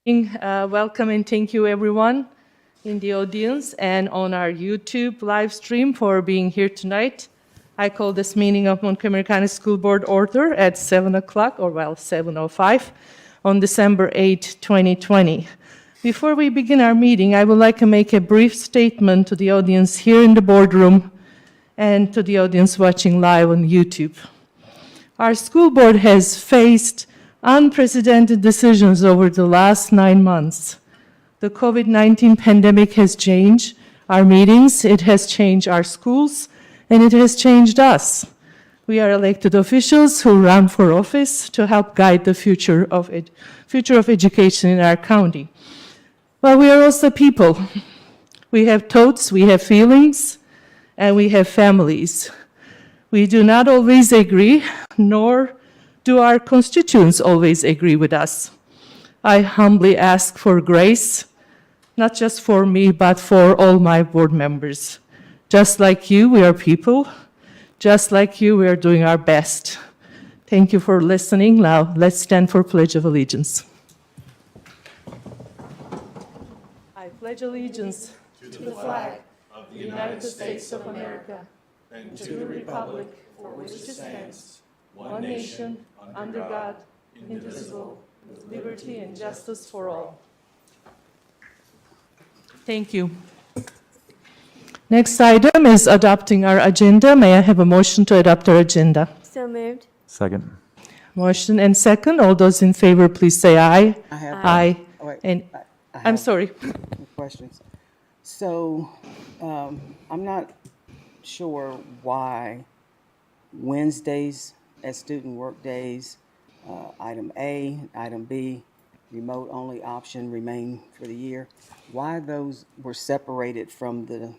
Welcome and thank you everyone in the audience and on our YouTube live stream for being here tonight. I call this meeting of Montgomery County School Board order at 7 o'clock, or 7:05 on December 8, 2020. Before we begin our meeting, I would like to make a brief statement to the audience here in the boardroom and to the audience watching live on YouTube. Our school board has faced unprecedented decisions over the last 9 months. The COVID-19 pandemic has changed our meetings, it has changed our schools, and it has changed us. We are elected officials who run for office to help guide the future of education in our county. But we are also people. We have thoughts, we have feelings, and we have families. We do not always agree, nor do our constituents always agree with us. I humbly ask for grace, not just for me, but for all my board members. Just like you, we are people. Just like you, we are doing our best. Thank you for listening. Now, let's stand for Pledge of Allegiance. I pledge allegiance to the flag of the United States of America and to the republic for which it stands, one nation, under God, indivisible, with liberty and justice for all. Thank you. Next item is adopting our agenda. May I have a motion to adopt our agenda? So moved. Second. Motion and second. All those in favor, please say aye. I have Aye. oh, wait, And I I'm have sorry. questions. So, I'm not sure why Wednesdays as student work days, item A, item B, remote only option remain for the year. Why those were separated from the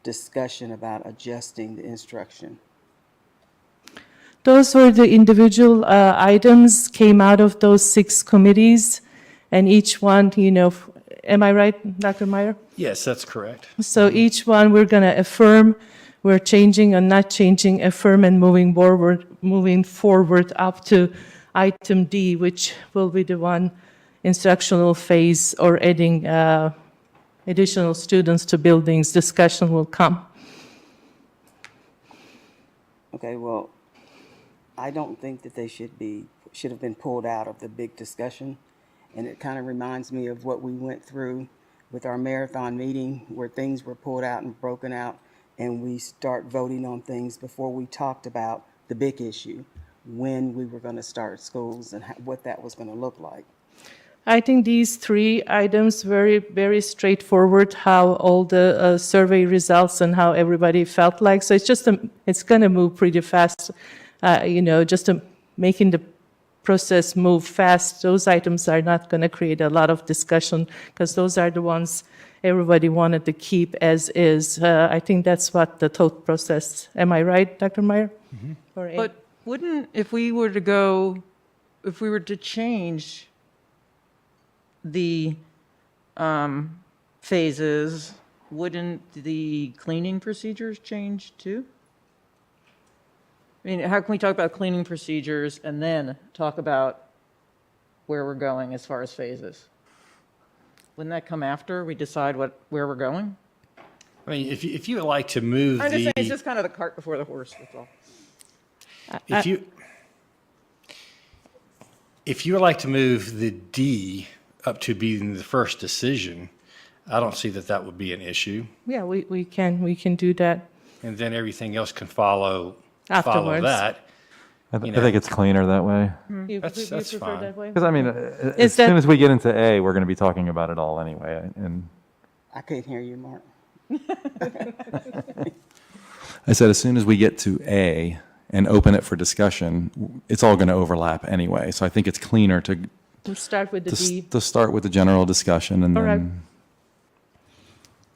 discussion about adjusting the instruction? Those were the individual items came out of those 6 committees, and each one, am I right, Dr. Meyer? Yes, that's correct. So each one we're going to affirm, we're changing and not changing, affirm and moving forward up to item D, which will be the one instructional phase or adding additional students to buildings. Discussion will come. Okay, well, I don't think that they should have been pulled out of the big discussion. And it kind of reminds me of what we went through with our marathon meeting where things were pulled out and broken out, and we start voting on things before we talked about the big issue, when we were going to start schools and what that was going to look like. I think these 3 items very, very straightforward, how all the survey results and how everybody felt like. So it's going to move pretty fast, just making the process move fast. Those items are not going to create a lot of discussion because those are the ones everybody wanted to keep as is. I think that's what the thought process. Am I right, Dr. Meyer? Mm-hmm. But wouldn't, if we were to change the phases, wouldn't the cleaning procedures change too? I mean, how can we talk about cleaning procedures and then talk about where we're going as far as phases? Wouldn't that come after we decide where we're going? I mean, if you would like to move I'm just saying, it's just kind of the cart before the horse, that's all. If you would like to move the D up to being the first decision, I don't see that would be an issue. Yeah, we can do that. And then everything else can follow Afterwards. that. I think it's cleaner that way. You That's prefer fine. that way? Because, I mean, as soon as we get into A, we're going to be talking about it all anyway. And I couldn't hear you, Mark. I said as soon as we get to A and open it for discussion, it's all going to overlap anyway. So I think it's cleaner to We'll start with the D. to start with the general discussion and All right. then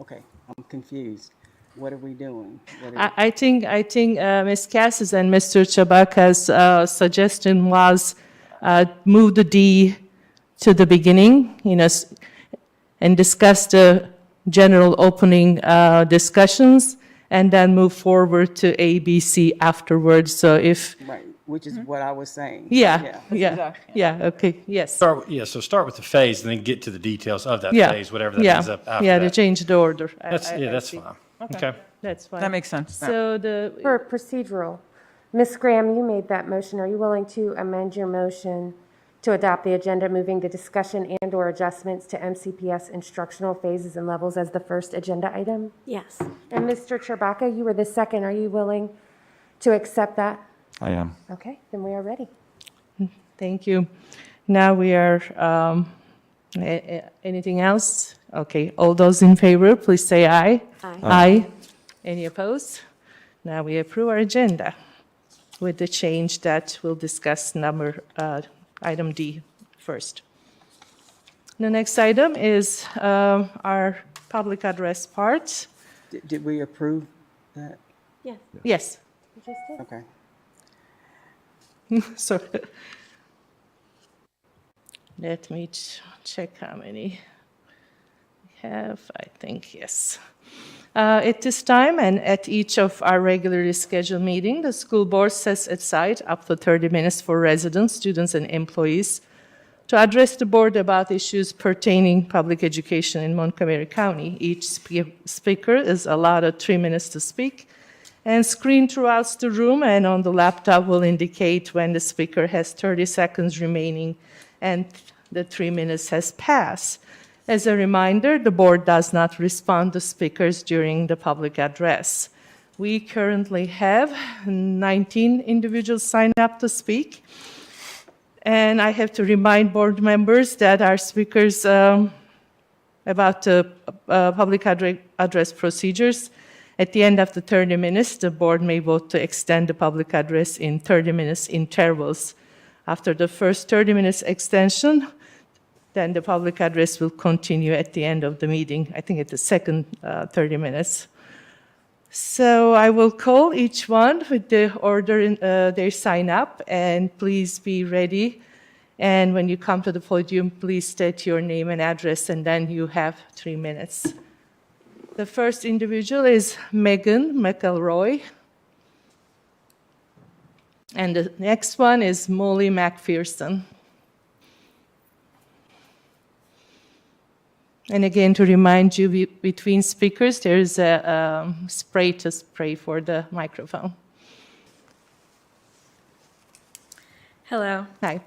Okay, I'm confused. What are we doing? I think Ms. Cassis and Mr. Chabaka's suggestion was move the D to the beginning, and discuss the general opening discussions, and then move forward to A, B, C afterwards. So if Right. which is what I was saying. Yeah, yeah, exactly- yeah, okay, yes. So start with the phase and then get to the details of that Yeah, phase, whatever that yeah, ends up after yeah, to that. change the order. That's, I that's see. fine. Okay. That's fine. That makes sense. So the, For procedural, Ms. Graham, you made that motion. Are you willing to amend your motion to adopt the agenda, moving the discussion and/or adjustments to MCPS instructional phases and levels as the first agenda item? Yes. And Mr. Chewbacca, you were the second. Are you willing to accept that? I am. Okay, then we are ready. thank you. Now we are, anything else? Okay, all those in favor, please say aye. Aye. Aye. Any opposed? Now we approve our agenda with the change that we'll discuss item D first. The next item is our public address part. Did we approve that? Yes. Yes, You just did. Okay. so let me check how many we have. I think, yes. At this time and at each of our regularly scheduled meetings, the school board sets aside up to 30 minutes for residents, students, and employees to address the board about issues pertaining public education in Montgomery County. Each speaker is allowed 3 minutes to speak, and screen throughout the room and on the laptop will indicate when the speaker has 30 seconds remaining and the 3 minutes has passed. As a reminder, the board does not respond to speakers during the public address. We currently have 19 individuals signed up to speak. And I have to remind board members that our speakers about the public address procedures. At the end of the 30 minutes, the board may vote to extend the public address in 30 minutes intervals. After the first 30 minutes extension, then the public address will continue at the end of the meeting, I think at the second 30 minutes. So I will call each one with the order in their sign up, and please be ready. And when you come to the podium, please state your name and address, and then you have 3 minutes. The first individual is Megan McElroy. And the next one is Molly McPherson. And again, to remind you, between speakers, there is a spray to spray for the microphone. Hello, Hi.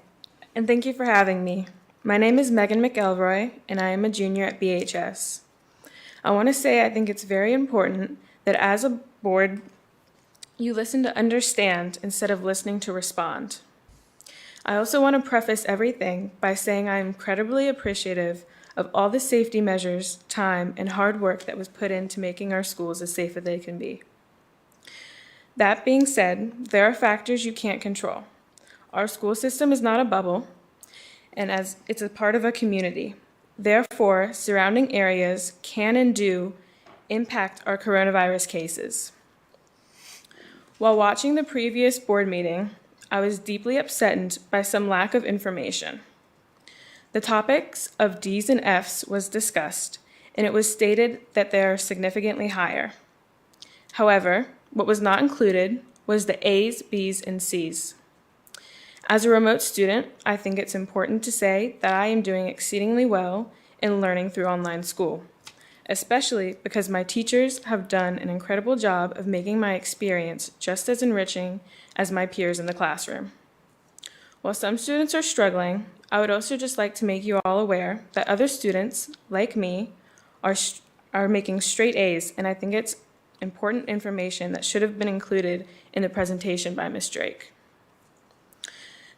and thank you for having me. My name is Megan McElroy, and I am a junior at BHS. I want to say I think it's very important that as a board, you listen to understand instead of listening to respond. I also want to preface everything by saying I am incredibly appreciative of all the safety measures, time, and hard work that was put into making our schools as safe as they can be. That being said, there are factors you can't control. Our school system is not a bubble, and as it's a part of a community. Therefore, surrounding areas can and do impact our coronavirus cases. While watching the previous board meeting, I was deeply upset by some lack of information. The topics of D's and F's was discussed, and it was stated that they are significantly higher. However, what was not included was the A's, B's, and C's. As a remote student, I think it's important to say that I am doing exceedingly well in learning through online school, especially because my teachers have done an incredible job of making my experience just as enriching as my peers in the classroom. While some students are struggling, I would also just like to make you all aware that other students, like me, are making straight A's, and I think it's important information that should have been included in the presentation by Ms. Drake.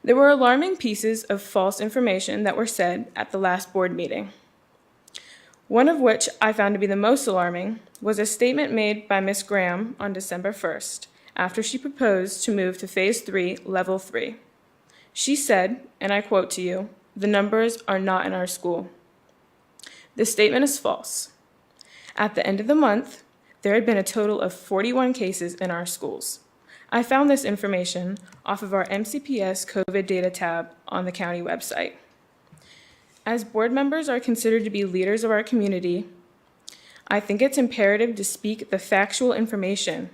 There were alarming pieces of false information that were said at the last board meeting. One of which I found to be the most alarming was a statement made by Ms. Graham on December 1st, after she proposed to move to Phase 3, Level 3. She said, and I quote to you, "The numbers are not in our school." This statement is false. At the end of the month, there had been a total of 41 cases in our schools. I found this information off of our MCPS COVID data tab on the county website. As board members are considered to be leaders of our community, I think it's imperative to speak the factual information,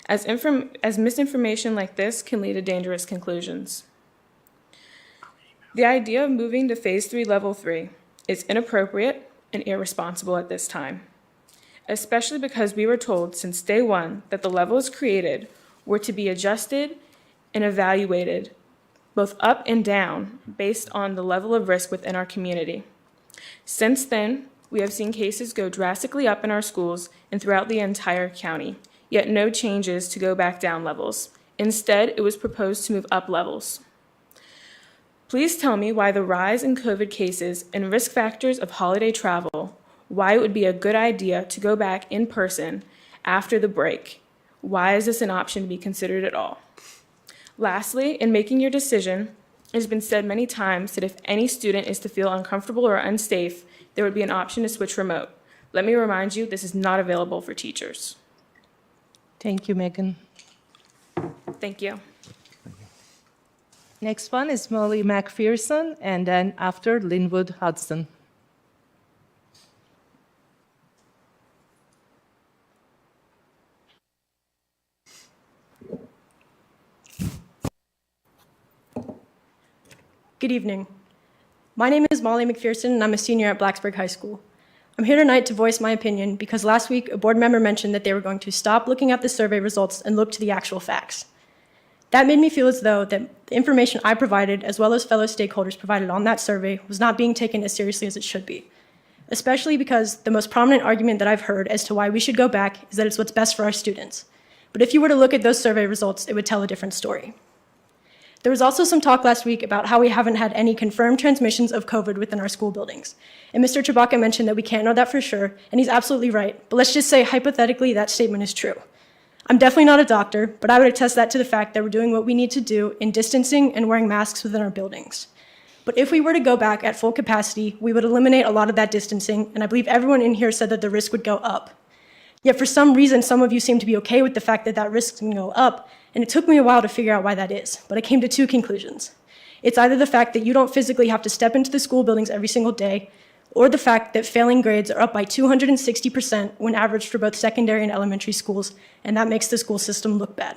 as misinformation like this can lead to dangerous conclusions. The idea of moving to Phase 3, Level 3 is inappropriate and irresponsible at this time, especially because we were told since day one that the levels created were to be adjusted and evaluated both up and down based on the level of risk within our community. Since then, we have seen cases go drastically up in our schools and throughout the entire county, yet no changes to go back down levels. Instead, it was proposed to move up levels. Please tell me why the rise in COVID cases and risk factors of holiday travel, why it would be a good idea to go back in person after the break. Why is this an option to be considered at all? Lastly, in making your decision, it has been said many times that if any student is to feel uncomfortable or unsafe, there would be an option to switch remote. Let me remind you, this is not available for teachers. Thank you, Megan. Thank you. Next one is Molly McPherson, and then after Linwood Hudson. Good evening. My name is Molly McPherson, and I'm a senior at Blacksburg High School. I'm here tonight to voice my opinion because last week a board member mentioned that they were going to stop looking at the survey results and look to the actual facts. That made me feel as though that the information I provided, as well as fellow stakeholders provided on that survey, was not being taken as seriously as it should be. Especially because the most prominent argument that I've heard as to why we should go back is that it's what's best for our students. But if you were to look at those survey results, it would tell a different story. There was also some talk last week about how we haven't had any confirmed transmissions of COVID within our school buildings. And Mr. Chewbacca mentioned that we can't know that for sure, and he's absolutely right. But let's just say hypothetically that statement is true. I'm definitely not a doctor, but I would attest that to the fact that we're doing what we need to do in distancing and wearing masks within our buildings. But if we were to go back at full capacity, we would eliminate a lot of that distancing, and I believe everyone in here said that the risk would go up. Yet for some reason, some of you seem to be okay with the fact that that risk can go up, and it took me a while to figure out why that is, but I came to two conclusions. It's either the fact that you don't physically have to step into the school buildings every single day, or the fact that failing grades are up by 260% when averaged for both secondary and elementary schools, and that makes the school system look bad.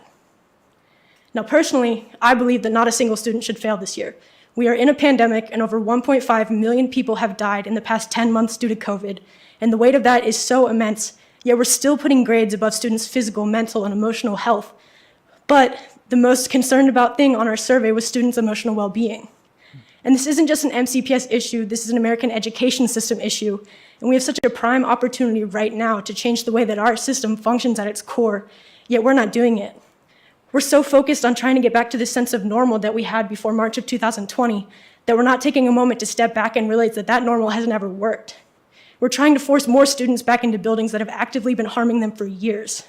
Now, personally, I believe that not a single student should fail this year. We are in a pandemic, and over 1.5 million people have died in the past 10 months due to COVID, and the weight of that is so immense, yet we're still putting grades above students' physical, mental, and emotional health. But the most concerned about thing on our survey was students' emotional well-being. And this isn't just an MCPS issue, this is an American education system issue, and we have such a prime opportunity right now to change the way that our system functions at its core, yet we're not doing it. We're so focused on trying to get back to the sense of normal that we had before March of 2020 that we're not taking a moment to step back and realize that that normal has never worked. We're trying to force more students back into buildings that have actively been harming them for years.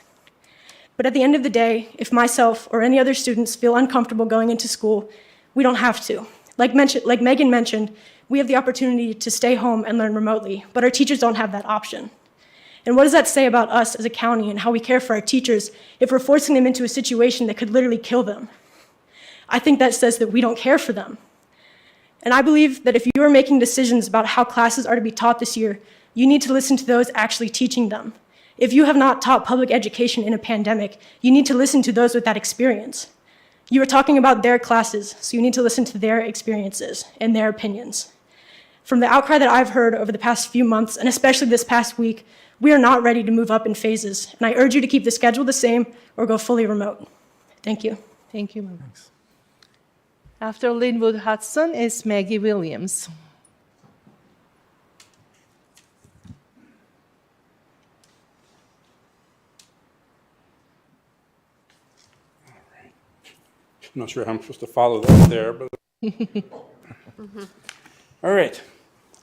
But at the end of the day, if myself or any other students feel uncomfortable going into school, we don't have to. Like Megan mentioned, we have the opportunity to stay home and learn remotely, but our teachers don't have that option. And what does that say about us as a county and how we care for our teachers if we're forcing them into a situation that could literally kill them? I think that says that we don't care for them. And I believe that if you are making decisions about how classes are to be taught this year, you need to listen to those actually teaching them. If you have not taught public education in a pandemic, you need to listen to those with that experience. You are talking about their classes, so you need to listen to their experiences and their opinions. From the outcry that I've heard over the past few months, and especially this past week, we are not ready to move up in phases, and I urge you to keep the schedule the same or go fully remote. Thank you. Thank you. Thanks. After Linwood Hudson is Maggie Williams. I'm not sure how I'm supposed to follow that there, but. All right.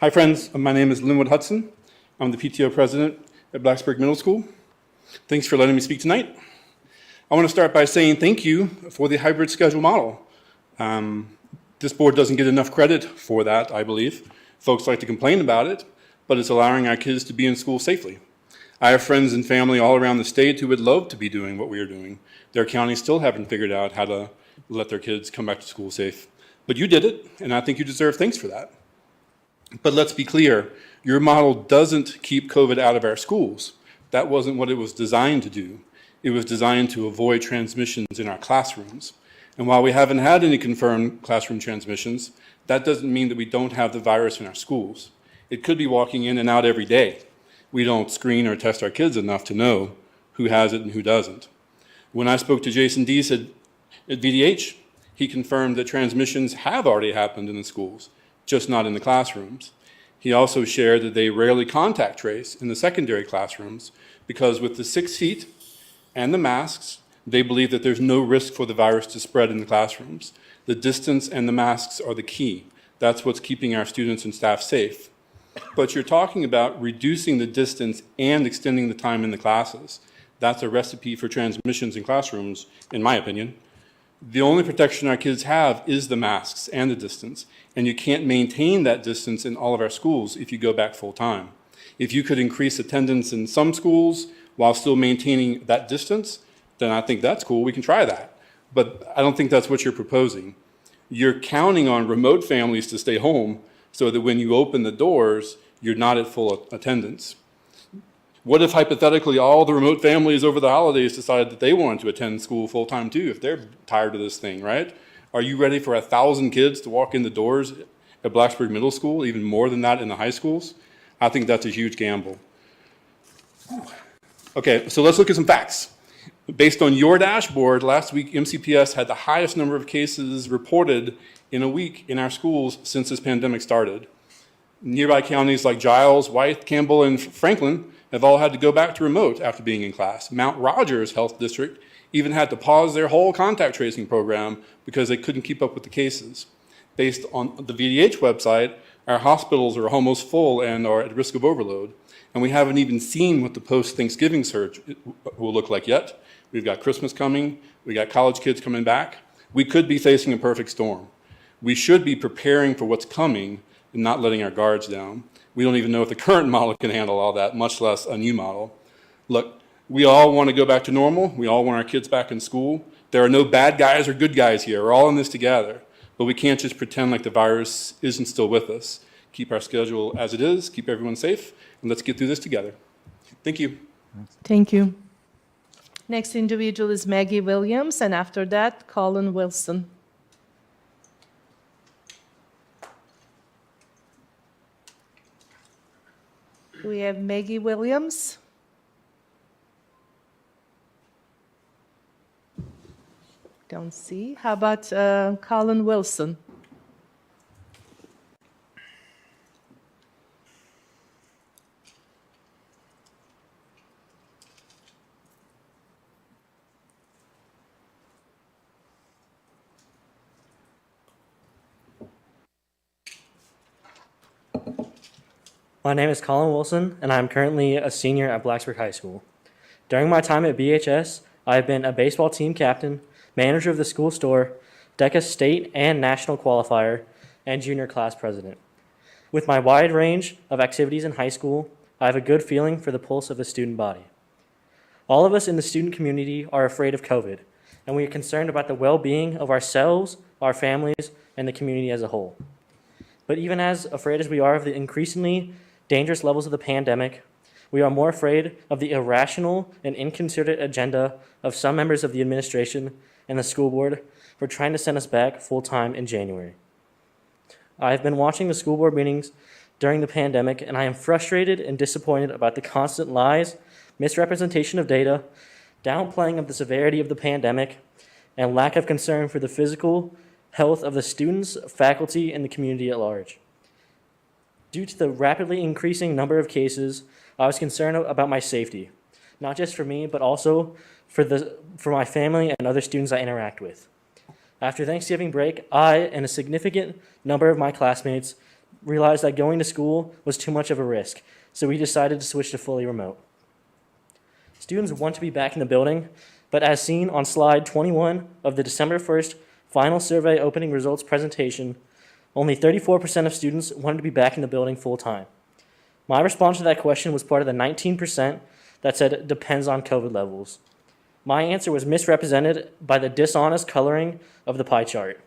Hi, friends. My name is Linwood Hudson. I'm the PTO president at Blacksburg Middle School. Thanks for letting me speak tonight. I want to start by saying thank you for the hybrid schedule model. This board doesn't get enough credit for that, I believe. Folks like to complain about it, but it's allowing our kids to be in school safely. I have friends and family all around the state who would love to be doing what we are doing. Their counties still haven't figured out how to let their kids come back to school safe. But you did it, and I think you deserve thanks for that. But let's be clear, your model doesn't keep COVID out of our schools. That wasn't what it was designed to do. It was designed to avoid transmissions in our classrooms. And while we haven't had any confirmed classroom transmissions, that doesn't mean that we don't have the virus in our schools. It could be walking in and out every day. We don't screen or test our kids enough to know who has it and who doesn't. When I spoke to Jason Deese at VDH, he confirmed that transmissions have already happened in the schools, just not in the classrooms. He also shared that they rarely contact trace in the secondary classrooms because with the 6 feet and the masks, they believe that there's no risk for the virus to spread in the classrooms. The distance and the masks are the key. That's what's keeping our students and staff safe. But you're talking about reducing the distance and extending the time in the classes. That's a recipe for transmissions in classrooms, in my opinion. The only protection our kids have is the masks and the distance, and you can't maintain that distance in all of our schools if you go back full time. If you could increase attendance in some schools while still maintaining that distance, then I think that's cool, we can try that. But I don't think that's what you're proposing. You're counting on remote families to stay home so that when you open the doors, you're not at full attendance. What if hypothetically all the remote families over the holidays decided that they wanted to attend school full time too, if they're tired of this thing, right? Are you ready for 1,000 kids to walk in the doors at Blacksburg Middle School, even more than that in the high schools? I think that's a huge gamble. Okay, so let's look at some facts. Based on your dashboard, last week MCPS had the highest number of cases reported in a week in our schools since this pandemic started. Nearby counties like Giles, Wythe, Campbell, and Franklin have all had to go back to remote after being in class. Mount Rogers Health District even had to pause their whole contact tracing program because they couldn't keep up with the cases. Based on the VDH website, our hospitals are almost full and are at risk of overload. And we haven't even seen what the post-Thanksgiving surge will look like yet. We've got Christmas coming. We got college kids coming back. We could be facing a perfect storm. We should be preparing for what's coming and not letting our guards down. We don't even know if the current model can handle all that, much less a new model. Look, we all want to go back to normal. We all want our kids back in school. There are no bad guys or good guys here. We're all in this together. But we can't just pretend like the virus isn't still with us. Keep our schedule as it is, keep everyone safe, and let's get through this together. Thank you. Thank you. Next individual is Maggie Williams, and after that, Colin Wilson. We have Maggie Williams. Don't see. How about Colin Wilson? My name is Colin Wilson, and I'm currently a senior at Blacksburg High School. During my time at BHS, I have been a baseball team captain, manager of the school store, DECA state and national qualifier, and junior class president. With my wide range of activities in high school, I have a good feeling for the pulse of the student body. All of us in the student community are afraid of COVID, and we are concerned about the well-being of ourselves, our families, and the community as a whole. But even as afraid as we are of the increasingly dangerous levels of the pandemic, we are more afraid of the irrational and inconsiderate agenda of some members of the administration and the school board for trying to send us back full-time in January. I have been watching the school board meetings during the pandemic, and I am frustrated and disappointed about the constant lies, misrepresentation of data, downplaying of the severity of the pandemic, and lack of concern for the physical health of the students, faculty, and the community at large. Due to the rapidly increasing number of cases, I was concerned about my safety, not just for me, but also for my family and other students I interact with. After Thanksgiving break, I and a significant number of my classmates realized that going to school was too much of a risk, so we decided to switch to fully remote. Students want to be back in the building, but as seen on slide 21 of the December 1st final survey opening results presentation, only 34% of students wanted to be back in the building full-time. My response to that question was part of the 19% that said it depends on COVID levels. My answer was misrepresented by the dishonest coloring of the pie chart.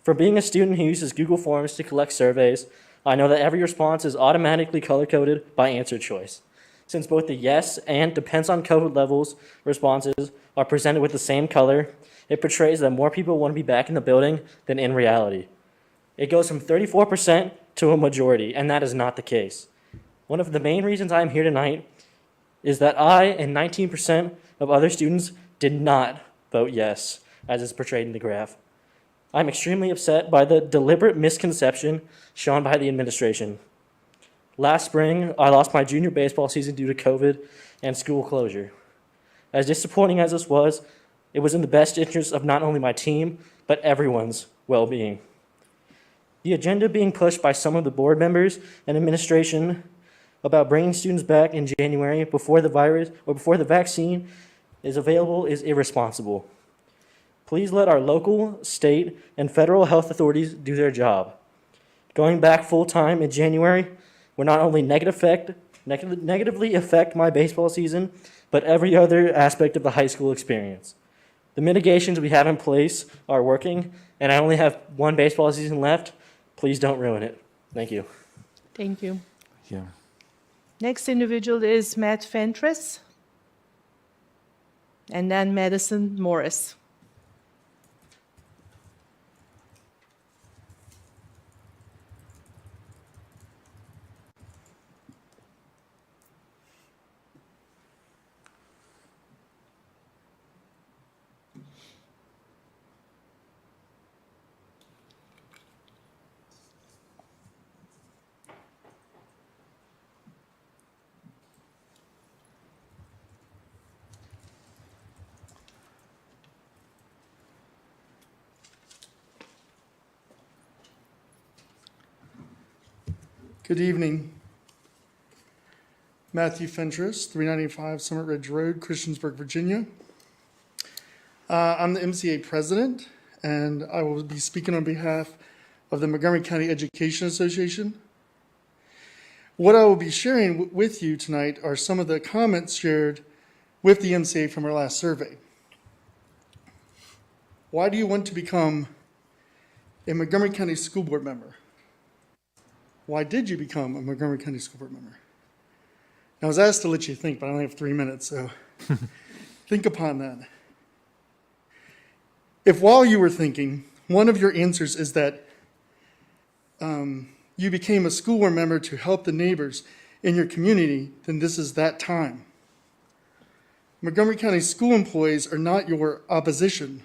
For being a student who uses Google Forms to collect surveys, I know that every response is automatically color-coded by answer choice. Since both the yes and depends on COVID levels responses are presented with the same color, it portrays that more people want to be back in the building than in reality. It goes from 34% to a majority, and that is not the case. One of the main reasons I am here tonight is that I and 19% of other students did not vote yes, as is portrayed in the graph. I'm extremely upset by the deliberate misconception shown by the administration. Last spring, I lost my junior baseball season due to COVID and school closure. As disappointing as this was, it was in the best interest of not only my team, but everyone's well-being. The agenda being pushed by some of the board members and administration about bringing students back in January before the virus or before the vaccine is available is irresponsible. Please let our local, state, and federal health authorities do their job. Going back full-time in January will not only negatively affect my baseball season, but every other aspect of the high school experience. The mitigations we have in place are working, and I only have one baseball season left. Please don't ruin it. Thank you. Thank you. Yeah. Next individual is Matt Fentress, and then Madison Morris. Good evening. Matthew Fentress, 395 Summit Ridge Road, Christiansburg, Virginia. I'm the MCA president, and I will be speaking on behalf of the Montgomery County Education Association. What I will be sharing with you tonight are some of the comments shared with the MCA from our last survey. Why do you want to become a Montgomery County School Board member? Why did you become a Montgomery County School Board member? I was asked to let you think, but I only have 3 minutes, so think upon that. If while you were thinking, one of your answers is that you became a school board member to help the neighbors in your community, then this is that time. Montgomery County school employees are not your opposition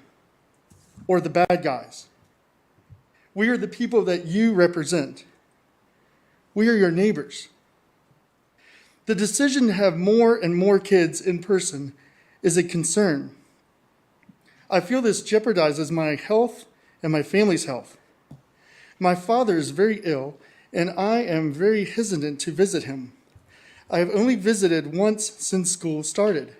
or the bad guys. We are the people that you represent. We are your neighbors. The decision to have more and more kids in person is a concern. I feel this jeopardizes my health and my family's health. My father is very ill, and I am very hesitant to visit him. I have only visited once since school started.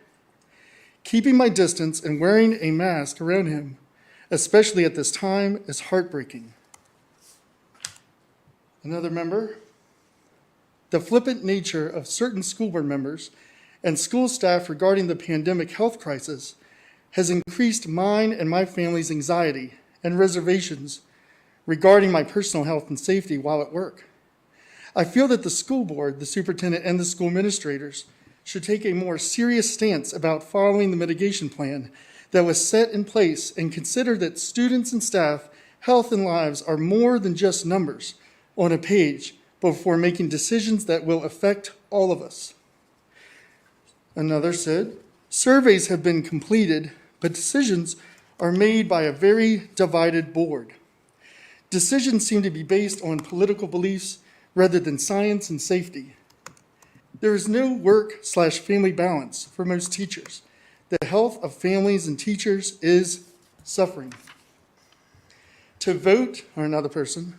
Keeping my distance and wearing a mask around him, especially at this time, is heartbreaking. Another member. The flippant nature of certain school board members and school staff regarding the pandemic health crisis has increased mine and my family's anxiety and reservations regarding my personal health and safety while at work. I feel that the school board, the superintendent, and the school administrators should take a more serious stance about following the mitigation plan that was set in place and consider that students and staff, health and lives are more than just numbers on a page before making decisions that will affect all of us. Another said, surveys have been completed, but decisions are made by a very divided board. Decisions seem to be based on political beliefs rather than science and safety. There is no work/family balance for most teachers. The health of families and teachers is suffering. To vote, or another person,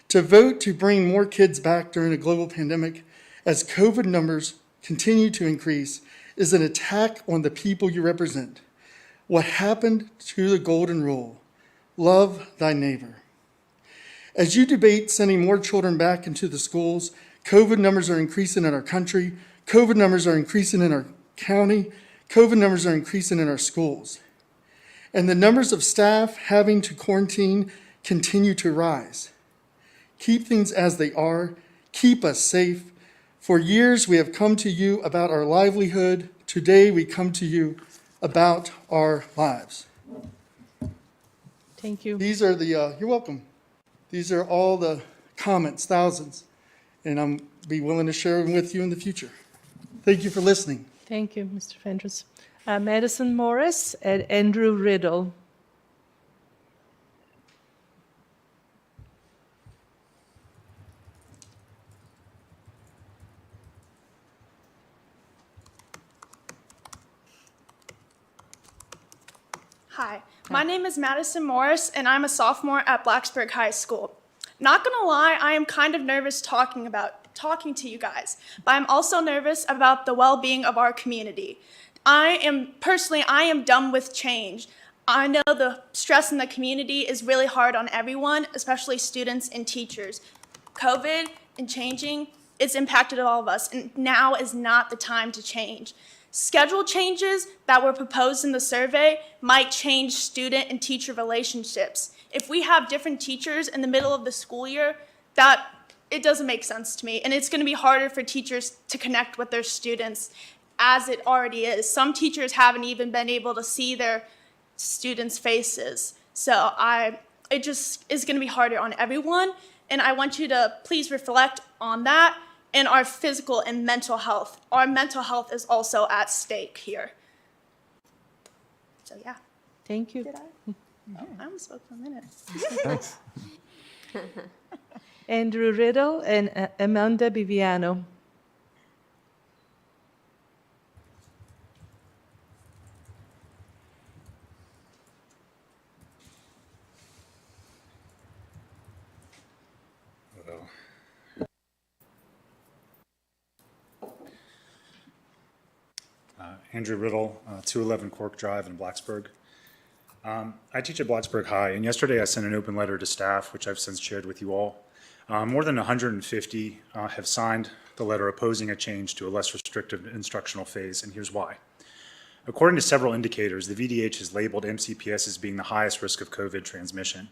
to vote to bring more kids back during a global pandemic as COVID numbers continue to increase is an attack on the people you represent. What happened to the golden rule? Love thy neighbor. As you debate sending more children back into the schools, COVID numbers are increasing in our country, COVID numbers are increasing in our county, COVID numbers are increasing in our schools. And the numbers of staff having to quarantine continue to rise. Keep things as they are, keep us safe, For years, we have come to you about our livelihood. Today, we come to you about our lives. Thank you. These are the, you're welcome. These are all the comments, thousands, and I'm be willing to share them with you in the future. Thank you for listening. Thank you, Mr. Fentress. Madison Morris and Andrew Riddle. Hi, my name is Madison Morris, and I'm a sophomore at Blacksburg High School. Not gonna lie, I am kind of nervous talking to you guys, but I'm also nervous about the well-being of our community. I am done with change. I know the stress in the community is really hard on everyone, especially students and teachers. COVID and changing, it's impacted all of us, and now is not the time to change. Schedule changes that were proposed in the survey might change student and teacher relationships. If we have different teachers in the middle of the school year, it doesn't make sense to me, and it's going to be harder for teachers to connect with their students as it already is. Some teachers haven't even been able to see their students' faces. So it just is going to be harder on everyone, and I want you to please reflect on that and our physical and mental health. Our mental health is also at stake here. So yeah. Thank you. Did I? Oh, I almost spoke for a minute. Thanks. Andrew Riddle and Amanda Biviano. Andrew Riddle, 211 Cork Drive in Blacksburg. I teach at Blacksburg High, and yesterday I sent an open letter to staff, which I've since shared with you all. More than 150 have signed the letter opposing a change to a less restrictive instructional phase, and here's why. According to several indicators, the VDH has labeled MCPS as being the highest risk of COVID transmission.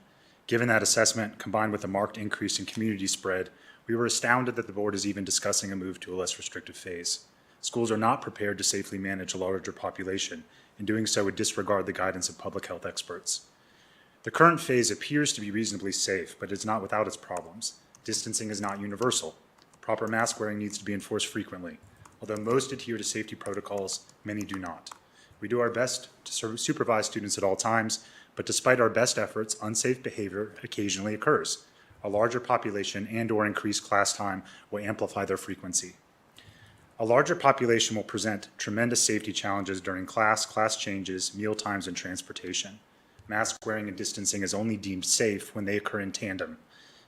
Given that assessment, combined with a marked increase in community spread, we were astounded that the board is even discussing a move to a less restrictive phase. Schools are not prepared to safely manage a larger population, and doing so would disregard the guidance of public health experts. The current phase appears to be reasonably safe, but it's not without its problems. Distancing is not universal. Proper mask wearing needs to be enforced frequently. Although most adhere to safety protocols, many do not. We do our best to supervise students at all times, but despite our best efforts, unsafe behavior occasionally occurs. A larger population and/or increased class time will amplify their frequency. A larger population will present tremendous safety challenges during class changes, meal times, and transportation. Mask wearing and distancing is only deemed safe when they occur in tandem.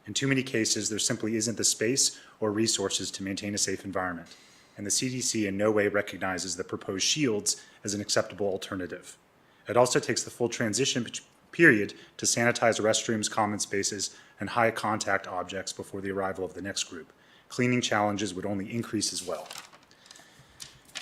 In too many cases, there simply isn't the space or resources to maintain a safe environment, and the CDC in no way recognizes the proposed shields as an acceptable alternative. It also takes the full transition period to sanitize restrooms, common spaces, and high contact objects before the arrival of the next group. Cleaning challenges would only increase as well.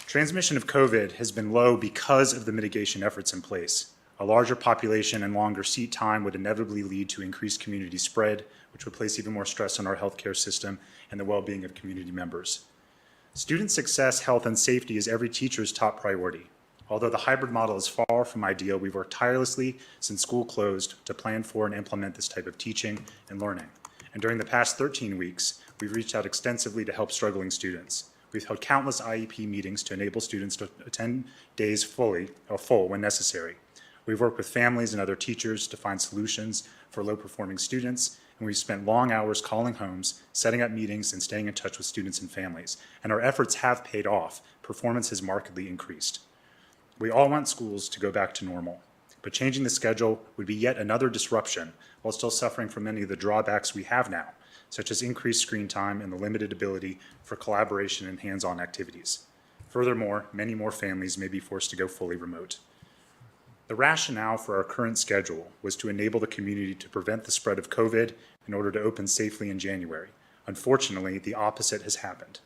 Transmission of COVID has been low because of the mitigation efforts in place. A larger population and longer seat time would inevitably lead to increased community spread, which would place even more stress on our healthcare system and the well-being of community members. Student success, health, and safety is every teacher's top priority. Although the hybrid model is far from ideal, we've worked tirelessly since school closed to plan for and implement this type of teaching and learning. And during the past 13 weeks, we've reached out extensively to help struggling students. We've held countless IEP meetings to enable students to attend days full when necessary. We've worked with families and other teachers to find solutions for low-performing students, and we've spent long hours calling homes, setting up meetings, and staying in touch with students and families. And our efforts have paid off. Performance has markedly increased. We all want schools to go back to normal, but changing the schedule would be yet another disruption while still suffering from many of the drawbacks we have now, such as increased screen time and the limited ability for collaboration and hands-on activities. Furthermore, many more families may be forced to go fully remote. The rationale for our current schedule was to enable the community to prevent the spread of COVID in order to open safely in January. Unfortunately, the opposite has happened.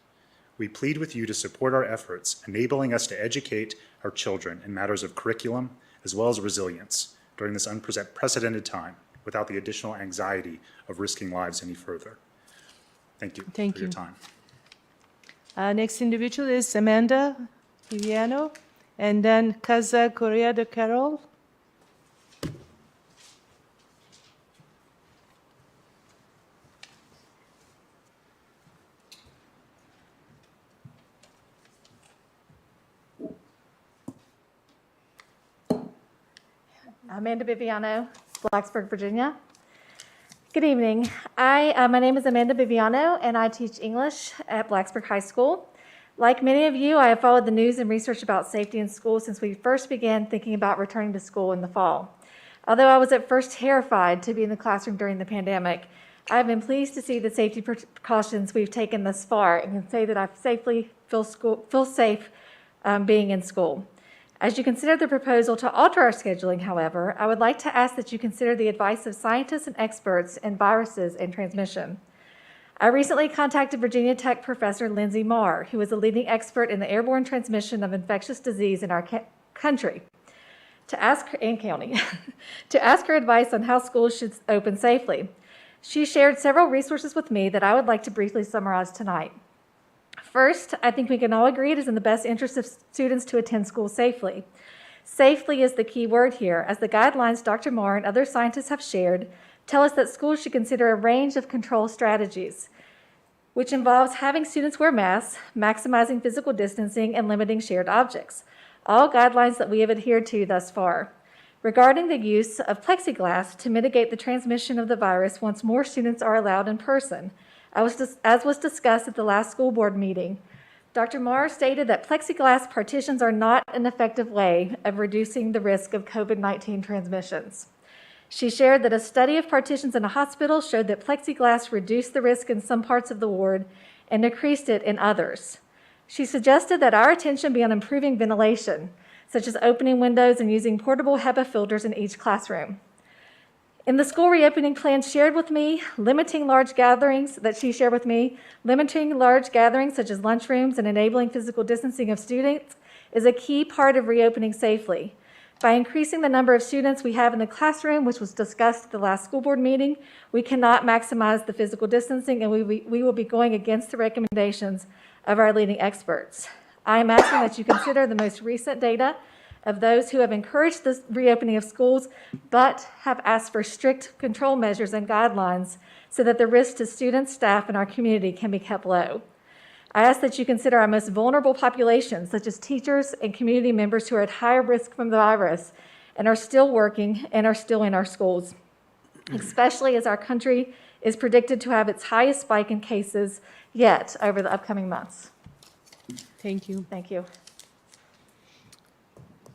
We plead with you to support our efforts, enabling us to educate our children in matters of curriculum as well as resilience during this unprecedented time, without the additional anxiety of risking lives any further. Thank you for your time. Next individual is Amanda Viviano, and then Kaza Correa de Carol. Amanda Viviano, Blacksburg, Virginia. Good evening. My name is Amanda Viviano, and I teach English at Blacksburg High School. Like many of you, I have followed the news and research about safety in school since we first began thinking about returning to school in the fall. Although I was at first terrified to be in the classroom during the pandemic, I have been pleased to see the safety precautions we've taken thus far and can say that I feel safe being in school. As you consider the proposal to alter our scheduling, however, I would like to ask that you consider the advice of scientists and experts in viruses and transmission. I recently contacted Virginia Tech professor Lindsay Marr, who is a leading expert in the airborne transmission of infectious disease in our country, to ask her advice on how schools should open safely. She shared several resources with me that I would like to briefly summarize tonight. First, I think we can all agree it is in the best interest of students to attend school safely. Safely is the key word here, as the guidelines Dr. Marr and other scientists have shared tell us that schools should consider a range of control strategies, which involves having students wear masks, maximizing physical distancing, and limiting shared objects, all guidelines that we have adhered to thus far. Regarding the use of plexiglass to mitigate the transmission of the virus once more students are allowed in person, as was discussed at the last school board meeting, Dr. Marr stated that plexiglass partitions are not an effective way of reducing the risk of COVID-19 transmissions. She shared that a study of partitions in a hospital showed that plexiglass reduced the risk in some parts of the ward and decreased it in others. She suggested that our attention be on improving ventilation, such as opening windows and using portable HEPA filters in each classroom. In the school reopening plan shared with me, limiting large gatherings such as lunchrooms and enabling physical distancing of students is a key part of reopening safely. By increasing the number of students we have in the classroom, which was discussed at the last school board meeting, we cannot maximize the physical distancing, and we will be going against the recommendations of our leading experts. I am asking that you consider the most recent data of those who have encouraged the reopening of schools but have asked for strict control measures and guidelines so that the risk to students, staff, and our community can be kept low. I ask that you consider our most vulnerable populations, such as teachers and community members who are at higher risk from the virus and are still working and are still in our schools, especially as our country is predicted to have its highest spike in cases yet over the upcoming months. Thank you. Thank you.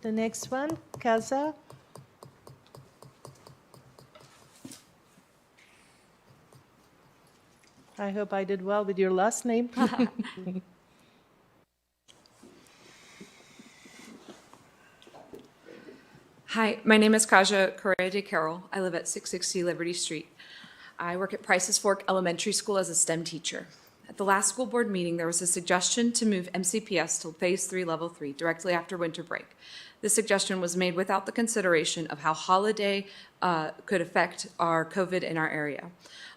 The next one, Kaza. I hope I did well with your last name. Hi, my name is Kaja Correa de Carol. I live at 660 Liberty Street. I work at Price's Fork Elementary School as a STEM teacher. At the last school board meeting, there was a suggestion to move MCPS to Phase 3, Level 3, directly after winter break. This suggestion was made without the consideration of how holiday could affect our COVID in our area,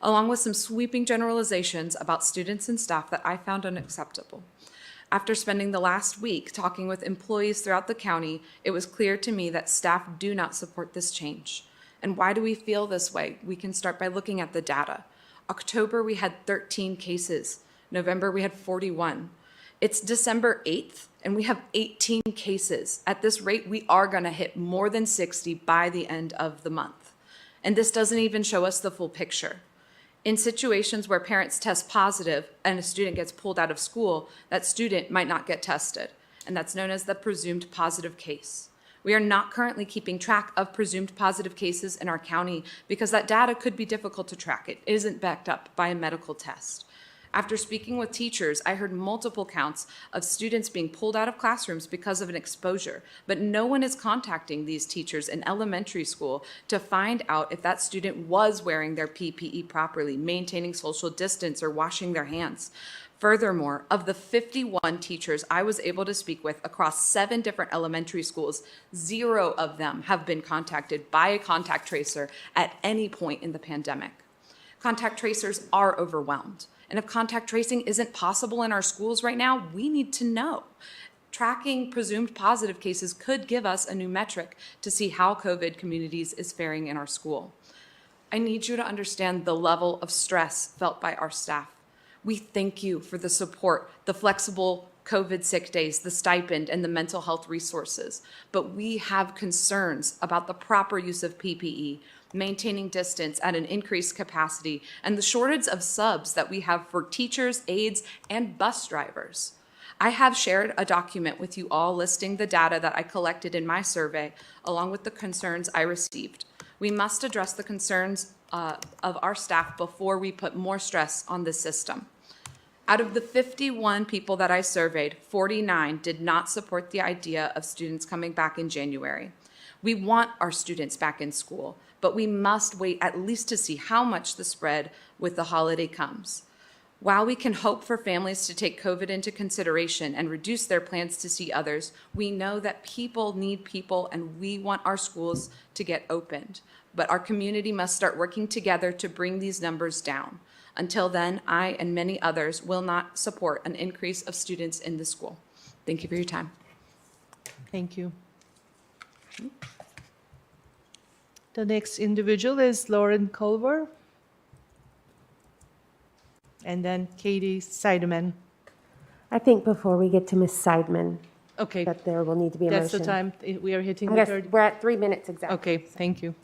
along with some sweeping generalizations about students and staff that I found unacceptable. After spending the last week talking with employees throughout the county, it was clear to me that staff do not support this change. And why do we feel this way? We can start by looking at the data. October, we had 13 cases. November, we had 41. It's December 8th, and we have 18 cases. At this rate, we are going to hit more than 60 by the end of the month. And this doesn't even show us the full picture. In situations where parents test positive and a student gets pulled out of school, that student might not get tested, and that's known as the presumed positive case. We are not currently keeping track of presumed positive cases in our county because that data could be difficult to track. It isn't backed up by a medical test. After speaking with teachers, I heard multiple counts of students being pulled out of classrooms because of an exposure, but no one is contacting these teachers in elementary school to find out if that student was wearing their PPE properly, maintaining social distance, or washing their hands. Furthermore, of the 51 teachers I was able to speak with across 7 different elementary schools, 0 of them have been contacted by a contact tracer at any point in the pandemic. Contact tracers are overwhelmed. And if contact tracing isn't possible in our schools right now, we need to know. Tracking presumed positive cases could give us a new metric to see how COVID communities is faring in our school. I need you to understand the level of stress felt by our staff. We thank you for the support, the flexible COVID sick days, the stipend, and the mental health resources. But we have concerns about the proper use of PPE, maintaining distance at an increased capacity, and the shortage of subs that we have for teachers, aides, and bus drivers. I have shared a document with you all listing the data that I collected in my survey, along with the concerns I received. We must address the concerns of our staff before we put more stress on this system. Out of the 51 people that I surveyed, 49 did not support the idea of students coming back in January. We want our students back in school, but we must wait at least to see how much the spread with the holiday comes. While we can hope for families to take COVID into consideration and reduce their plans to see others, we know that people need people and we want our schools to get opened. But our community must start working together to bring these numbers down. Until then, I and many others will not support an increase of students in the school. Thank you for your time. Thank you. The next individual is Lauren Culver. And then Katie Seidemann. I think before we get to Ms. Seidman, Okay, that there will need to be a motion. that's the time. We are hitting I'm the gonna- third. We're at 3 minutes exactly. Okay, thank you.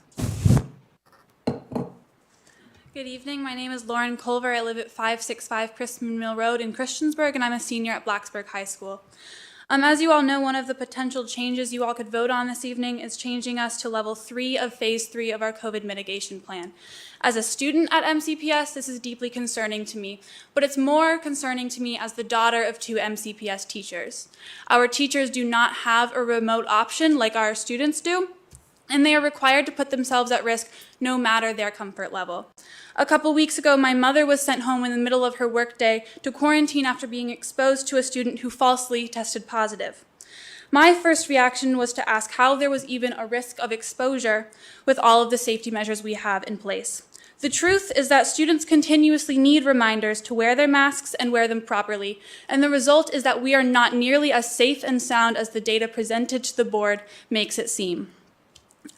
Good evening. My name is Lauren Culver. I live at 565 Christman Mill Road in Christiansburg, and I'm a senior at Blacksburg High School. As you all know, one of the potential changes you all could vote on this evening is changing us to level 3 of phase 3 of our COVID mitigation plan. As a student at MCPS, this is deeply concerning to me, but it's more concerning to me as the daughter of 2 MCPS teachers. Our teachers do not have a remote option like our students do, and they are required to put themselves at risk no matter their comfort level. A couple weeks ago, my mother was sent home in the middle of her workday to quarantine after being exposed to a student who falsely tested positive. My first reaction was to ask how there was even a risk of exposure with all of the safety measures we have in place. The truth is that students continuously need reminders to wear their masks and wear them properly, and the result is that we are not nearly as safe and sound as the data presented to the board makes it seem.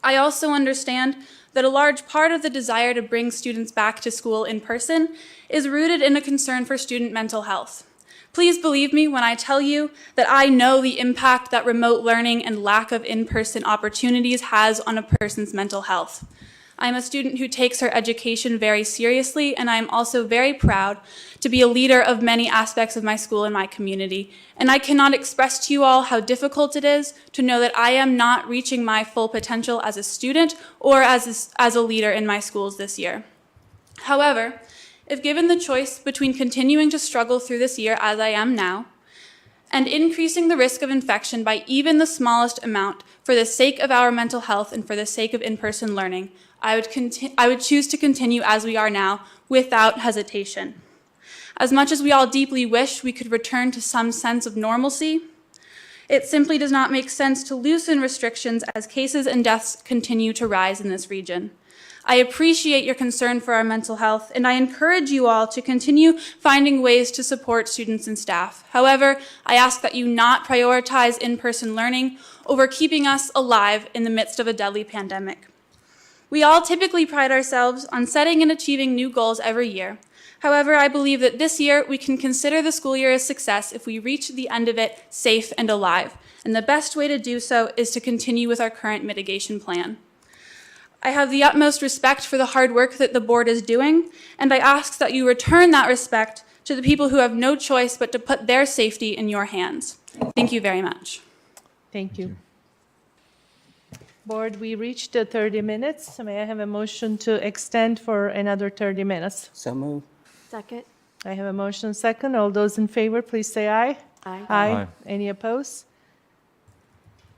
I also understand that a large part of the desire to bring students back to school in person is rooted in a concern for student mental health. Please believe me when I tell you that I know the impact that remote learning and lack of in-person opportunities has on a person's mental health. I'm a student who takes her education very seriously, and I'm also very proud to be a leader of many aspects of my school and my community. And I cannot express to you all how difficult it is to know that I am not reaching my full potential as a student or as a leader in my schools this year. However, if given the choice between continuing to struggle through this year as I am now, and increasing the risk of infection by even the smallest amount for the sake of our mental health and for the sake of in-person learning, I would choose to continue as we are now without hesitation. As much as we all deeply wish we could return to some sense of normalcy, it simply does not make sense to loosen restrictions as cases and deaths continue to rise in this region. I appreciate your concern for our mental health, and I encourage you all to continue finding ways to support students and staff. However, I ask that you not prioritize in-person learning over keeping us alive in the midst of a deadly pandemic. We all typically pride ourselves on setting and achieving new goals every year. However, I believe that this year we can consider the school year a success if we reach the end of it safe and alive, and the best way to do so is to continue with our current mitigation plan. I have the utmost respect for the hard work that the board is doing, and I ask that you return that respect to the people who have no choice but to put their safety in your hands. Thank you very much. Thank you. Board, we reached the 30 minutes. So may I have a motion to extend for another 30 minutes? So move. Second. I have a motion second. All those in favor, please say aye. Aye. Aye. Any opposed?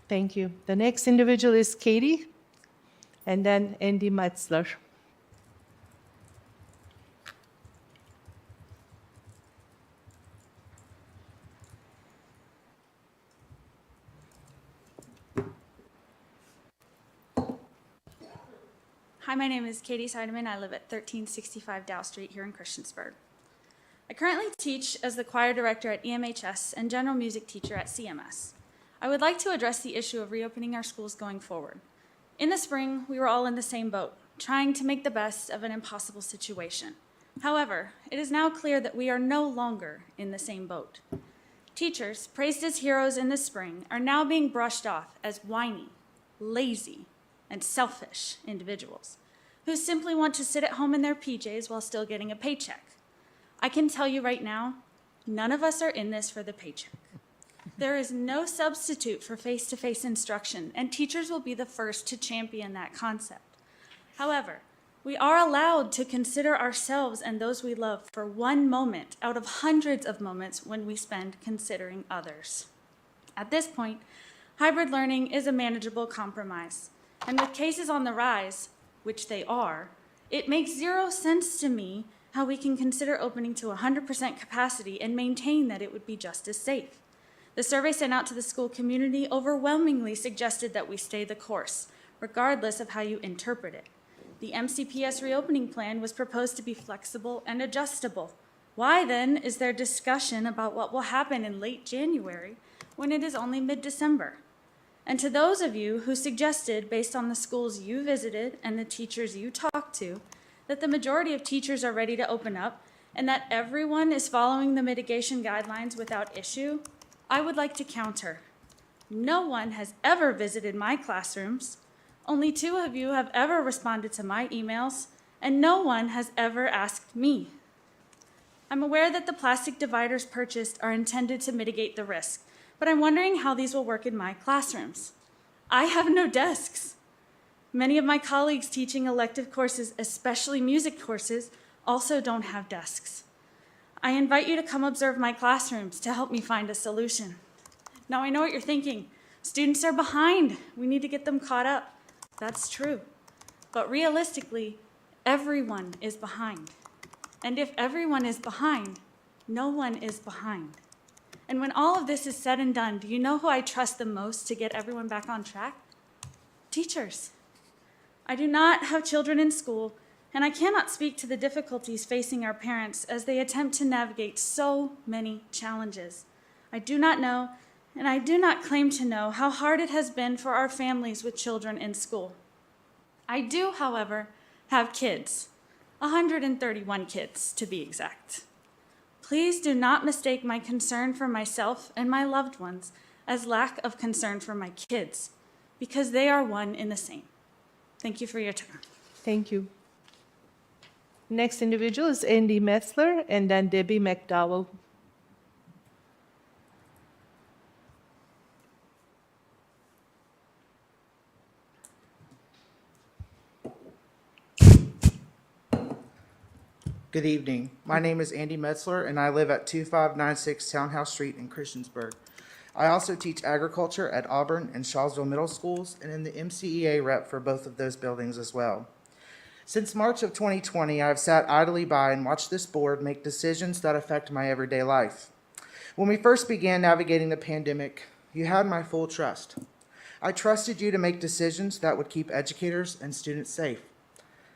Thank you. The next individual is Katie, and then Andy Metzler. Hi, my name is Katie Seidemann. I live at 1365 Dow Street here in Christiansburg. I currently teach as the choir director at EMHS and general music teacher at CMS. I would like to address the issue of reopening our schools going forward. In the spring, we were all in the same boat, trying to make the best of an impossible situation. However, it is now clear that we are no longer in the same boat. Teachers, praised as heroes in the spring, are now being brushed off as whiny, lazy, and selfish individuals who simply want to sit at home in their PJs while still getting a paycheck. I can tell you right now, none of us are in this for the paycheck. There is no substitute for face-to-face instruction, and teachers will be the first to champion that concept. However, we are allowed to consider ourselves and those we love for one moment out of hundreds of moments when we spend considering others. At this point, hybrid learning is a manageable compromise, and with cases on the rise, which they are, it makes zero sense to me how we can consider opening to 100% capacity and maintain that it would be just as safe. The survey sent out to the school community overwhelmingly suggested that we stay the course, regardless of how you interpret it. The MCPS reopening plan was proposed to be flexible and adjustable. Why then is there discussion about what will happen in late January when it is only mid-December? And to those of you who suggested, based on the schools you visited and the teachers you talked to, that the majority of teachers are ready to open up and that everyone is following the mitigation guidelines without issue, I would like to counter. No one has ever visited my classrooms. Only 2 of you have ever responded to my emails, and no one has ever asked me. I'm aware that the plastic dividers purchased are intended to mitigate the risk, but I'm wondering how these will work in my classrooms. I have no desks. Many of my colleagues teaching elective courses, especially music courses, also don't have desks. I invite you to come observe my classrooms to help me find a solution. Now I know what you're thinking. Students are behind. We need to get them caught up. That's true. But realistically, everyone is behind. And if everyone is behind, no one is behind. And when all of this is said and done, do you know who I trust the most to get everyone back on track? Teachers. I do not have children in school, and I cannot speak to the difficulties facing our parents as they attempt to navigate so many challenges. I do not know, and I do not claim to know, how hard it has been for our families with children in school. I do, however, have kids, 131 kids to be exact. Please do not mistake my concern for myself and my loved ones as lack of concern for my kids, because they are one in the same. Thank you for your time. Thank you. Next individual is Andy Metzler and then Debbie McDowell. Good evening. My name is Andy Metzler, and I live at 2596 Townhouse Street in Christiansburg. I also teach agriculture at Auburn and Shawsville Middle Schools, and am the MCEA rep for both of those buildings as well. Since March of 2020, I have sat idly by and watched this board make decisions that affect my everyday life. When we first began navigating the pandemic, you had my full trust. I trusted you to make decisions that would keep educators and students safe.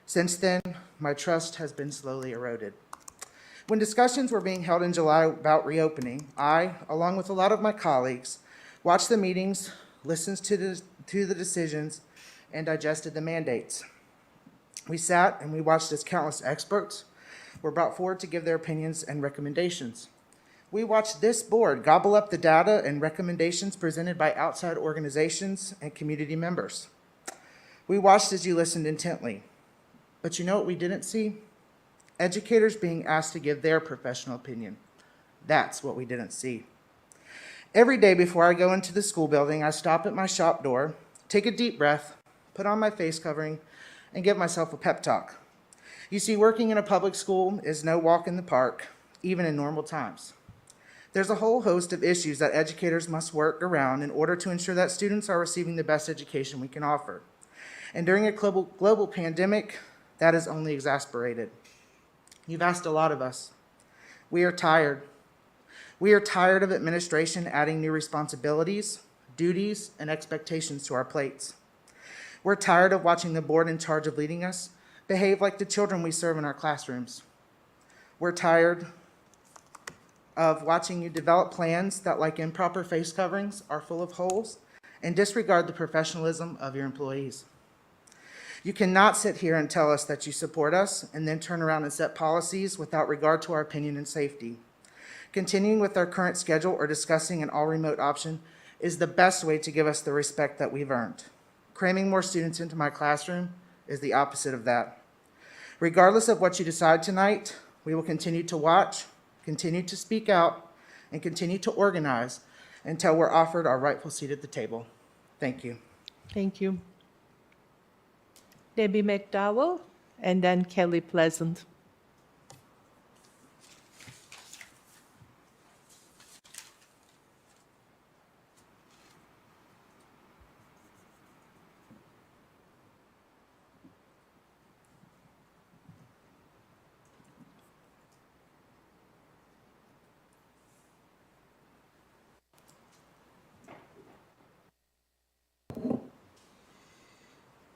Since then, my trust has been slowly eroded. When discussions were being held in July about reopening, I, along with a lot of my colleagues, watched the meetings, listened to the decisions, and digested the mandates. We sat and we watched as countless experts were brought forward to give their opinions and recommendations. We watched this board gobble up the data and recommendations presented by outside organizations and community members. We watched as you listened intently. But you know what we didn't see? Educators being asked to give their professional opinion. That's what we didn't see. Every day before I go into the school building, I stop at my shop door, take a deep breath, put on my face covering, and give myself a pep talk. You see, working in a public school is no walk in the park, even in normal times. There's a whole host of issues that educators must work around in order to ensure that students are receiving the best education we can offer. And during a global pandemic, that is only exasperated. You've asked a lot of us. We are tired. We are tired of administration adding new responsibilities, duties, and expectations to our plates. We're tired of watching the board in charge of leading us behave like the children we serve in our classrooms. We're tired of watching you develop plans that, like improper face coverings, are full of holes and disregard the professionalism of your employees. You cannot sit here and tell us that you support us and then turn around and set policies without regard to our opinion and safety. Continuing with our current schedule or discussing an all-remote option is the best way to give us the respect that we've earned. Cramming more students into my classroom is the opposite of that. Regardless of what you decide tonight, we will continue to watch, continue to speak out, and continue to organize until we're offered our rightful seat at the table. Thank you. Thank you. Debbie McDowell, and then Kelly Pleasant.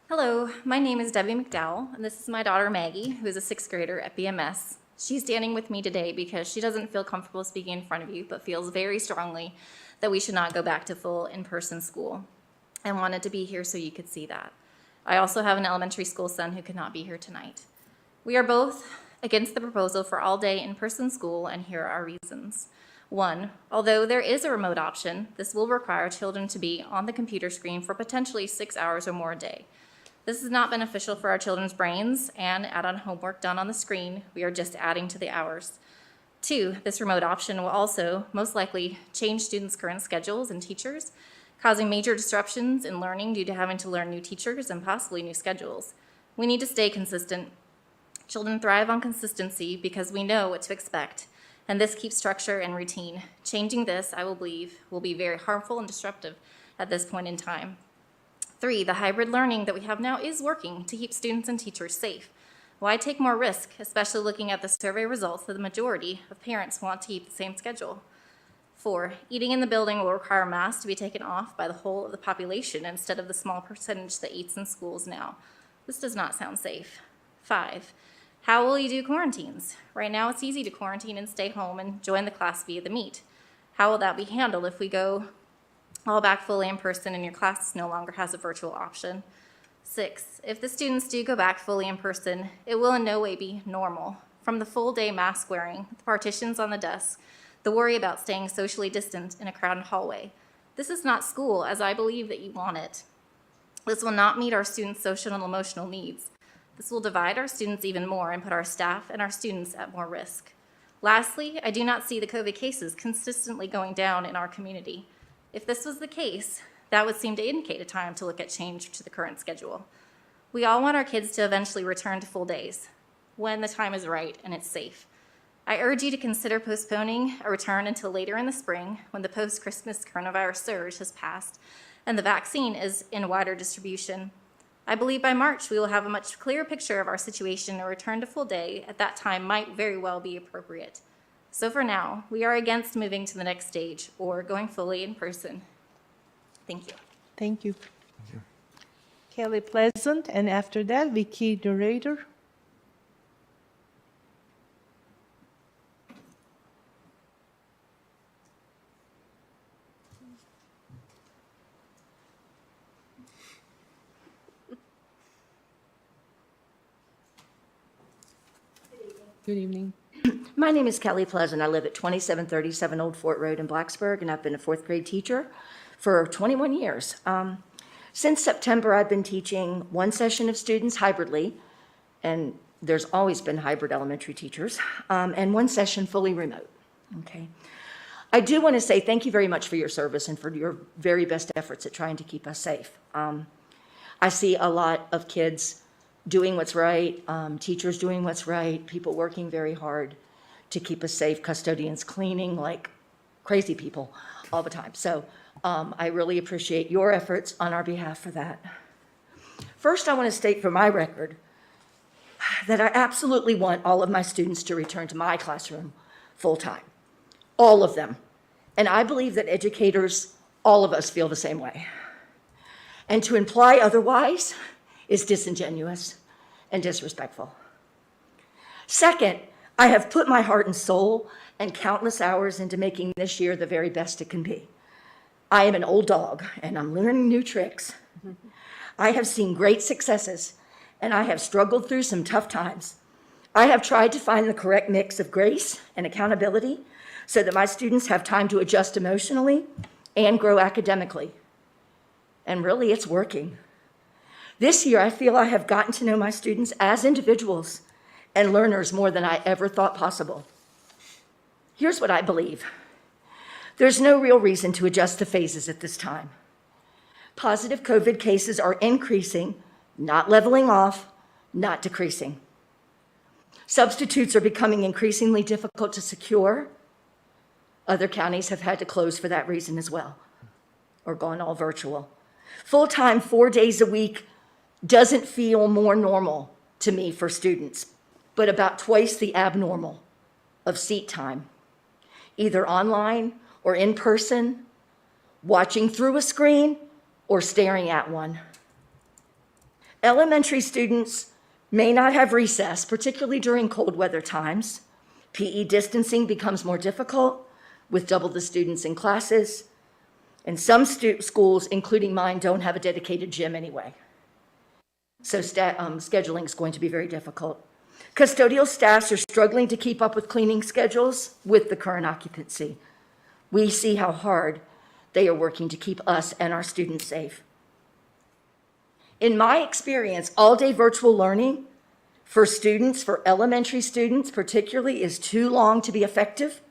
Hello, my name is Debbie McDowell, and this is my daughter Maggie, who is a sixth grader at BMS. She's standing with me today because she doesn't feel comfortable speaking in front of you, but feels very strongly that we should not go back to full in-person school, and wanted to be here so you could see that. I also have an elementary school son who could not be here tonight. We are both against the proposal for all-day in-person school, and here are our reasons. 1, although there is a remote option, this will require children to be on the computer screen for potentially 6 hours or more a day. This is not beneficial for our children's brains, and add on homework done on the screen, we are just adding to the hours. 2, this remote option will also most likely change students' current schedules and teachers, causing major disruptions in learning due to having to learn new teachers and possibly new schedules. We need to stay consistent. Children thrive on consistency because we know what to expect, and this keeps structure and routine. Changing this, I will believe, will be very harmful and disruptive at this point in time. 3, the hybrid learning that we have now is working to keep students and teachers safe. Why take more risk, especially looking at the survey results that the majority of parents want to keep the same schedule? 4, eating in the building will require masks to be taken off by the whole of the population instead of the small percentage that eats in schools now. This does not sound safe. 5, how will you do quarantines? Right now it's easy to quarantine and stay home and join the class via the Meet. How will that be handled if we go all back fully in person and your class no longer has a virtual option? 6, if the students do go back fully in person, it will in no way be normal. From the full day mask wearing, the partitions on the desk, the worry about staying socially distant in a crowded hallway. This is not school as I believe that you want it. This will not meet our students' social and emotional needs. This will divide our students even more and put our staff and our students at more risk. Lastly, I do not see the COVID cases consistently going down in our community. If this was the case, that would seem to indicate a time to look at change to the current schedule. We all want our kids to eventually return to full days, when the time is right and it's safe. I urge you to consider postponing a return until later in the spring when the post-Christmas coronavirus surge has passed and the vaccine is in wider distribution. I believe by March we will have a much clearer picture of our situation, and a return to full day at that time might very well be appropriate. So for now, we are against moving to the next stage or going fully in person. Thank you. Thank you. Kelly Pleasant, and after that, Vicky Dorator. Good evening. My name is Kelly Pleasant. I live at 2737 Old Fort Road in Blacksburg, and I've been a fourth grade teacher for 21 years. Since September, I've been teaching one session of students hybridly, and there's always been hybrid elementary teachers, and one session fully remote. Okay. I do want to say thank you very much for your service and for your very best efforts at trying to keep us safe. I see a lot of kids doing what's right, teachers doing what's right, people working very hard to keep us safe, custodians cleaning like crazy people all the time. So I really appreciate your efforts on our behalf for that. First, I want to state for my record that I absolutely want all of my students to return to my classroom full-time, all of them. And I believe that educators, all of us, feel the same way. And to imply otherwise is disingenuous and disrespectful. Second, I have put my heart and soul and countless hours into making this year the very best it can be. I am an old dog, and I'm learning new tricks. I have seen great successes, and I have struggled through some tough times. I have tried to find the correct mix of grace and accountability so that my students have time to adjust emotionally and grow academically. And really, it's working. This year, I feel I have gotten to know my students as individuals and learners more than I ever thought possible. Here's what I believe. There's no real reason to adjust the phases at this time. Positive COVID cases are increasing, not leveling off, not decreasing. Substitutes are becoming increasingly difficult to secure. Other counties have had to close for that reason as well, or gone all virtual. Full-time, 4 days a week doesn't feel more normal to me for students, but about twice the abnormal of seat time, either online or in person, watching through a screen or staring at one. Elementary students may not have recess, particularly during cold weather times. PE distancing becomes more difficult with double the students in classes, and some schools, including mine, don't have a dedicated gym anyway. So scheduling is going to be very difficult. Custodial staffs are struggling to keep up with cleaning schedules with the current occupancy. We see how hard they are working to keep us and our students safe. In my experience, all-day virtual learning for students, for elementary students particularly, is too long to be effective,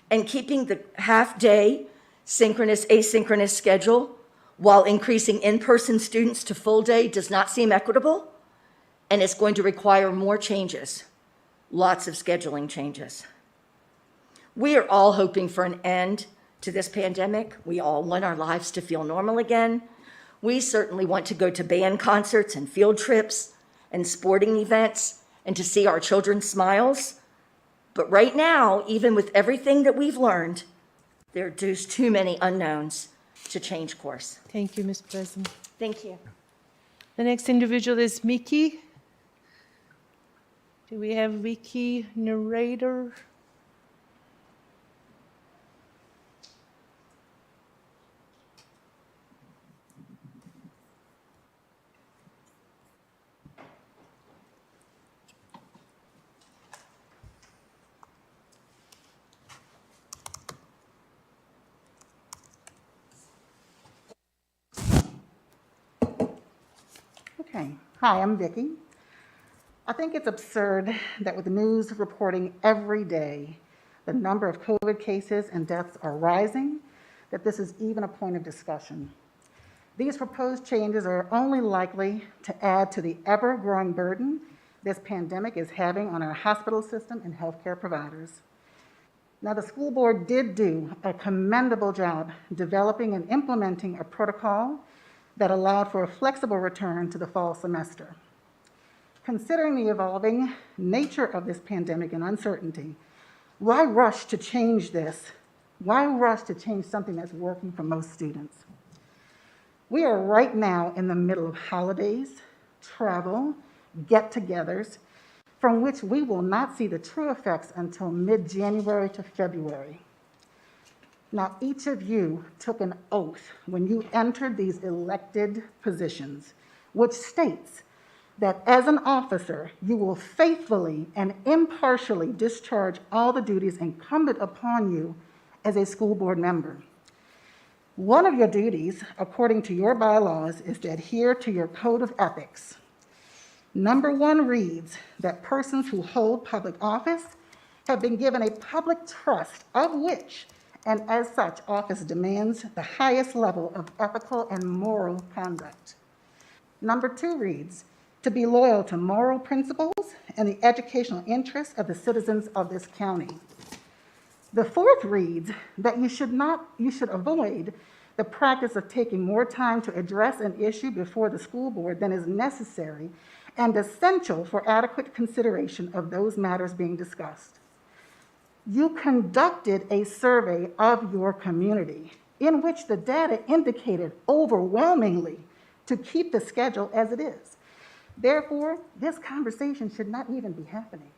and keeping the half-day synchronous, asynchronous schedule while increasing in-person students to full day does not seem equitable, and it's going to require more changes, lots of scheduling changes. We are all hoping for an end to this pandemic. We all want our lives to feel normal again. We certainly want to go to band concerts and field trips and sporting events and to see our children's smiles. But right now, even with everything that we've learned, there are just too many unknowns to change course. Thank you, Ms. President. Thank you. The next individual is Mickey. Do we have Vicky, narrator? Okay. Hi, I'm Vicki. I think it's absurd that with the news reporting every day the number of COVID cases and deaths are rising, that this is even a point of discussion. These proposed changes are only likely to add to the ever-growing burden this pandemic is having on our hospital system and healthcare providers. Now, the school board did do a commendable job developing and implementing a protocol that allowed for a flexible return to the fall semester. Considering the evolving nature of this pandemic and uncertainty, why rush to change this? Why rush to change something that's working for most students? We are right now in the middle of holidays, travel, get-togethers, from which we will not see the true effects until mid-January to February. Now, each of you took an oath when you entered these elected positions, which states that as an officer, you will faithfully and impartially discharge all the duties incumbent upon you as a school board member. One of your duties, according to your bylaws, is to adhere to your code of ethics. Number 1 reads that persons who hold public office have been given a public trust of which, and as such, office demands the highest level of ethical and moral conduct. Number 2 reads, to be loyal to moral principles and the educational interests of the citizens of this county. The 4th reads that you should avoid the practice of taking more time to address an issue before the school board than is necessary and essential for adequate consideration of those matters being discussed. You conducted a survey of your community in which the data indicated overwhelmingly to keep the schedule as it is. Therefore, this conversation should not even be happening.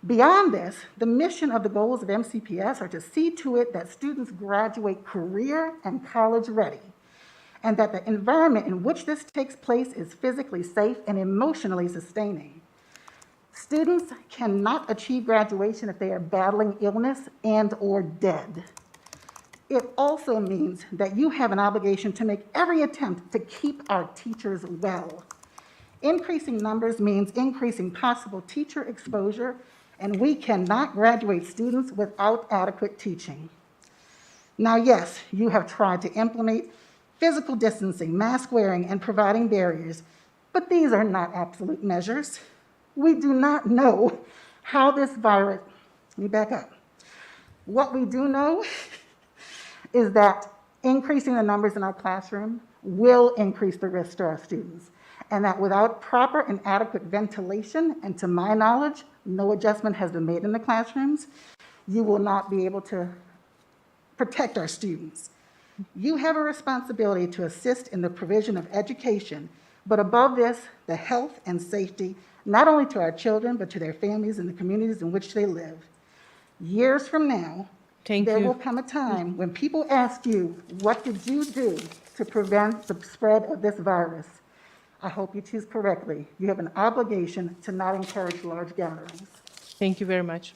Beyond this, the mission of the goals of MCPS are to see to it that students graduate career and college ready, and that the environment in which this takes place is physically safe and emotionally sustaining. Students cannot achieve graduation if they are battling illness and/or dead. It also means that you have an obligation to make every attempt to keep our teachers well. Increasing numbers means increasing possible teacher exposure, and we cannot graduate students without adequate teaching. Now, yes, you have tried to implement physical distancing, mask wearing, and providing barriers, but these are not absolute measures. We do not know how this virus, let me back up. What we do know is that increasing the numbers in our classroom will increase the risk to our students, and that without proper and adequate ventilation, and to my knowledge, no adjustment has been made in the classrooms, you will not be able to protect our students. You have a responsibility to assist in the provision of education, but above this, the health and safety, not only to our children, but to their families and the communities in which they live. Years from now, there will come a time when people ask you, what did you do to prevent the spread of this virus? I hope you choose correctly. You have an obligation to not encourage large gatherings. Thank you very much.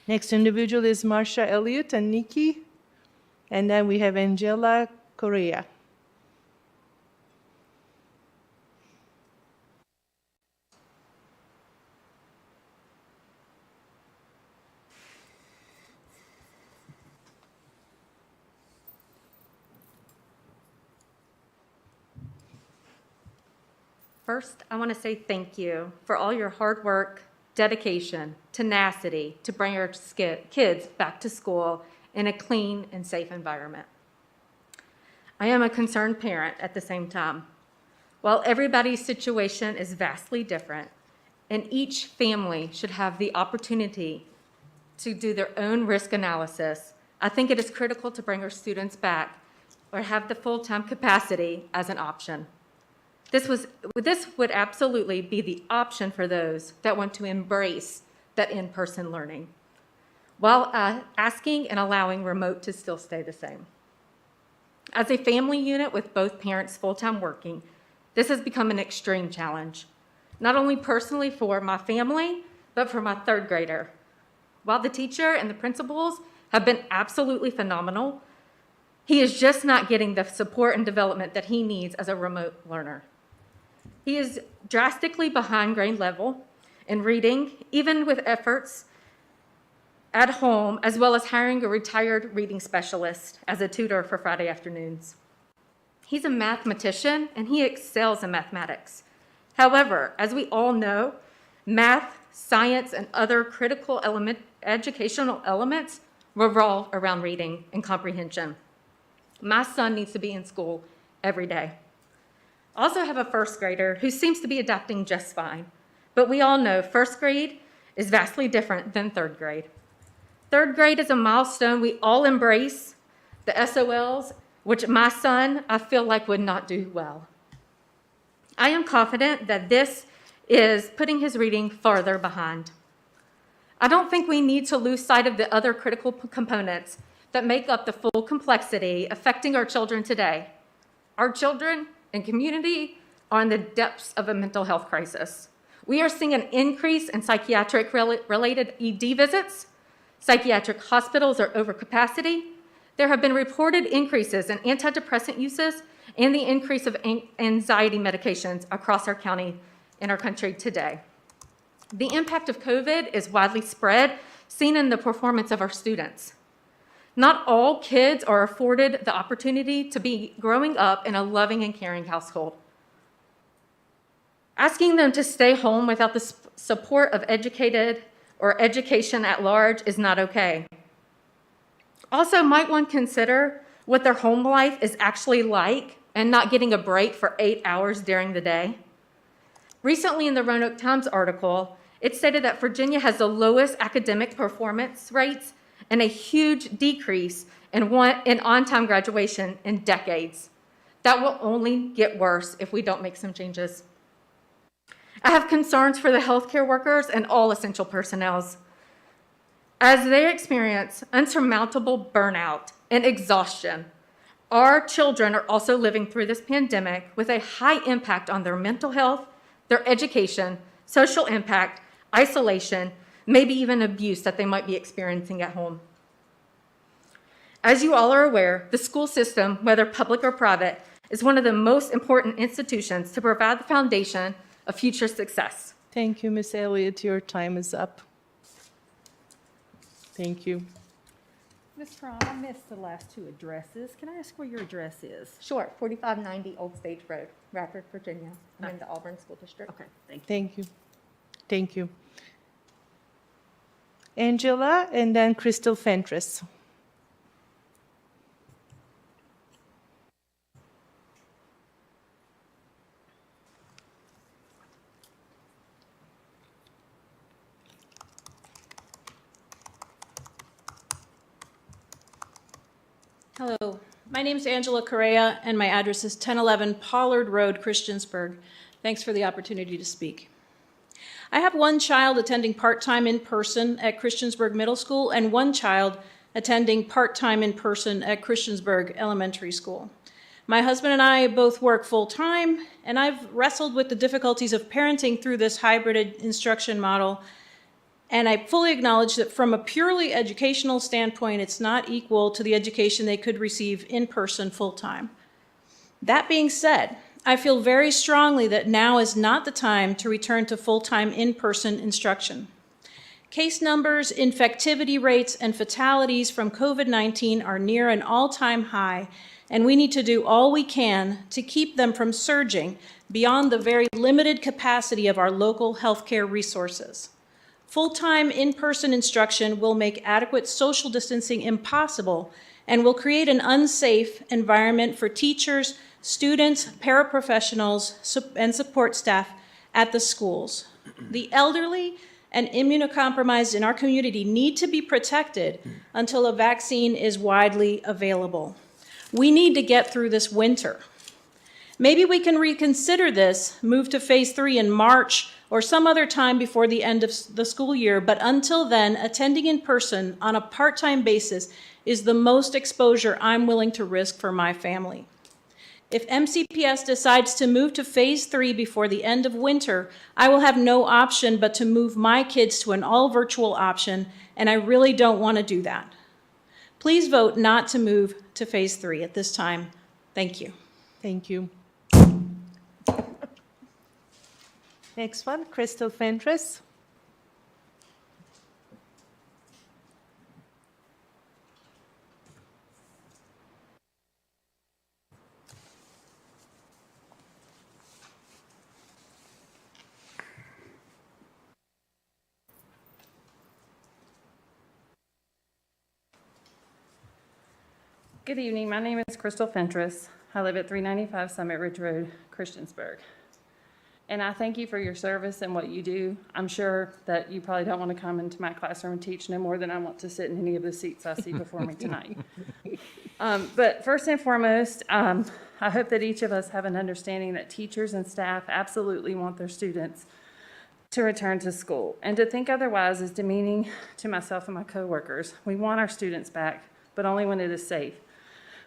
Next individual is Marsha Elliott and Nikki. And then we have Angela Correa. First, I want to say thank you for all your hard work, dedication, tenacity to bring our kids back to school in a clean and safe environment. I am a concerned parent at the same time. While everybody's situation is vastly different, and each family should have the opportunity to do their own risk analysis, I think it is critical to bring our students back or have the full-time capacity as an option. This would absolutely be the option for those that want to embrace that in-person learning, while asking and allowing remote to still stay the same. As a family unit with both parents full-time working, this has become an extreme challenge, not only personally for my family, but for my third grader. While the teacher and the principals have been absolutely phenomenal, he is just not getting the support and development that he needs as a remote learner. He is drastically behind grade level in reading, even with efforts at home, as well as hiring a retired reading specialist as a tutor for Friday afternoons. He's a mathematician and he excels in mathematics. However, as we all know, math, science, and other critical educational elements revolve around reading and comprehension. My son needs to be in school every day. I also have a first grader who seems to be adapting just fine, but we all know first grade is vastly different than third grade. Third grade is a milestone we all embrace, the SOLs, which my son, I feel like, would not do well. I am confident that this is putting his reading farther behind. I don't think we need to lose sight of the other critical components that make up the full complexity affecting our children today. Our children and community are in the depths of a mental health crisis. We are seeing an increase in psychiatric-related ED visits. Psychiatric hospitals are over capacity. There have been reported increases in antidepressant uses and the increase of anxiety medications across our county and our country today. The impact of COVID is widely spread, seen in the performance of our students. Not all kids are afforded the opportunity to be growing up in a loving and caring household. Asking them to stay home without the support of educated or education at large is not okay. Also, might one consider what their home life is actually like and not getting a break for 8 hours during the day? Recently in the Roanoke Times article, it stated that Virginia has the lowest academic performance rates and a huge decrease in on-time graduation in decades. That will only get worse if we don't make some changes. I have concerns for the healthcare workers and all essential personnel as they experience unsurmountable burnout and exhaustion. Our children are also living through this pandemic with a high impact on their mental health, their education, social impact, isolation, maybe even abuse that they might be experiencing at home. As you all are aware, the school system, whether public or private, is one of the most important institutions to provide the foundation of future success. Thank you, Ms. Elliott. Your time is up. Thank you. Ms. Fromm, I missed the last two addresses. Can I ask where your address is? Sure, 4590 Old Stage Road, Radford, Virginia. I'm in the Auburn School District. Okay, thank you. Thank you. Thank you. Angela, and then Crystal Fentress. Hello, my name is Angela Correa, and my address is 1011 Pollard Road, Christiansburg. Thanks for the opportunity to speak. I have one child attending part-time in person at Christiansburg Middle School and one child attending part-time in person at Christiansburg Elementary School. My husband and I both work full-time, and I've wrestled with the difficulties of parenting through this hybrid instruction model. And I fully acknowledge that from a purely educational standpoint, it's not equal to the education they could receive in person full-time. That being said, I feel very strongly that now is not the time to return to full-time in-person instruction. Case numbers, infectivity rates, and fatalities from COVID-19 are near an all-time high, and we need to do all we can to keep them from surging beyond the very limited capacity of our local healthcare resources. Full-time in-person instruction will make adequate social distancing impossible and will create an unsafe environment for teachers, students, paraprofessionals, and support staff at the schools. The elderly and immunocompromised in our community need to be protected until a vaccine is widely available. We need to get through this winter. Maybe we can reconsider this, move to phase 3 in March or some other time before the end of the school year, but until then, attending in person on a part-time basis is the most exposure I'm willing to risk for my family. If MCPS decides to move to phase 3 before the end of winter, I will have no option but to move my kids to an all-virtual option, and I really don't want to do that. Please vote not to move to phase 3 at this time. Thank you. Thank you. Next one, Crystal Fentress. Good evening. My name is Crystal Fentress. I live at 395 Summit Ridge Road, Christiansburg. And I thank you for your service and what you do. I'm sure that you probably don't want to come into my classroom and teach no more than I want to sit in any of the seats I see before me tonight. But first and foremost, I hope that each of us have an understanding that teachers and staff absolutely want their students to return to school. And to think otherwise is demeaning to myself and my coworkers. We want our students back, but only when it is safe.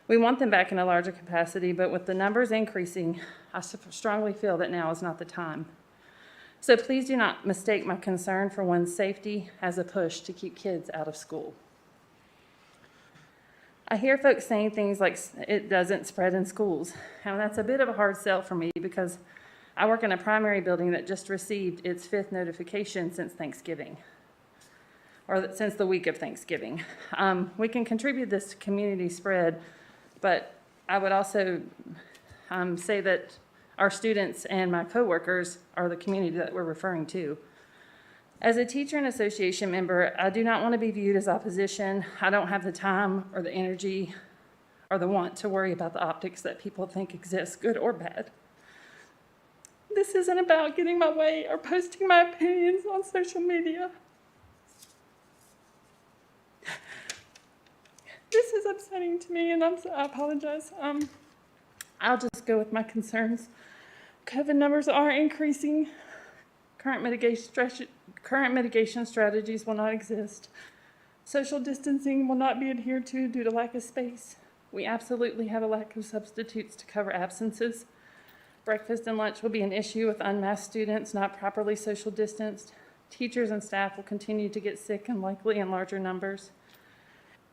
We want them back in a larger capacity, but with the numbers increasing, I strongly feel that now is not the time. So please do not mistake my concern for one's safety as a push to keep kids out of school. I hear folks saying things like it doesn't spread in schools, and that's a bit of a hard sell for me because I work in a primary building that just received its 5th notification since Thanksgiving, or since the week of Thanksgiving. We can contribute this to community spread, but I would also say that our students and my coworkers are the community that we're referring to. As a teacher and association member, I do not want to be viewed as opposition. I don't have the time or the energy or the want to worry about the optics that people think exist, good or bad. This isn't about getting my way or posting my opinions on social media. This is upsetting to me, and I apologize. I'll just go with my concerns. COVID numbers are increasing. Current mitigation strategies will not exist. Social distancing will not be adhered to due to lack of space. We absolutely have a lack of substitutes to cover absences. Breakfast and lunch will be an issue with unmasked students not properly social distanced. Teachers and staff will continue to get sick and likely in larger numbers.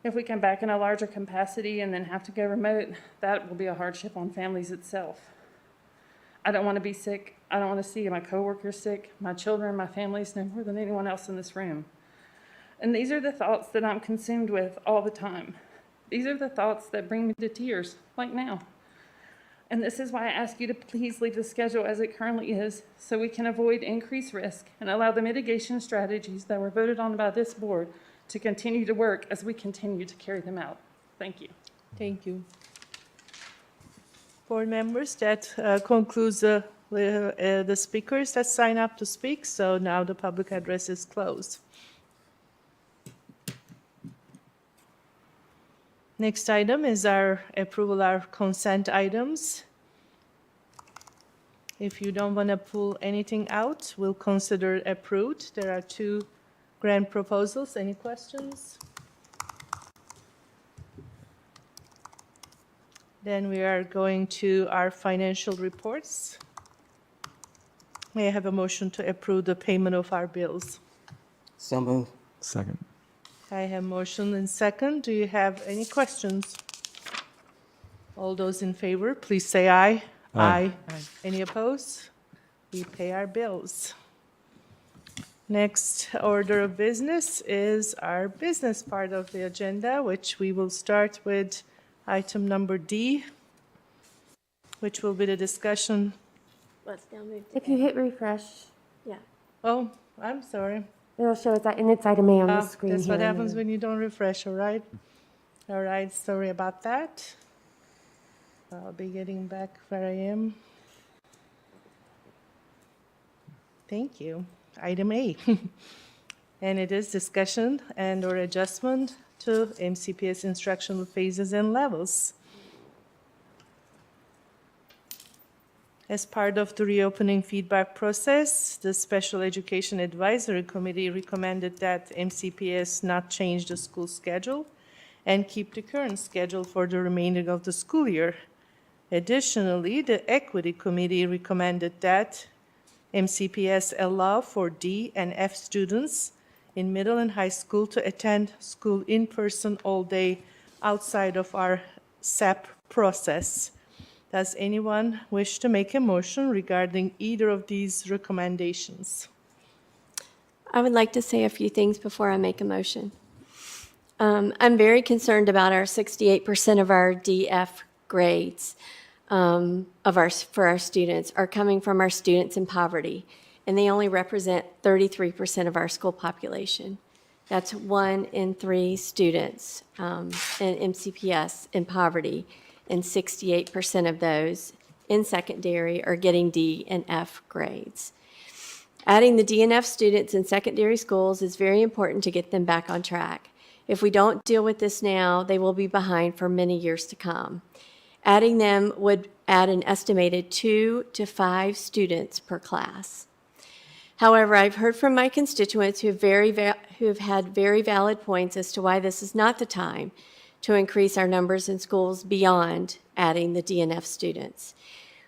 If we come back in a larger capacity and then have to go remote, that will be a hardship on families itself. I don't want to be sick. I don't want to see my coworkers sick, my children, my families no more than anyone else in this room. And these are the thoughts that I'm consumed with all the time. These are the thoughts that bring me to tears, like now. And this is why I ask you to please leave the schedule as it currently is so we can avoid increased risk and allow the mitigation strategies that were voted on by this board to continue to work as we continue to carry them out. Thank you. Thank you. Board members, that concludes the speakers that sign up to speak. So now the public address is closed. Next item is our approval of consent items. If you don't want to pull anything out, we'll consider it approved. There are 2 grant proposals. Any questions? Then we are going to our financial reports. May I have a motion to approve the payment of our bills? So moved. Second. I have motion and second. Do you have any questions? All those in favor, please say aye. Aye. Any opposed? We pay our bills. Next order of business is our business part of the agenda, which we will start with item number D, which will be the discussion. Let's now move to If you hit refresh, Yeah. Oh, I'm sorry. it'll show us that, and it's item A on the screen That's here. what happens when you don't refresh, all right? All right, sorry about that. I'll be getting back where I am. Thank you. Item A. And it is discussion and/or adjustment to MCPS instructional phases and levels. As part of the reopening feedback process, the Special Education Advisory Committee recommended that MCPS not change the school schedule and keep the current schedule for the remainder of the school year. Additionally, the Equity Committee recommended that MCPS allow for D and F students in middle and high school to attend school in person all day outside of our SAP process. Does anyone wish to make a motion regarding either of these recommendations? I would like to say a few things before I make a motion. I'm very concerned about our 68% of our DF grades for our students are coming from our students in poverty, and they only represent 33% of our school population. That's 1 in 3 students in MCPS in poverty, and 68% of those in secondary are getting D and F grades. Adding the D and F students in secondary schools is very important to get them back on track. If we don't deal with this now, they will be behind for many years to come. Adding them would add an estimated 2 to 5 students per class. However, I've heard from my constituents who have had very valid points as to why this is not the time to increase our numbers in schools beyond adding the DNF students.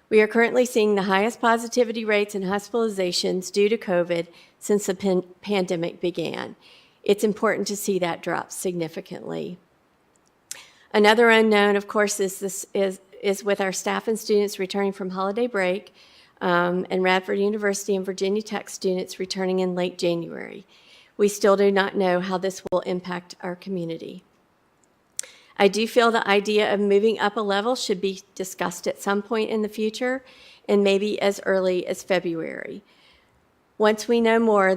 We are currently seeing the highest positivity rates and hospitalizations due to COVID since the pandemic began. It's important to see that drop significantly. Another unknown, of course, is with our staff and students returning from holiday break, and Radford University and Virginia Tech students returning in late January. We still do not know how this will impact our community. I do feel the idea of moving up a level should be discussed at some point in the future, and maybe as early as February, once we know more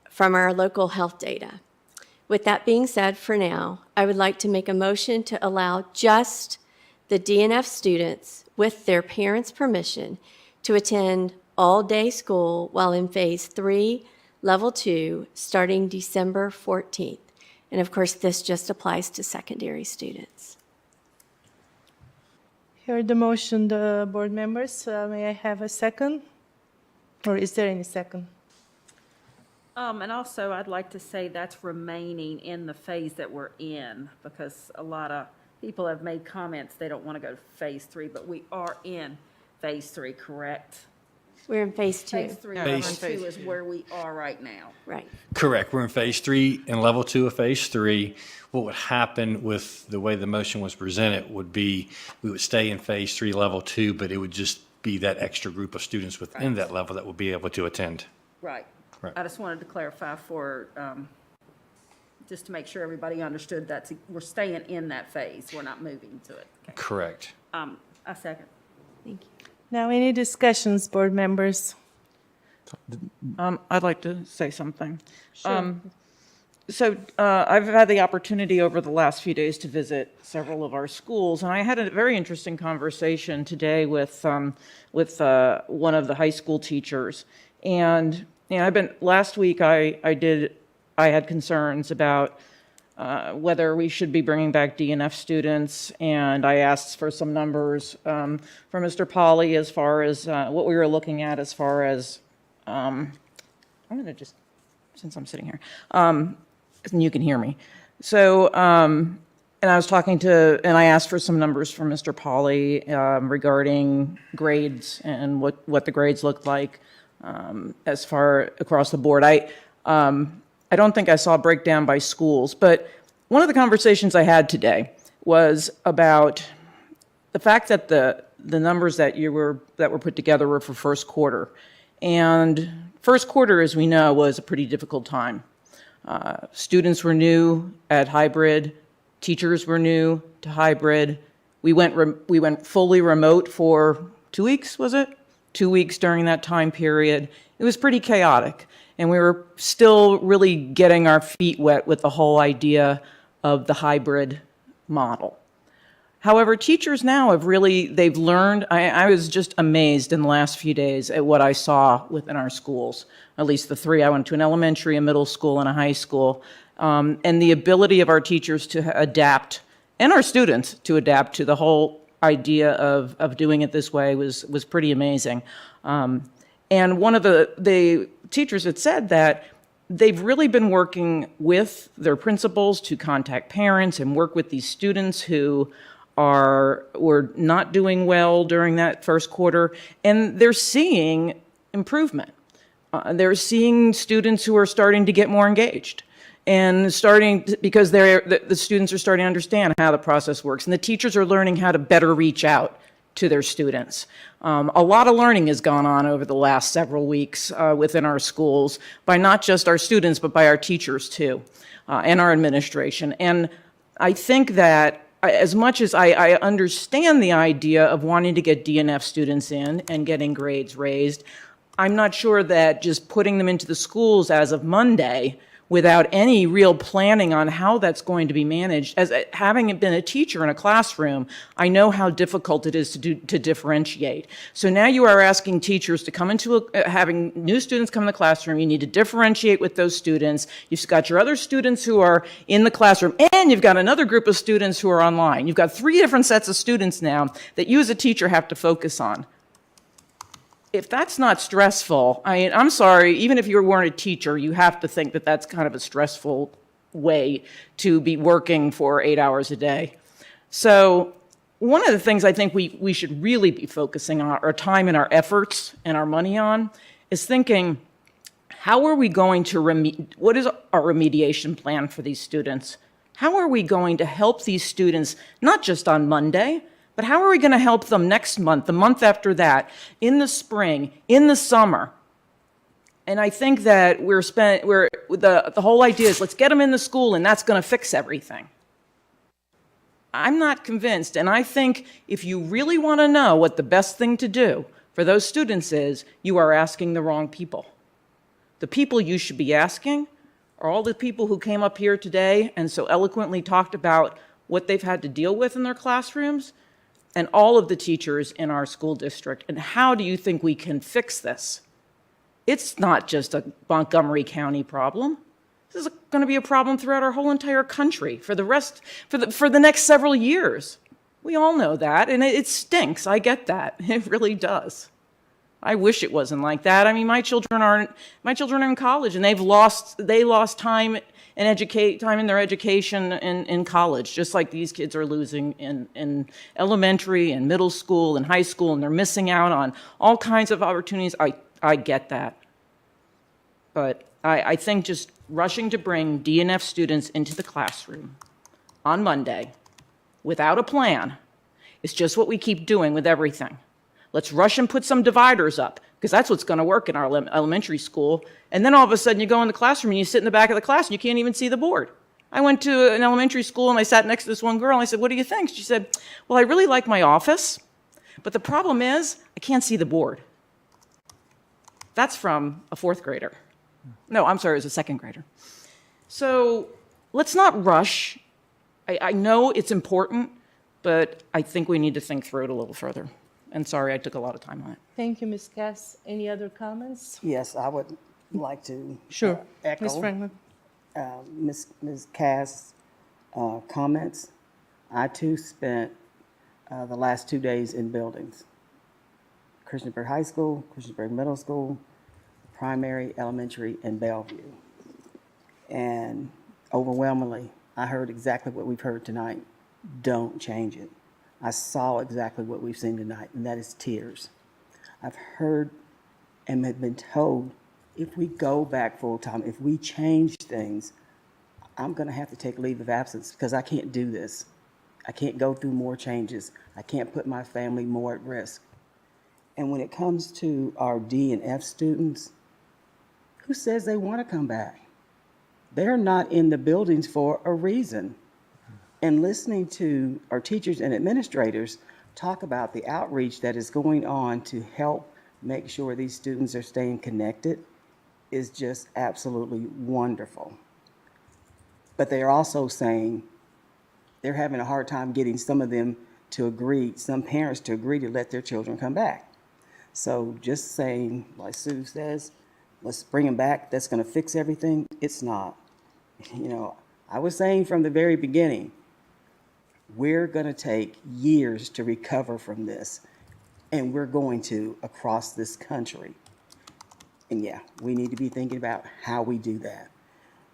from our local health data. With that being said, for now, I would like to make a motion to allow just the DNF students, with their parents' permission, to attend all-day school while in Phase 3, Level 2, starting December 14th. And of course, this just applies to secondary students. Heard the motion, the board members. May I have a second? Or is there any second? And also, I'd like to say that's remaining in the phase that we're in, because a lot of people have made comments they don't want to go to phase 3, but we are in phase 3, correct? We're in phase 2. Phase 3 and Phase- 2 is where we are right now. Right. Correct. We're in phase 3 and level 2 of phase 3. What would happen with the way the motion was presented would be we would stay in phase 3, level 2, but it would just be that extra group of students within that level that would be able to attend. Right. Right. I just wanted to clarify for, just to make sure everybody understood that we're staying in that phase. We're not moving to it. Okay. Correct. I second. Thank you. Now, any discussions, board members? I'd like to say something. Sure. I've had the opportunity over the last few days to visit several of our schools, and I had a very interesting conversation today with one of the high school teachers. And last week I had concerns about whether we should be bringing back DNF students, and I asked for some numbers from Mr. Polly as far as what we were looking at as far as, I'm going to just, since I'm sitting here, and you can hear me. So, and I was and I asked for some numbers from Mr. Polly regarding grades and what the grades looked like as far across the board. I don't think I saw a breakdown by schools, but one of the conversations I had today was about the fact that the numbers that were put together were for first quarter. And first quarter, as we know, was a pretty difficult time. Students were new at hybrid, teachers were new to hybrid. We went fully remote for 2 weeks, was it? 2 weeks during that time period. It was pretty chaotic. And we were still really getting our feet wet with the whole idea of the hybrid model. However, teachers now they've learned. I was just amazed in the last few days at what I saw within our schools, at least the 3. I went to an elementary, a middle school, and a high school. And the ability of our teachers to adapt, and our students to adapt to the whole idea of doing it this way was pretty amazing. And one of the teachers had said that they've really been working with their principals to contact parents and work with these students who were not doing well during that first quarter, and they're seeing improvement. They're seeing students who are starting to get more engaged, and because the students are starting to understand how the process works, and the teachers are learning how to better reach out to their students. A lot of learning has gone on over the last several weeks within our schools by not just our students, but by our teachers too, and our administration. And I think that as much as I understand the idea of wanting to get DNF students in and getting grades raised, I'm not sure that just putting them into the schools as of Monday without any real planning on how that's going to be managed. As having been a teacher in a classroom, I know how difficult it is to differentiate. So now you are asking teachers to come into having new students come in the classroom. You need to differentiate with those students. You've got your other students who are in the classroom, and you've got another group of students who are online. You've got 3 different sets of students now that you as a teacher have to focus on. If that's not stressful, I'm sorry, even if you weren't a teacher, you have to think that that's kind of a stressful way to be working for 8 hours a day. So one of the things I think we should really be focusing on our time and our efforts and our money on is thinking, how are we going to what is our remediation plan for these students? How are we going to help these students, not just on Monday, but how are we going to help them next month, the month after that, in the spring, in the summer? And I think that the whole idea is let's get them in the school and that's going to fix everything. I'm not convinced, and I think if you really want to know what the best thing to do for those students is, you are asking the wrong people. The people you should be asking are all the people who came up here today and so eloquently talked about what they've had to deal with in their classrooms, and all of the teachers in our school district. And how do you think we can fix this? It's not just a Montgomery County problem. This is going to be a problem throughout our whole entire country for the next several years. We all know that, and it stinks. I get that. It really does. I wish it wasn't like that. I mean, my children are in college, and they lost time time in their education in college, just like these kids are losing in elementary and middle school and high school, and they're missing out on all kinds of opportunities. I get that. But I think just rushing to bring D and F students into the classroom on Monday without a plan is just what we keep doing with everything. Let's rush and put some dividers up, because that's what's going to work in our elementary school. And then all of a sudden you go in the classroom and you sit in the back of the class and you can't even see the board. I went to an elementary school and I sat next to this one girl and I said, "What do you think?" She said, "Well, I really like my office, but the problem is I can't see the board." That's from a fourth grader. No, I'm sorry, it was a second grader. So let's not rush. I know it's important, but I think we need to think through it a little further. And sorry, I took a lot of time on it. Thank you, Ms. Cass. Any other comments? Yes, I would like to Sure. echo Ms. Franklin. Ms. Cass' comments. I too spent the last 2 days in buildings. Christiansburg High School, Christiansburg Middle School, primary, elementary, and Bellevue. And overwhelmingly, I heard exactly what we've heard tonight. Don't change it. I saw exactly what we've seen tonight, and that is tears. I've heard and have been told, if we go back full-time, if we change things, I'm going to have to take leave of absence because I can't do this. I can't go through more changes. I can't put my family more at risk. And when it comes to our D and F students, who says they want to come back? They're not in the buildings for a reason. And listening to our teachers and administrators talk about the outreach that is going on to help make sure these students are staying connected is just absolutely wonderful. But they're also saying they're having a hard time getting some of them to agree, some parents to agree to let their children come back. So just saying, like Sue says, let's bring them back, that's going to fix everything, it's not. You know, I was saying from the very beginning, we're going to take years to recover from this, and we're going to across this country. And yeah, we need to be thinking about how we do that.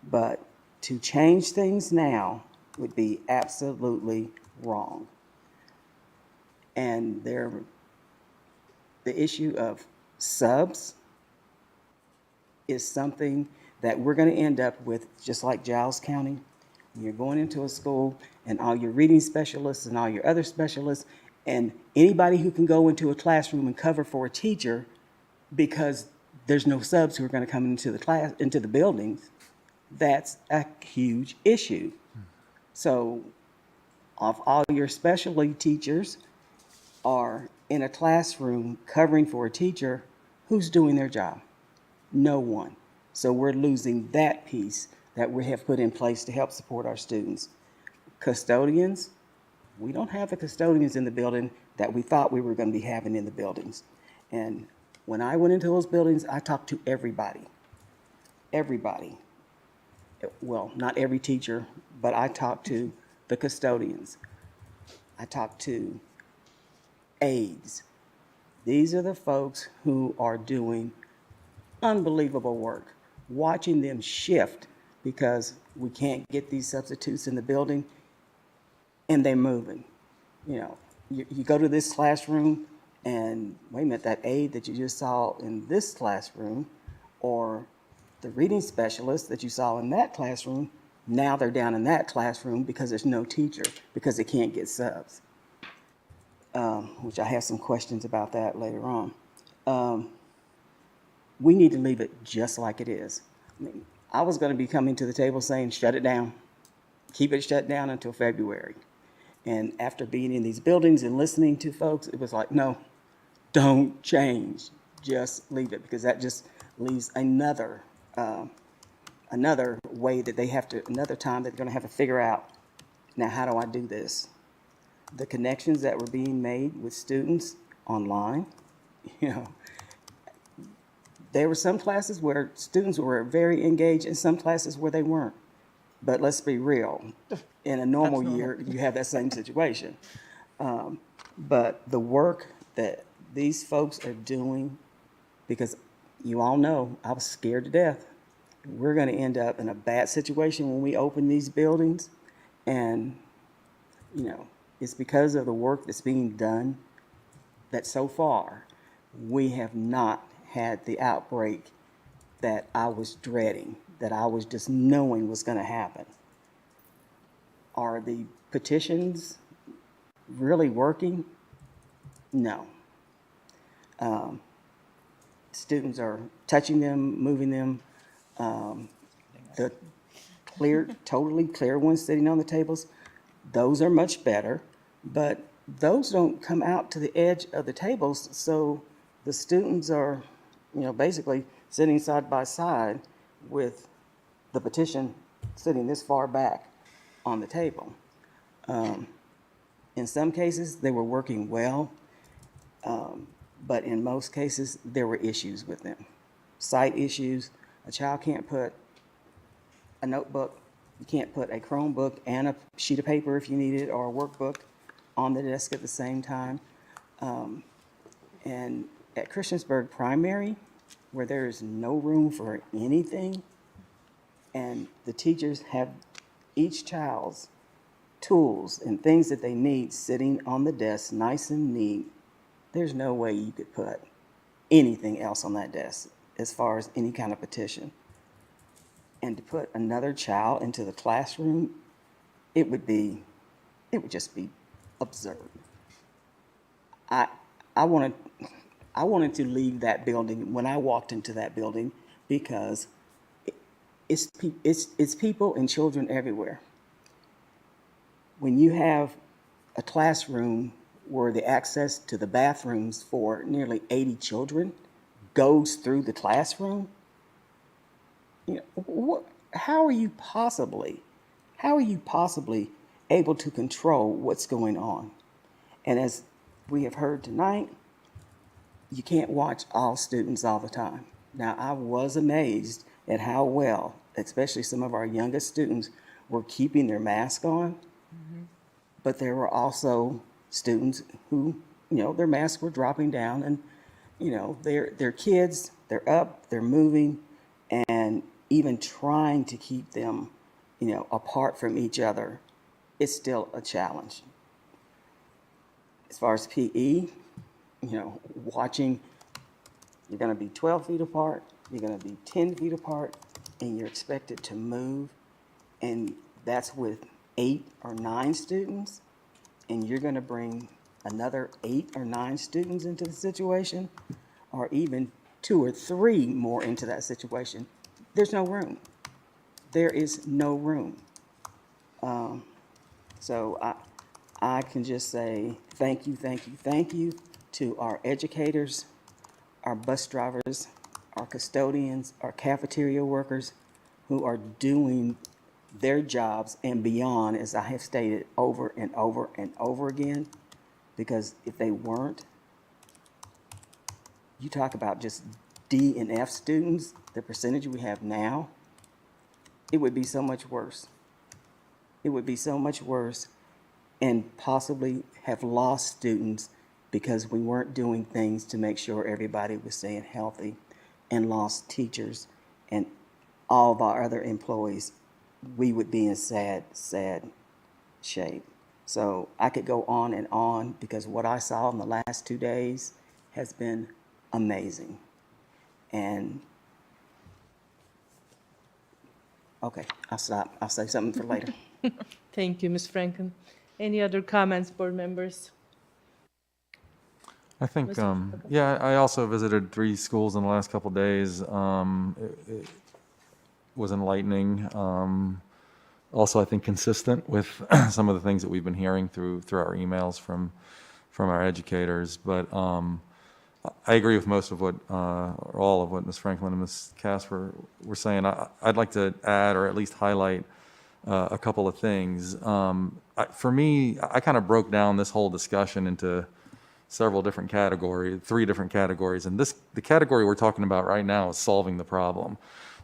But to change things now would be absolutely wrong. And the issue of subs is something that we're going to end up with, just like Giles County. When you're going into a school and all your reading specialists and all your other specialists and anybody who can go into a classroom and cover for a teacher because there's no subs who are going to come into the class, into the buildings, that's a huge issue. So if all your specialty teachers are in a classroom covering for a teacher, who's doing their job? No one. So we're losing that piece that we have put in place to help support our students. Custodians, we don't have the custodians in the building that we thought we were going to be having in the buildings. And when I went into those buildings, I talked to everybody. Everybody. Well, not every teacher, but I talked to the custodians. I talked to aides. These are the folks who are doing unbelievable work, watching them shift because we can't get these substitutes in the building and they're moving. You know, you go to this classroom and wait a minute, that aide that you just saw in this classroom or the reading specialist that you saw in that classroom, now they're down in that classroom because there's no teacher, because they can't get subs, which I have some questions about that later on. We need to leave it just like it is. I mean, I was going to be coming to the table saying, shut it down, keep it shut down until February. And after being in these buildings and listening to folks, it was like, no, don't change, just leave it, because that just leaves another way that they have to, another time that they're going to have to figure out, now how do I do this? The connections that were being made with students online, you know, there were some classes where students were very engaged and some classes where they weren't. But let's be real, in a normal year, you have that same situation. But the work that these folks are doing because you all know I was scared to death. We're going to end up in a bad situation when we open these buildings. And, you know, it's because of the work that's being done that so far we have not had the outbreak that I was dreading, that I was just knowing was going to happen. Are the petitions really working? No. Students are touching them, moving them. The clear, totally clear ones sitting on the tables, those are much better, but those don't come out to the edge of the tables, so the students are, you know, basically sitting side by side with the petition sitting this far back on the table. In some cases, they were working well, but in most cases, there were issues with them. Sight issues. A child can't put a notebook, you can't put a Chromebook and a sheet of paper if you need it, or a workbook on the desk at the same time. And at Christiansburg Primary, where there is no room for anything, and the teachers have each child's tools and things that they need sitting on the desk nice and neat, there's no way you could put anything else on that desk as far as any kind of petition. And to put another child into the classroom, it would just be absurd. I wanted to leave that building when I walked into that building, because it's people and children everywhere. When you have a classroom where the access to the bathrooms for nearly 80 children goes through the classroom, you know, how are you possibly able to control what's going on? And as we have heard tonight, you can't watch all students all the time. Now, I was amazed at how well, especially some of our youngest students, were keeping their mask on. But there were also students who, you know, their masks were dropping down, and, you know, they're kids, they're up, they're moving, and even trying to keep them, you know, apart from each other, it's still a challenge. As far as PE, you know, watching, you're going to be 12 feet apart, you're going to be 10 feet apart, and you're expected to move, and that's with 8 or 9 students, and you're going to bring another 8 or 9 students into the situation, or even 2 or 3 more into that situation. There's no room. There is no room. So I can just say thank you, thank you, thank you to our educators, our bus drivers, our custodians, our cafeteria workers who are doing their jobs and beyond, as I have stated over and over and over again, because if they weren't, you talk about just D and F students, the percentage we have now, it would be so much worse. It would be so much worse, and possibly have lost students because we weren't doing things to make sure everybody was staying healthy, and lost teachers and all of our other employees. We would be in sad, sad shape. So I could go on and on, because what I saw in the last 2 days has been amazing. And okay, I'll stop. I'll say something for later. Thank you, Ms. Franken. Any other comments, board members? I think, yeah, I also visited 3 schools in the last couple of days. It was enlightening. Also, I think consistent with some of the things that we've been hearing through our emails from our educators. But I agree with most of what, or all of what Ms. Franklin and Ms. Casper were saying. I'd like to add, or at least highlight, a couple of things. For me, I kind of broke down this whole discussion into several different categories, 3 different categories. And the category we're talking about right now is solving the problem.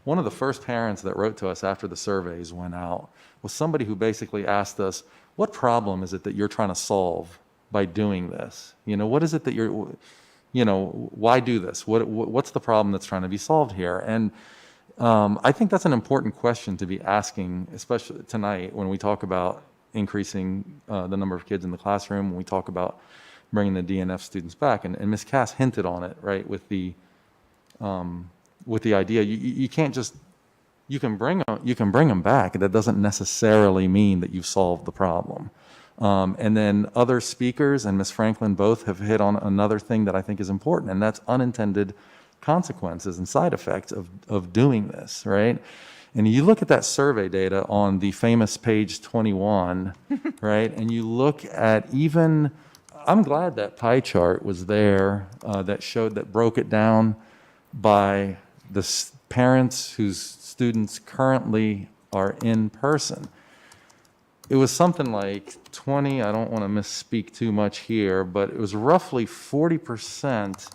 One of the first parents that wrote to us after the surveys went out was somebody who basically asked us, what problem is it that you're trying to solve by doing this? You know, what is it that why do this? What's the problem that's trying to be solved here? And I think that's an important question to be asking, especially tonight when we talk about increasing the number of kids in the classroom, when we talk about bringing the DNF students back. And Ms. Cass hinted on it, right, with the idea you can't just, you can bring them back. That doesn't necessarily mean that you've solved the problem. And then other speakers and Ms. Franklin both have hit on another thing that I think is important, and that's unintended consequences and side effects of doing this, right? And you look at that survey data on the famous page 21, right? And you look at even, I'm glad that pie chart was there that broke it down by the parents whose students currently are in person. It was something like 20, I don't want to misspeak too much here, but it was roughly 40%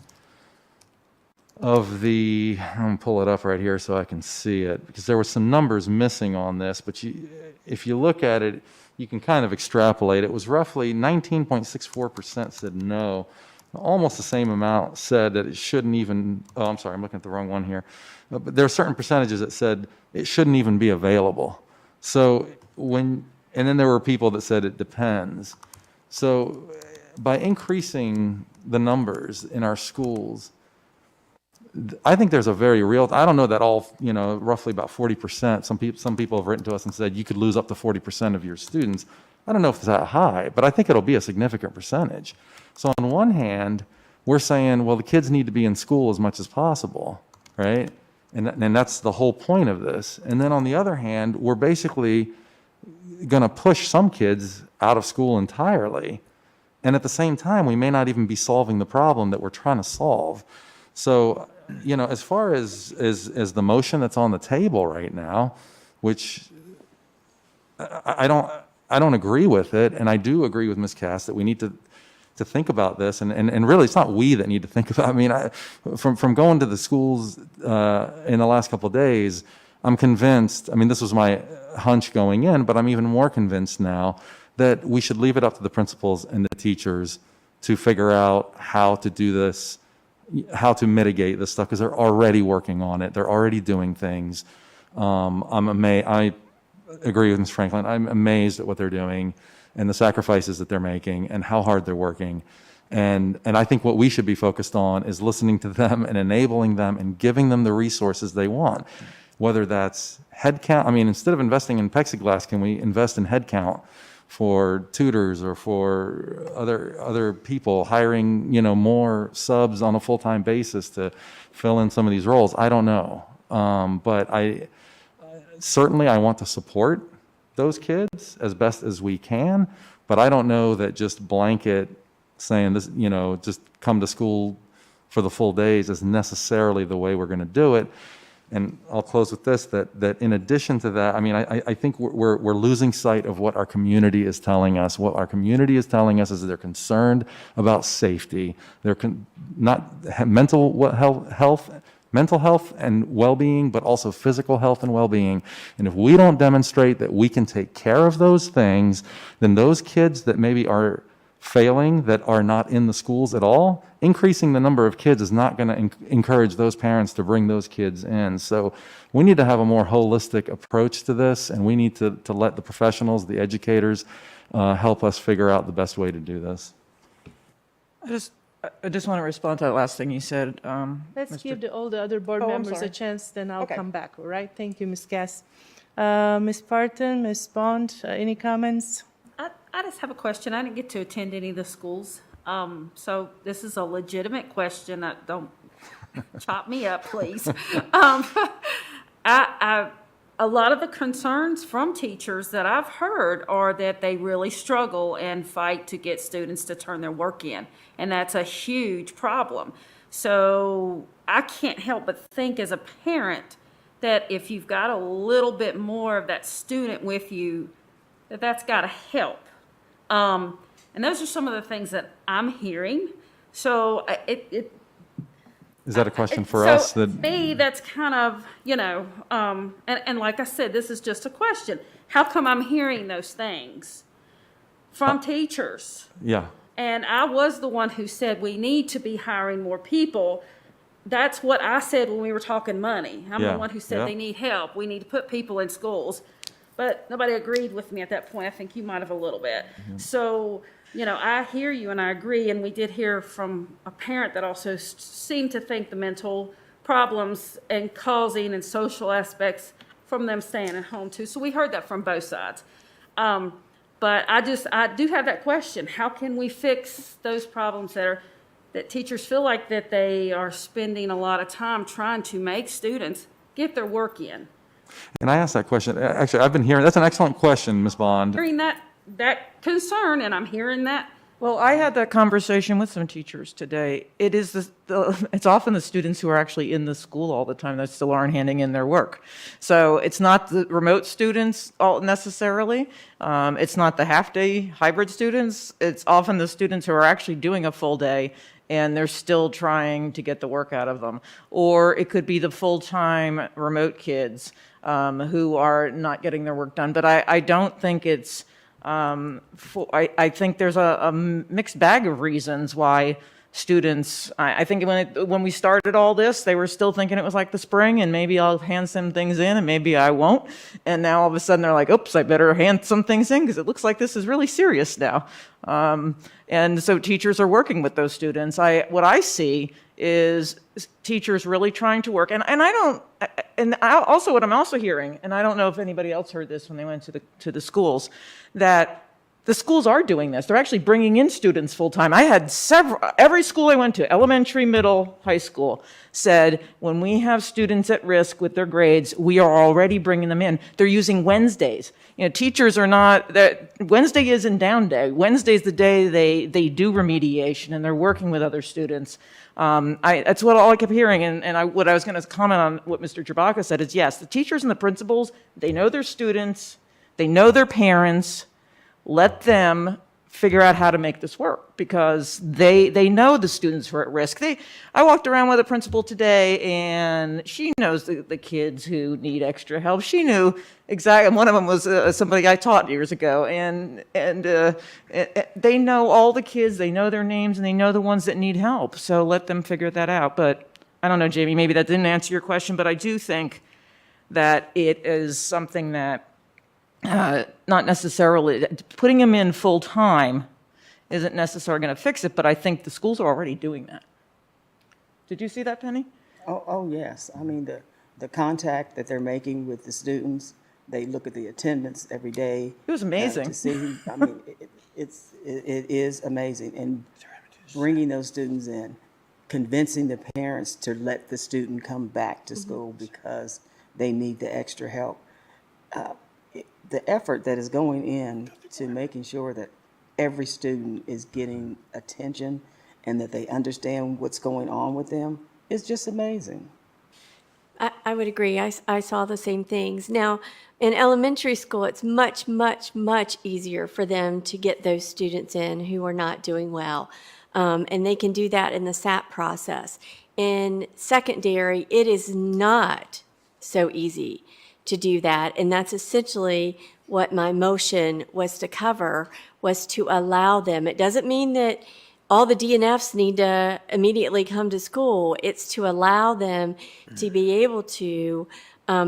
of the, I'm going to pull it up right here so I can see it, because there were some numbers missing on this, but if you look at it, you can kind of extrapolate. It was roughly 19.64% said no. Almost the same amount said that it shouldn't even, oh, I'm sorry, I'm looking at the wrong one here. But there are certain percentages that said it shouldn't even be available. So and then there were people that said it depends. So by increasing the numbers in our schools, I think there's a very real, I don't know that all, roughly about 40%, some people have written to us and said you could lose up to 40% of your students. I don't know if it's that high, but I think it'll be a significant percentage. So on one hand, we're saying, well, the kids need to be in school as much as possible, right? And that's the whole point of this. And then on the other hand, we're basically going to push some kids out of school entirely. And at the same time, we may not even be solving the problem that we're trying to solve. So, as far as the motion that's on the table right now, which I don't agree with it, and I do agree with Ms. Cass that we need to think about this, and really it's not we that need to think about it. I mean, from going to the schools in the last couple of days, I'm convinced, this was my hunch going in, but I'm even more convinced now that we should leave it up to the principals and the teachers to figure out how to do this, how to mitigate this stuff, because they're already working on it. They're already doing things. I agree with Ms. Franklin. I'm amazed at what they're doing and the sacrifices that they're making and how hard they're working. And I think what we should be focused on is listening to them and enabling them and giving them the resources they want, whether that's headcount. Instead of investing in plexiglass, can we invest in headcount for tutors or for other people, hiring, more subs on a full-time basis to fill in some of these roles? I don't know. But I want to support those kids as best as we can, but I don't know that just blanket saying this, just come to school for the full days is necessarily the way we're going to do it. And I'll close with this, that in addition to that, I think we're losing sight of what our community is telling us. What our community is telling us is that they're concerned about safety. They're not mental health and well-being, but also physical health and well-being. And if we don't demonstrate that we can take care of those things, then those kids that maybe are failing, that are not in the schools at all, increasing the number of kids is not going to encourage those parents to bring those kids in. So we need to have a more holistic approach to this, and we need to let the professionals, the educators, help us figure out the best way to do this. I just want to respond to that last thing you said. Let's give all the other board I'm members sorry. a chance, then I'll Okay. come back, all right? Thank you, Ms. Cass. Ms. Parton, Ms. Bond, any comments? I just have a question. I didn't get to attend any of the schools. So this is a legitimate question. Don't chop me up, please. A lot of the concerns from teachers that I've heard are that they really struggle and fight to get students to turn their work in. And that's a huge problem. So I can't help but think as a parent that if you've got a little bit more of that student with you, that's got to help. And those are some of the things that I'm hearing. So Is that a question for so us? to me, that's kind of, and like I said, this is just a question. How come I'm hearing those things from teachers? Yeah. And I was the one who said we need to be hiring more people. That's what I said when we were talking money. I'm Yeah, the one who said yeah. they need help. We need to put people in schools. But nobody agreed with me at that point. I think you might have a little bit. So, you know, I hear you and I agree. And we did hear from a parent that also seemed to think the mental problems and causing and social aspects from them staying at home too. So we heard that from both sides. But I do have that question. How can we fix those problems that teachers feel like that they are spending a lot of time trying to make students get their work in? And I asked that question, actually, I've been hearing, that's an excellent question, Ms. Bond. Hearing that concern, and I'm hearing that. Well, I had that conversation with some teachers today. It is it's often the students who are actually in the school all the time that still aren't handing in their work. So it's not the remote students necessarily. It's not the half-day hybrid students. It's often the students who are actually doing a full day and they're still trying to get the work out of them. Or it could be the full-time remote kids who are not getting their work done. But I don't think it's I think there's a mixed bag of reasons why students, I think when we started all this, they were still thinking it was like the spring and maybe I'll hand some things in and maybe I won't. And now all of a sudden they're like, oops, I better hand some things in because it looks like this is really serious now. And so teachers are working with those students. What I see is teachers really trying to work. And also what I'm also hearing, and I don't know if anybody else heard this when they went to the schools, that the schools are doing this. They're actually bringing in students full time. I had every school I went to, elementary, middle, high school, said when we have students at risk with their grades, we are already bringing them in. They're using Wednesdays. You know, teachers are not, Wednesday isn't down day. Wednesday's the day they do remediation and they're working with other students. That's all I kept hearing, and what I was going to comment on what Mr. Jabaka said is, yes, the teachers and the principals, they know their students, they know their parents. Let them figure out how to make this work because they know the students who are at risk. I walked around with a principal today, and she knows the kids who need extra help. She knew exactly. One of them was somebody I taught years ago, and they know all the kids. They know their names, and they know the ones that need help. So let them figure that out. But I don't know, Jamie. Maybe that didn't answer your question, but I do think that it is something that. Not necessarily, putting them in full time isn't necessarily going to fix it, but I think the schools are already doing that. Did you see that, Penny? Oh yes. I mean, the contact that they're making with the students, they look at the attendance every day. It was amazing. To see, I mean, it is amazing. And bringing those students in, convincing the parents to let the student come back to school because they need the extra help. The effort that is going in to making sure that every student is getting attention and that they understand what's going on with them is just amazing. I would agree. I saw the same things. Now, in elementary school, it's much, much, much easier for them to get those students in who are not doing well. And they can do that in the SAP process. In secondary, it is not so easy to do that. And that's essentially what my motion was to cover, was to allow them. It doesn't mean that all the DNFs need to immediately come to school. It's to allow them to be able to,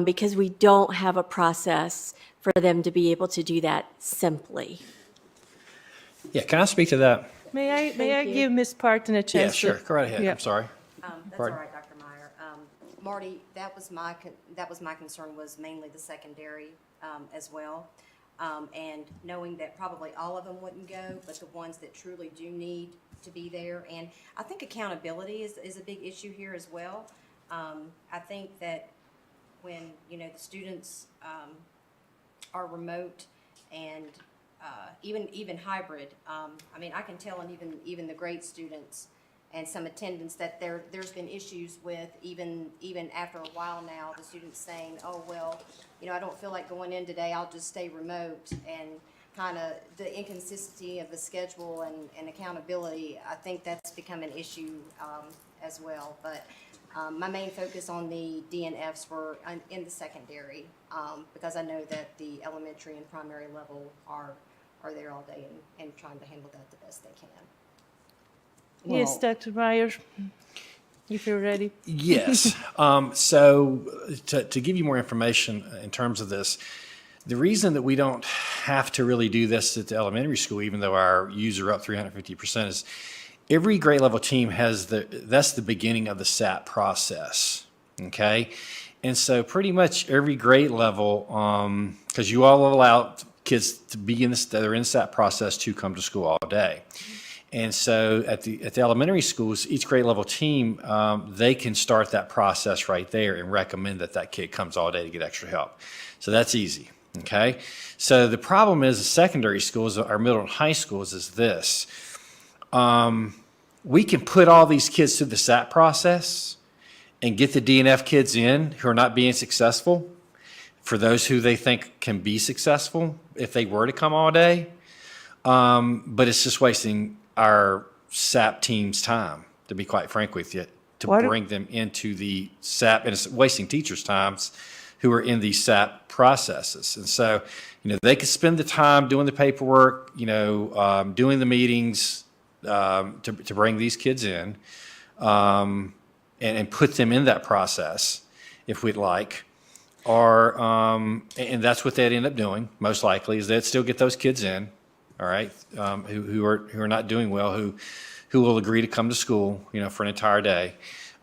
because we don't have a process for them to be able to do that simply. Yeah, can I speak to that? May I you. give Ms. Parton a Yeah, chance? sure. Go right ahead. Yeah. I'm sorry. That's all Pardon? right, Dr. Meyer. Marty, that was my concern, was mainly the secondary as well. And knowing that probably all of them wouldn't go, but the ones that truly do need to be there. And I think accountability is a big issue here as well. I think that when, the students are remote and even hybrid, I mean, I can tell, and even the great students and some attendance, that there's been issues with even after a while now, the students saying, oh, well, I don't feel like going in today, I'll just stay remote. And kind of the inconsistency of the schedule and accountability, I think that's become an issue as well. But my main focus on the DNFs were in the secondary, because I know that the elementary and primary level are are there all day and trying to handle that the best they can. Yes, Dr. Meyer, if you're ready. Yes. So to give you more information in terms of this, the reason that we don't have to really do this at the elementary school, even though our U's are up 350%, is every grade level team has that's the beginning of the SAP process. Okay. And so pretty much every grade level, because you all allow kids to be they're in the SAP process to come to school all day. And so at the elementary schools, each grade level team, they can start that process right there and recommend that kid comes all day to get extra help. So that's easy, okay? So the problem is the secondary schools, our middle and high schools, is this. We can put all these kids through the SAT process and get the DNF kids in who are not being successful for those who they think can be successful if they were to come all day. But it's just wasting our SAP team's time, to be quite frank with you, to bring them into the SAP, and it's wasting teachers' times who are in these SAP processes. And so, they could spend the time doing the paperwork, doing the meetings to bring these kids in and put them in that process if we'd like. Or, and that's what they'd end up doing, most likely, is they'd still get those kids in. All right, who are not doing well, who will agree to come to school, for an entire day.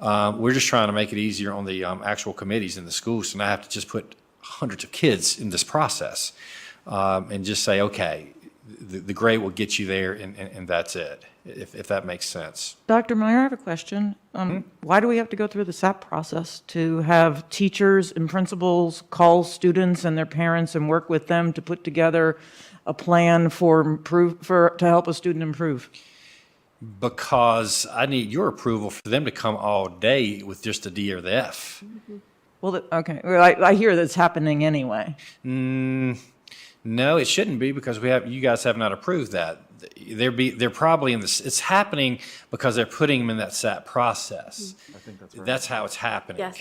We're just trying to make it easier on the actual committees in the schools, so now I have to just put hundreds of kids in this process, and just say, okay, the grade will get you there, and that's it. If that makes sense. Dr. Meyer, I have a question. Why do we have to go through the SAP process to have teachers and principals call students and their parents and work with them to put together a plan to help a student improve? Because I need your approval for them to come all day with just a D or the F. Well, okay. Well, I hear that's happening anyway. No, it shouldn't be, because you guys have not approved that. They're probably in this. It's happening because they're putting them in that SAT process. I think that's right. That's how it's happening. Yes.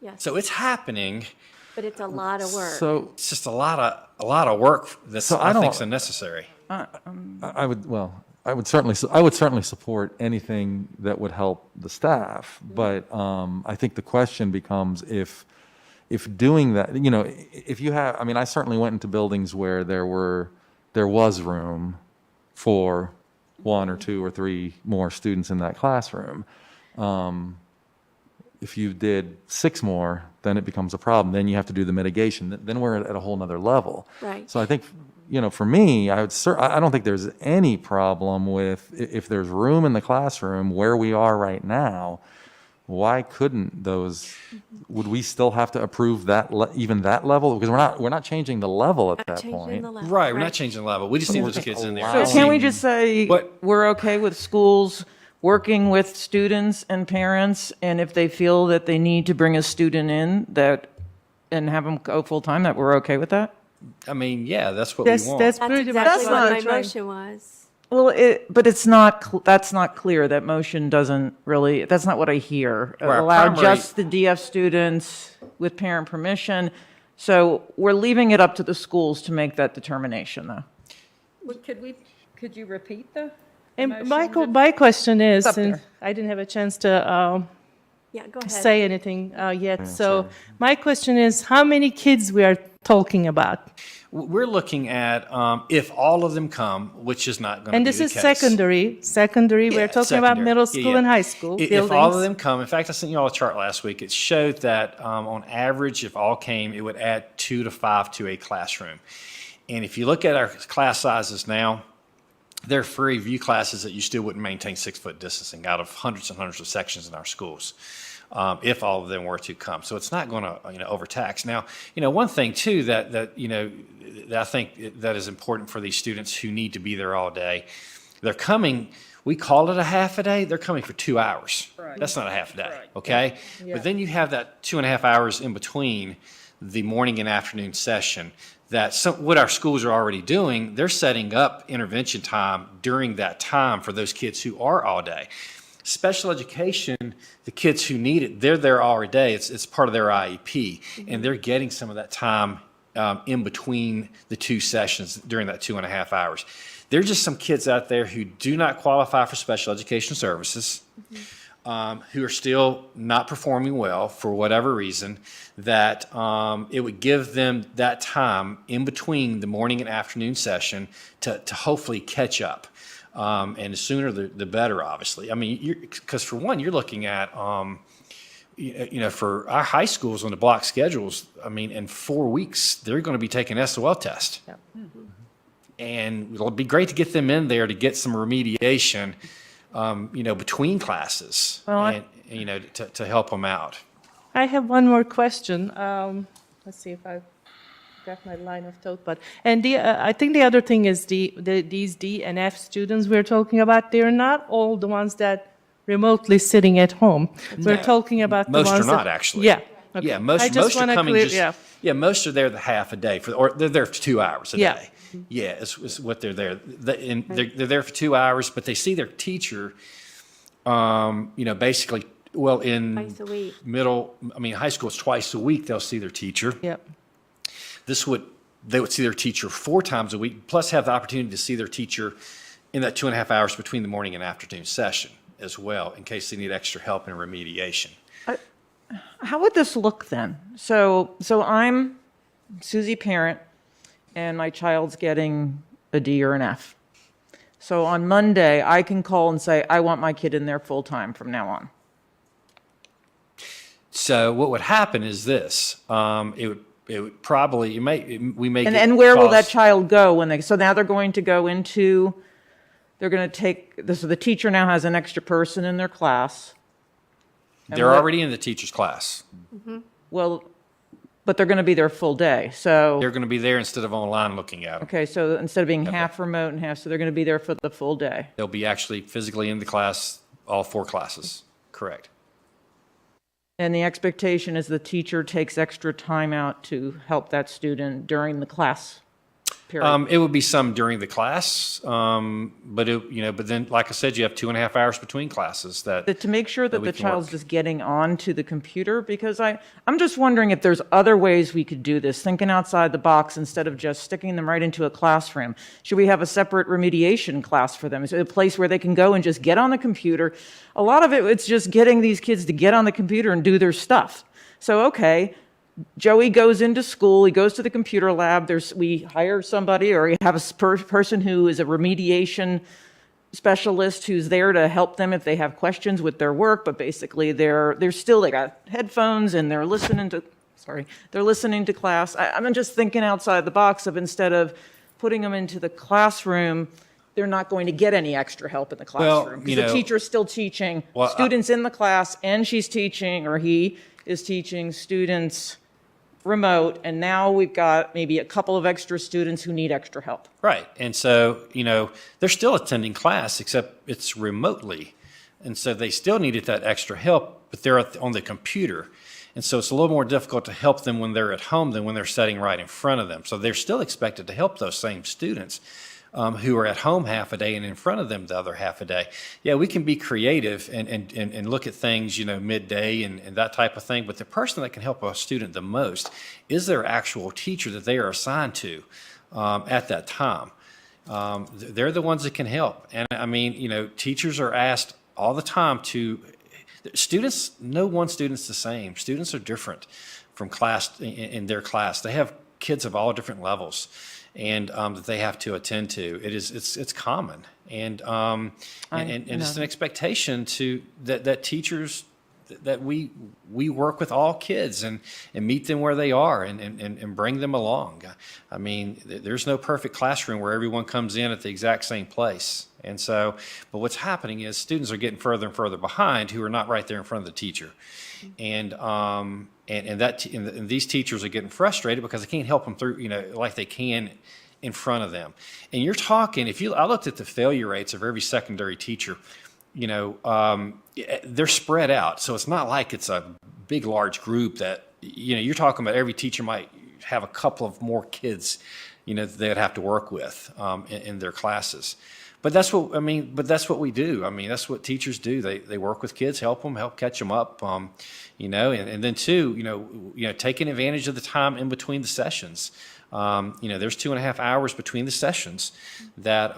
Yes. So it's happening. But it's a lot of work. So It's just a lot of work that's I think is unnecessary. I would certainly support anything that would help the staff, but I think the question becomes if doing that, if you have, I certainly went into buildings where there was room for 1 or 2 or 3 more students in that classroom. If you did 6 more, then it becomes a problem. Then you have to do the mitigation. Then we're at a whole nother level. Right. So I think, for me, I don't think there's any problem with if there's room in the classroom where we are right now. Why couldn't would we still have to approve even that level? Because we're not changing the level at that point. Right, we're not changing the level. We just need those kids in there. So can we just say we're okay with schools working with students and parents, and if they feel that they need to bring a student in and have them go full-time, that we're okay with that? Yeah, that's what we want. That's That's pretty exactly much what right. my motion was. Well, but it's not. That's not clear. That motion doesn't really. That's not what I hear. Right, Allow primary- just the DF students with parent permission. So we're leaving it up to the schools to make that determination, though. Could you repeat the And motion? Michael, my question is, Up and there. I didn't have a chance to Yeah, go ahead. say anything yet. So my question is, how many kids we are talking about? We're looking at if all of them come, which is not going to be And the this is case. secondary. We're Yeah, talking about secondary. middle school Yeah. and high school If buildings. all of them come, in fact, I sent you all a chart last week. It showed that on average, if all came, it would add 2 to 5 to a classroom. And if you look at our class sizes now, there are free view classes that you still wouldn't maintain 6-foot distancing out of hundreds and hundreds of sections in our schools. If all of them were to come. So it's not going to, overtax. Now, one thing too that I think that is important for these students who need to be there all day. They're coming, we call it a half a day, they're coming for 2 hours. Right. That's not a half a day, Right. okay? Yeah. But then you have that 2.5 hours in between the morning and afternoon session what our schools are already doing, they're setting up intervention time during that time for those kids who are all day. Special education, the kids who need it, they're there all day. It's part of their IEP, and they're getting some of that time in between the two sessions during that 2.5 hours. There are just some kids out there who do not qualify for special education services, who are still not performing well for whatever reason, that it would give them that time in between the morning and afternoon session to hopefully catch up. And the sooner the better, obviously. I mean, because for one, you're looking at, for our high schools on the block schedules, I mean, in 4 weeks, they're going to be taking SOL test. Yep. And it'll be great to get them in there to get some remediation, between classes, Well, to help them out. I have one more question. Let's see if I've got my line of thought. I think the other thing is these D and F students we're talking about, they're not all the ones that remotely sitting at home. We're No. talking about the Most ones are not, that, actually. Yeah. Okay. Yeah, I most just are wanna coming clear- yeah. most are there the half a day or they're there for 2 hours a Yeah. day. Yeah, is what they're there. They're there for 2 hours, but they see their teacher, basically, in Twice a week. high school is twice a week they'll see their teacher. Yep. They would see their teacher 4 times a week, plus have the opportunity to see their teacher in that 2.5 hours between the morning and afternoon session as well, in case they need extra help in remediation. How would this look then? So I'm Susie parent, and my child's getting a D or an F. So on Monday, I can call and say, I want my kid in there full-time from now on. So what would happen is this, it would probably, we may get And where will that calls. child go so now they're going to go into, they're going to take, so the teacher now has an extra person in their class. And They're what- already in the teacher's class. Well, but they're going to be there full day, so. They're going to be there instead of online looking at them. Okay, so instead of being half remote and half, so they're going to be there for the full day. They'll be actually physically in the class, all 4 classes, correct. And the expectation is the teacher takes extra time out to help that student during the class period. It would be some during the class, but then, like I said, you have 2.5 hours between classes that. To make sure that we the can child's work. just getting onto the computer, because I'm just wondering if there's other ways we could do this, thinking outside the box instead of just sticking them right into a classroom. Should we have a separate remediation class for them? Is it a place where they can go and just get on the computer? A lot of it's just getting these kids to get on the computer and do their stuff. So, okay, Joey goes into school, he goes to the computer lab, we hire somebody, or we have a person who is a remediation specialist who's there to help them if they have questions with their work, but basically they got headphones and they're listening to class. I'm just thinking outside the box of, instead of putting them into the classroom, they're not going to get any extra help in the classroom. Because the teacher's still teaching students in the class, and she's teaching, or he is teaching students remote, and now we've got maybe a couple of extra students who need extra help. Right. And so, they're still attending class, except it's remotely. And so they still needed that extra help, but they're on the computer. And so it's a little more difficult to help them when they're at home than when they're sitting right in front of them. So they're still expected to help those same students who are at home half a day and in front of them the other half a day. Yeah, we can be creative and look at things, midday and that type of thing. But the person that can help a student the most is their actual teacher that they are assigned to at that time. They're the ones that can help. And I mean, teachers are asked all the time students, no one student's the same. Students are different from class in their class. They have kids of all different levels and that they have to attend to. It's common. And it's an expectation that teachers, that we work with all kids and meet them where they are and bring them along. I mean, there's no perfect classroom where everyone comes in at the exact same place. And so, but what's happening is students are getting further and further behind who are not right there in front of the teacher. And these teachers are getting frustrated because they can't help them through, like they can in front of them. And you're talking, I looked at the failure rates of every secondary teacher, they're spread out. So it's not like it's a big, large group that, you're talking about every teacher might have a couple of more kids, that they'd have to work with in their classes. But that's what, I mean, but that's what we do. I mean, that's what teachers do. They work with kids, help them, help catch them up, you know, and then too, you know, taking advantage of the time in between the sessions. You know, there's 2.5 hours between the sessions that,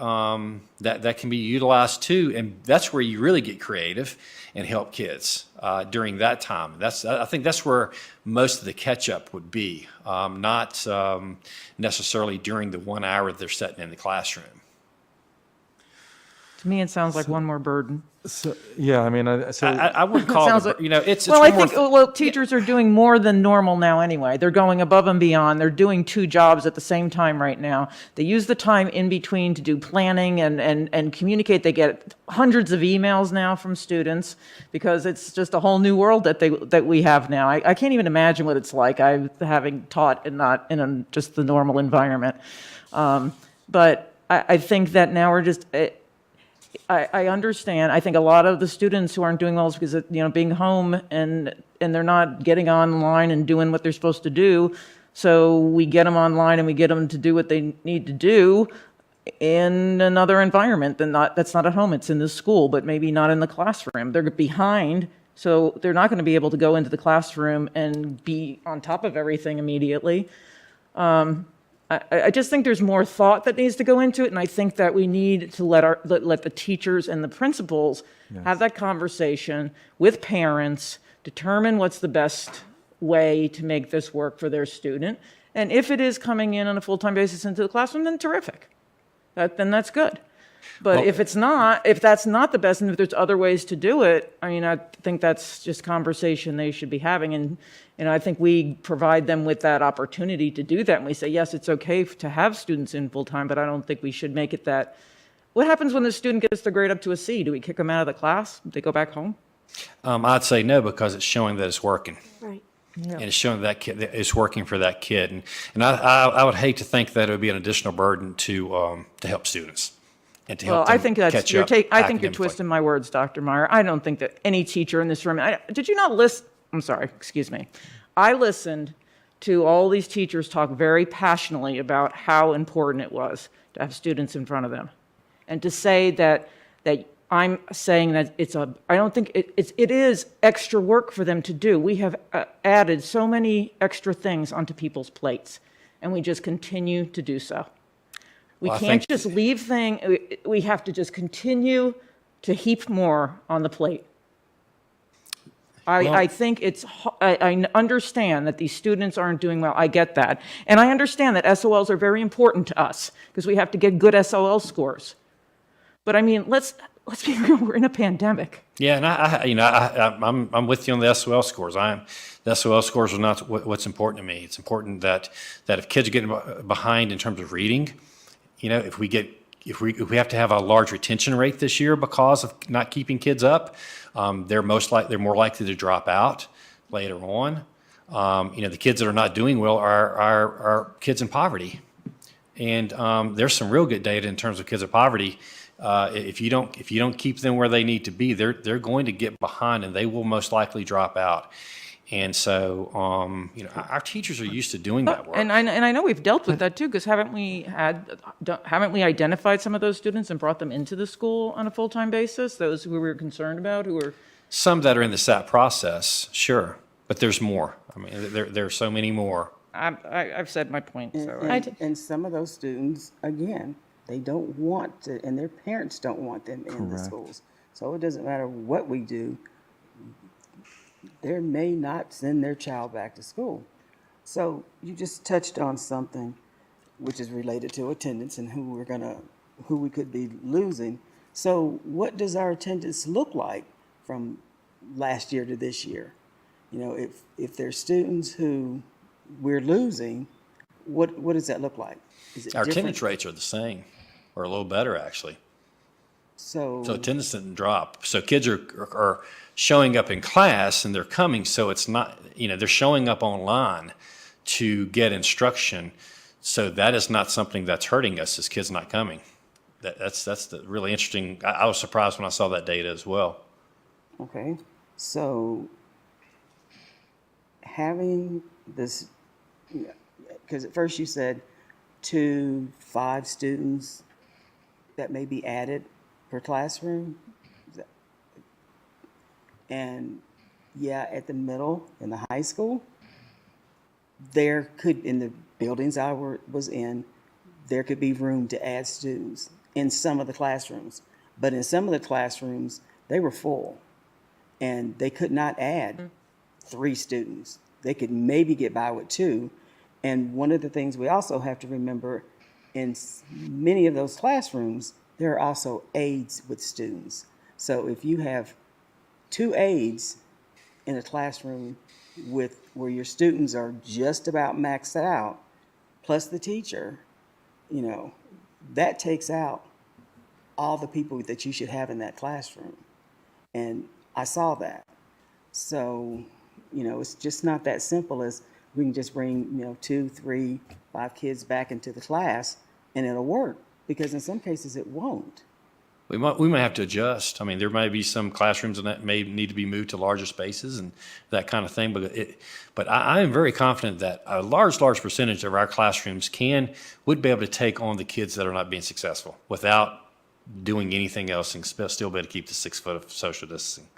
that can be utilized too. And that's where you really get creative and help kids, during that time. I think that's where most of the catch up would be, not, necessarily during the 1 hour they're sitting in the classroom. To me, it sounds like one more burden. So, yeah, I mean, I wouldn't call Sounds it, like- you know, it's Well, I one more think, well, teachers are doing more than normal now anyway. They're going above and beyond. They're doing 2 jobs at the same time right now. They use the time in between to do planning and communicate. They get hundreds of emails now from students because it's just a whole new world that we have now. I can't even imagine what it's like. Having taught and not in just the normal environment. But I think that now we're just... I understand. I think a lot of the students who aren't doing well is because of, you know, being home and they're not getting online and doing what they're supposed to do. So we get them online and we get them to do what they need to do in another environment that's not at home. It's in the school, but maybe not in the classroom. They're behind, so they're not going to be able to go into the classroom and be on top of everything immediately. I just think there's more thought that needs to go into it, and I think that we need to let the teachers and the principals have that conversation with parents, determine what's the best way to make this work for their student, and if it is coming in on a full-time basis into the classroom, then terrific. Then that's good. But Well- if that's not the best, and if there's other ways to do it, I mean, I think that's just conversation they should be having. And I think we provide them with that opportunity to do that. And we say, yes, it's okay to have students in full-time, but I don't think we should make it that. What happens when the student gets their grade up to a C? Do we kick them out of the class? Do they go back home? I'd say no, because it's showing that it's working. Right. And it's showing that kid that it's working for that kid. And I would hate to think that it would be an additional burden to help students and to help Well, them I think that's catch you're up I think you're academically. twisting my words, Dr. Meyer. I don't think that any teacher in this room. Did you not listen? I'm sorry. Excuse me. I listened to all these teachers talk very passionately about how important it was to have students in front of them, and to say that I'm saying that I don't think it is extra work for them to do. We have added so many extra things onto people's plates, and we just continue to do so. We Well, I can't think- just leave things, we have to just continue to heap more on the plate. I think I understand that these students aren't doing well. I get that. And I understand that SOLs are very important to us because we have to get good SOL scores. But I mean, let's be real, we're in a pandemic. Yeah, and I'm with you on the SOL scores. The SOL scores are not what's important to me. It's important that if kids are getting behind in terms of reading, you know, if we have to have a large retention rate this year because of not keeping kids up, they're more likely to drop out later on. You know, the kids that are not doing well are kids in poverty, and there's some real good data in terms of kids in poverty. If you don't keep them where they need to be, they're going to get behind, and they will most likely drop out. And so, you know, our teachers are used to doing that work. And I know we've dealt with that too, because haven't we identified some of those students and brought them into the school on a full-time basis? Those who we were concerned about, who were. Some that are in the SAT process, sure, but there's more. I mean, there are so many more. I've said my point. So And some of those students, again, they don't want to, and their parents don't want them in the schools. So it doesn't matter what we do, they may not send their child back to school. So you just touched on something which is related to attendance and who we could be losing. So what does our attendance look like from last year to this year? You know, if there's students who we're losing, what does that look like? Is it Our different? attendance rates are the same, or a little better, actually. So attendance didn't drop. So kids are showing up in class and they're coming. So it's not, you know, they're showing up online to get instruction. So that is not something that's hurting us as kids not coming. That's the really interesting. I was surprised when I saw that data as well. Okay, so having this, because at first you said 5 students that may be added per classroom. And yeah, at the middle, in the high school, there could, in the buildings I was in, there could be room to add students in some of the classrooms. But in some of the classrooms, they were full, and they could not add 3 students. They could maybe get by with 2. And one of the things we also have to remember, in many of those classrooms, there are also aides with students. So if you have 2 aides in a classroom where your students are just about maxed out, plus the teacher, you know, that takes out all the people that you should have in that classroom. And I saw that. So, you know, it's just not that simple as we can just bring, you know, 2, 3, 5 kids back into the class and it'll work, because in some cases it won't. We might have to adjust. I mean, there may be some classrooms that may need to be moved to larger spaces and that kind of thing. But I am very confident that a large percentage of our classrooms would be able to take on the kids that are not being successful without doing anything else and still be able to keep the 6 foot of social distancing.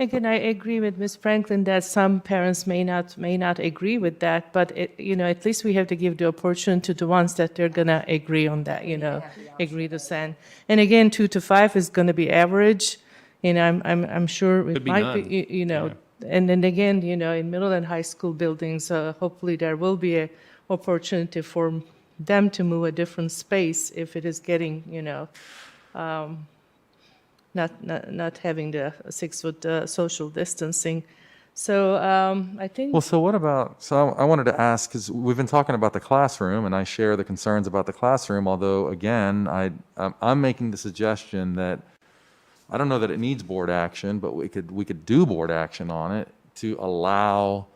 Again, I agree with Ms. Franklin that some parents may not agree with that, but you know, at least we have to give the opportunity to the ones that they're gonna agree on that, you know, agree to send. And again, 2 to 5 is gonna be average, and I'm sure it Could be might none. be, you know. And then again, you know, in middle and high school buildings, hopefully there will be a opportunity for them to move a different space if it is getting, you know, not having the 6 foot social distancing. So I think. Well, so what about, so I wanted to ask, because we've been talking about the classroom, and I share the concerns about the classroom, although, again, I'm making the suggestion that, I don't know that it needs board action, but we could do board action on it to allow,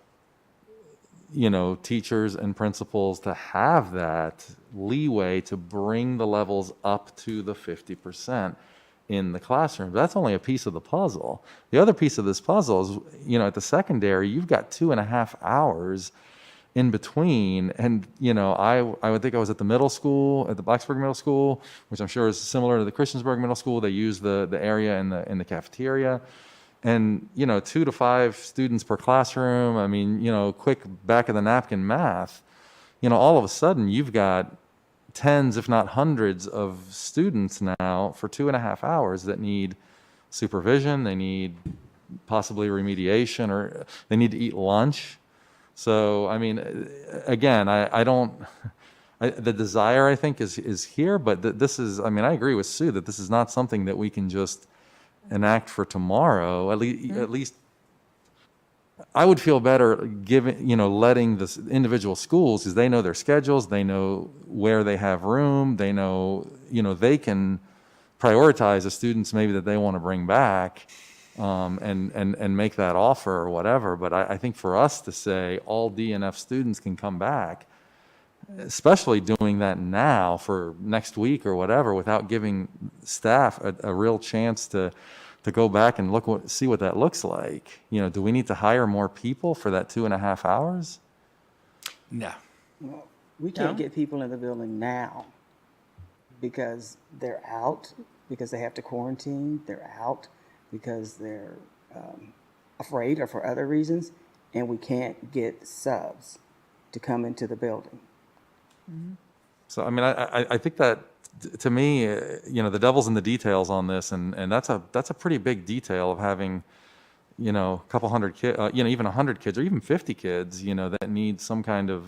you know, teachers and principals to have that leeway to bring the levels up to the 50% in the classroom. That's only a piece of the puzzle. The other piece of this puzzle is, you know, at the secondary, you've got 2.5 hours in between. And, you know, I would think I was at the middle school, at the Blacksburg Middle School, which I'm sure is similar to the Christiansburg Middle School. They use the area in the cafeteria. And, you know, 2 to 5 students per classroom. I mean, you know, quick back of the napkin math, you know, all of a sudden you've got tens, if not hundreds, of students now for 2.5 hours that need supervision, they need possibly remediation, or they need to eat lunch. So, I mean, again, the desire, I think, is here, but this is, I mean, I agree with Sue that this is not something that we can just enact for tomorrow. At least I would feel better giving, you know, letting the individual schools, because they know their schedules, they know where they have room, they know, you know, they can prioritize the students maybe that they want to bring back, and make that offer or whatever. But I think for us to say all DNF students can come back, especially doing that now for next week or whatever, without giving staff a real chance to go back and see what that looks like. You know, do we need to hire more people for that 2.5 hours? No. Well, we can't get people in the building now because they're out, because they have to quarantine, they're out because they're afraid or for other reasons, and we can't get subs to come into the building. So, I mean, I think that, to me, you know, the devil's in the details on this, and that's a pretty big detail of having, you know, a couple hundred kids, you know, even 100 kids or even 50 kids, you know, that need some kind of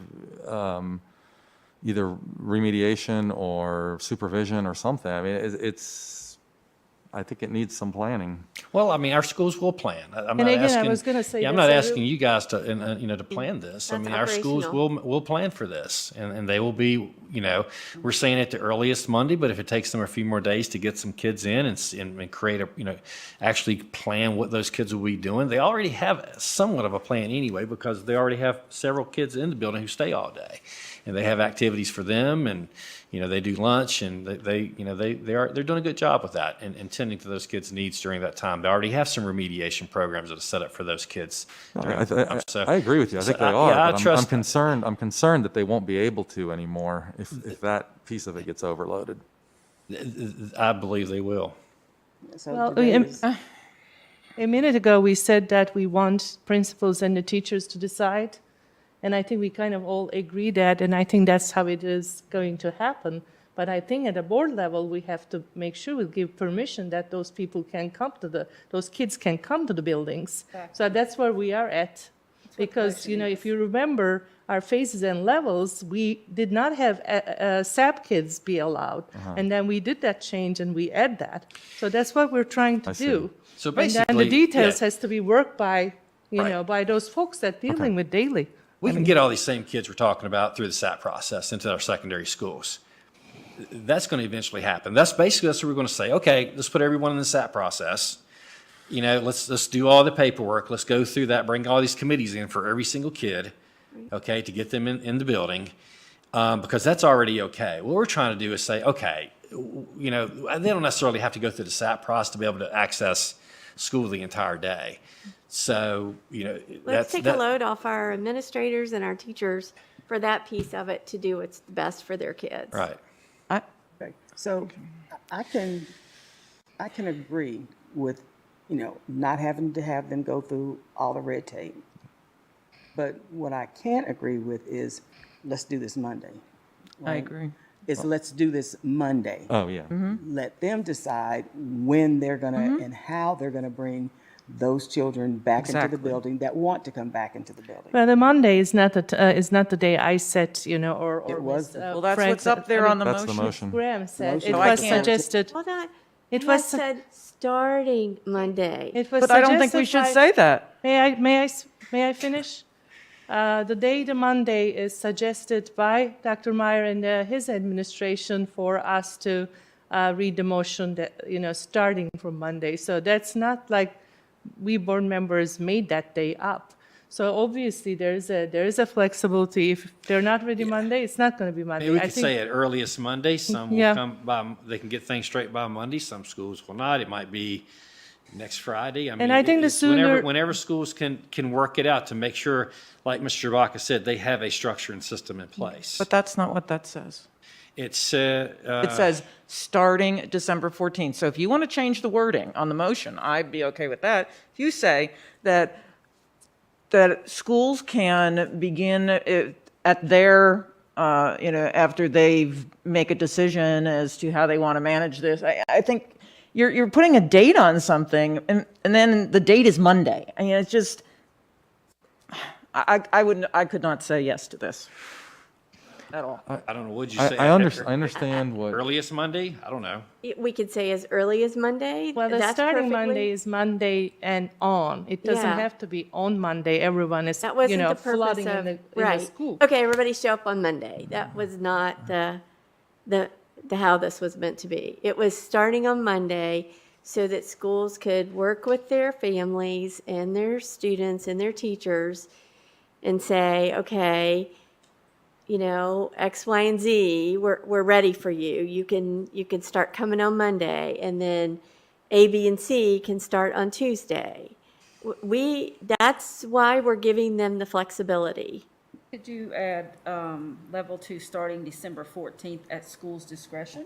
either remediation or supervision or something. I mean, I think it needs some planning. Well, I mean, our schools will plan. I'm And not again, I asking, was gonna say yeah, I'm this, not I asking will- you guys to, you know, to plan this. I That's mean, our schools will plan for this, and they will be, you know, we're saying at the earliest Monday, but if it takes them a few more days to get some kids in and create a, you know, actually plan what those kids will be doing, they already have somewhat of a plan anyway, because they already have several kids in the building who stay all day, and they have activities for them, and, you know, they do lunch, and they're doing a good job with that and tending to those kids' needs during that time. They already have some remediation programs that are set up for those kids. during that time. So- I agree with you. I think so they are. yeah, I But I'm trust- concerned. I'm concerned that they won't be able to anymore if that piece of it gets overloaded. I believe they will. So Well, today is- a minute ago, we said that we want principals and the teachers to decide, and I think we kind of all agree that, and I think that's how it is going to happen. But I think at a board level, we have to make sure we give permission that those people can come to those kids can come to the buildings. So that's where we are at. Because, you know, if you remember our phases and levels, we did not have SAP kids be allowed. And then we did that change and we add that. So that's what we're trying to do. So And then basically, the details yeah. has to be worked by, you Right. know, by those folks that dealing with daily. We can get all these same kids we're talking about through the SAP process into our secondary schools. That's going to eventually happen. That's what we're going to say. Okay, let's put everyone in the SAP process. You know, let's do all the paperwork. Let's go through that, bring all these committees in for every single kid, okay, to get them in the building, because that's already okay. What we're trying to do is say, okay, you know, they don't necessarily have to go through the SAP process to be able to access school the entire day. So, you know, Let's take a load off our administrators and our teachers for that piece of it to do what's best for their kids. Right. So I can agree with, you know, not having to have them go through all the red tape. But what I can't agree with is, let's do this Monday. I right? agree. Is let's do this Monday. Oh, yeah. Let them decide when they're gonna and how they're gonna bring those children back into Exactly. the building that want to come back into the building. Well, the Monday is not the day I set, you know, or It was Ms. the- Well, that's Frank what's up said. there I on mean, the That's the motion. motion. Graham said, Motion. it So I was can't- suggested, Hold on. it You was, had said starting Monday. it was But I don't think we suggested should by- say that. May I finish? The Monday is suggested by Dr. Meyer and his administration for us to read the motion that, you know, starting from Monday. So that's not like we board members made that day up. So obviously there is a flexibility. If they're not ready Monday, it's not going to be Monday. Maybe we I could think- say at earliest Monday, some will Yeah. come by, they can get things straight by Monday, some schools will not. It might be next Friday. I mean, I think the it's whenever, sooner- whenever schools can work it out to make sure, like Mr. Vaca said, they have a structure and system in place. But that's not what that says. It's, It says starting December 14th. So if you want to change the wording on the motion, I'd be okay with that. If you say that schools can begin at their, you know, after they make a decision as to how they want to manage this, I think you're putting a date on something, and then the date is Monday. I mean, it's just, I could not say yes to this at all. I don't know, what'd you I say? understand what. Earliest Monday? I don't know. We could say as early as Monday. Well, the That's starting perfectly- Monday is Monday and on. It doesn't Yeah. have to be on Monday. Everyone is, That wasn't you know, the purpose flooding of, in the right. school. Okay, everybody show up on Monday. That was not the how this was meant to be. It was starting on Monday so that schools could work with their families and their students and their teachers and say, okay, you know, X, Y, and Z, we're ready for you. You can start coming on Monday, and then A, B, and C can start on Tuesday. That's why we're giving them the flexibility. Could you add level 2 starting December 14th at school's discretion?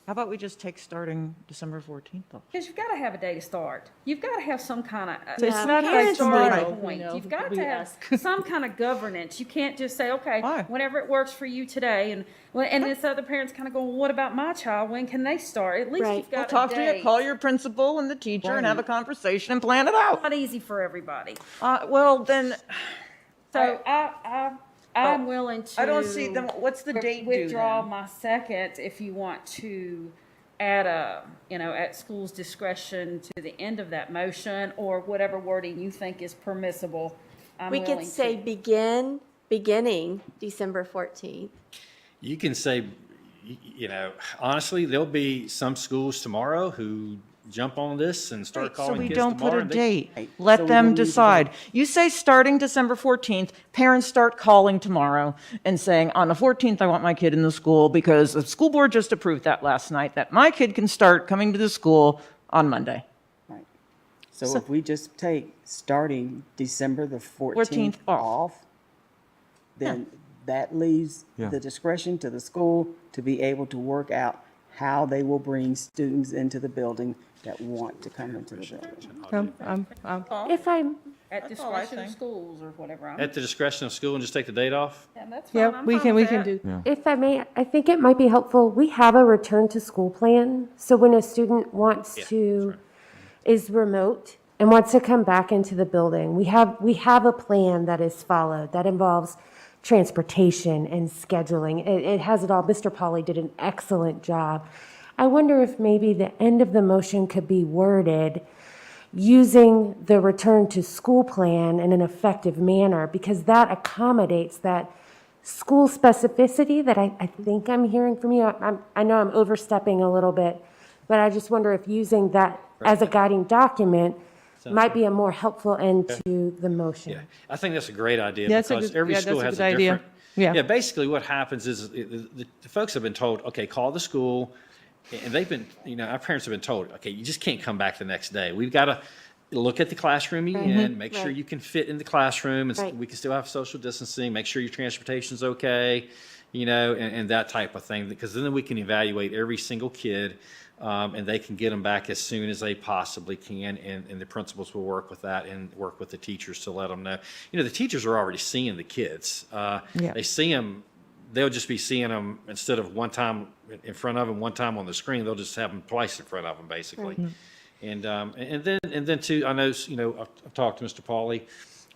How about we just take starting December 14th off? Because you've got to have a day to start. You've got to have some kind of So it's not like parents tomorrow, need- point. you know, You've got we to have ask. some kind of governance. You can't just say, okay, Why? whenever it works for you today, and this other parent's kind of going, well, what about my child? When can they start? At least Right. you've We'll got talk a to date. you, call your principal and the teacher and have a conversation and plan it out. Not easy for everybody. Well, then, So I'm willing to. I don't see them, what's the date due Withdraw then? my second if you want to add at school's discretion to the end of that motion, or whatever wording you think is permissible. I'm We willing could to. say beginning December 14th. You can say, you know, honestly, there'll be some schools tomorrow who jump on this and start so calling we kids don't put tomorrow. a and they- date. So Let we them don't need to decide. You say starting December 14th, parents start calling tomorrow and saying, on the 14th, I want my kid in the school because the school board just approved that last night, that my kid can start coming to the school on Monday. Right. So if we just take starting December the 14th 14th off. off, then that leaves Yeah. the discretion to the school to be able to work out how they will bring students into the building that want to come into the building. If I'm, At discretion of schools or whatever. At the discretion of school and just take the date off? Yeah, that's fine. Yeah, I'm we fine can, with we can that. do. if I may, I think it might be helpful, we have a return to school plan. So when a student wants to, is remote and wants to come back into the building, we have a plan that is followed that involves transportation and scheduling. It has it all. Mr. Polly did an excellent job. I wonder if maybe the end of the motion could be worded using the return to school plan in an effective manner, because that accommodates that school specificity that I think I'm hearing from you. I know I'm overstepping a little bit, but I just wonder if using that as a guiding document might be a more helpful end to the motion. I think that's a great idea Yeah, that's a because good- every yeah, school that's a has good a idea. different. Yeah. Yeah, basically what happens is the folks have been told, okay, call the school. And they've been, our parents have been told, okay, you just can't come back the next day. We've got to look at the classroom you're in, make sure Right. you can fit in the classroom, and Right. we can still have social distancing, make sure your transportation's okay, and that type of thing. Because then we can evaluate every single kid, and they can get them back as soon as they possibly can, and the principals will work with that and work with the teachers to let them know. The teachers are already seeing the kids. They see them. They'll just be seeing them instead of one time in front of them, one time on the screen. They'll just have them twice in front of them, basically. And then too, I know I've talked to Mr. Pauly.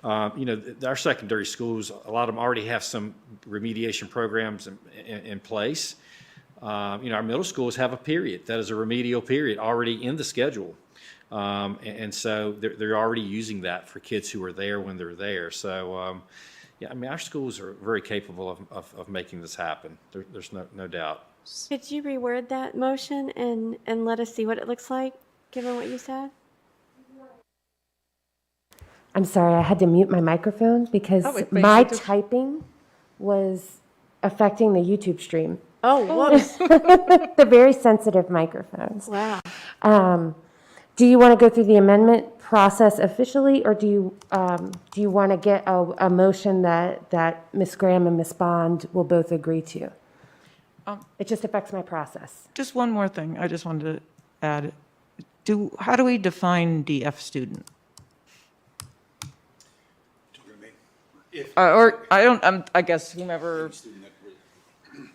Our secondary schools, a lot of them already have some remediation programs in place. Our middle schools have a period that is a remedial period already in the schedule, and so they're already using that for kids who are there when they're there. So. Yeah, our schools are very capable of making this happen. There's no doubt. Could you reword that motion and let us see what it looks like, given what you said? I'm sorry, I had to mute my microphone because my typing was affecting the YouTube stream. Oh, whoops. The very sensitive microphones. Wow. Do you want to go through the amendment process officially, or do you want to get a motion that Ms. Graham and Ms. Bond will both agree to? It just affects my process. Just one more thing I just wanted to add. How do we define DF student? Or I guess whomever,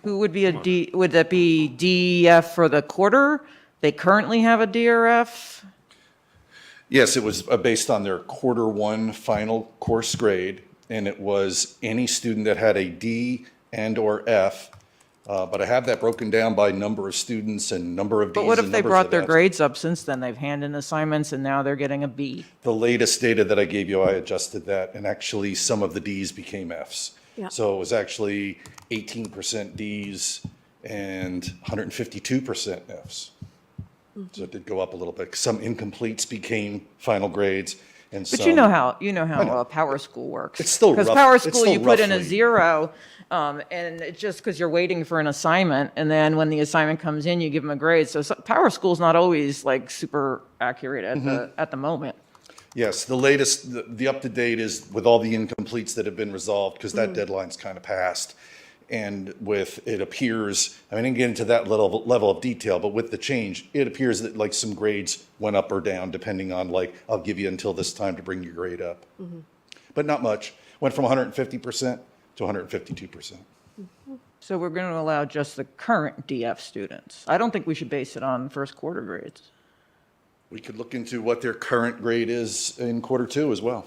who would be a D, would that be DEF for the quarter? They currently have a DRF? Yes, it was based on their quarter one final course grade, and it was any student that had a D and/or F. But I have that broken down by number of students and number of Ds. But what if and they numbers brought of their Fs. grades up since then? They've handed in assignments and now they're getting a B. The latest data that I gave you, I adjusted that, and actually some of the Ds became Fs. Yeah. So it was actually 18% Ds and 152% Fs. So it did go up a little bit. Some incompletes became final grades, and But some. you know how I know. Power School works. It's still Because rough- Power it's School, still you put in a roughly- 0, and it's just because you're waiting for an assignment, and then when the assignment comes in, you give them a grade. So Power School's not always like super accurate at the moment. Yes, the latest, the up-to-date is with all the incompletes that have been resolved, because that deadline's kind of passed. And it appears, I didn't get into that level of detail, but with the change, it appears that like some grades went up or down depending on I'll give you until this time to bring your grade up. But not much. Went from 150% to 152%. So we're going to allow just the current DF students. I don't think we should base it on first quarter grades. We could look into what their current grade is in quarter two as well.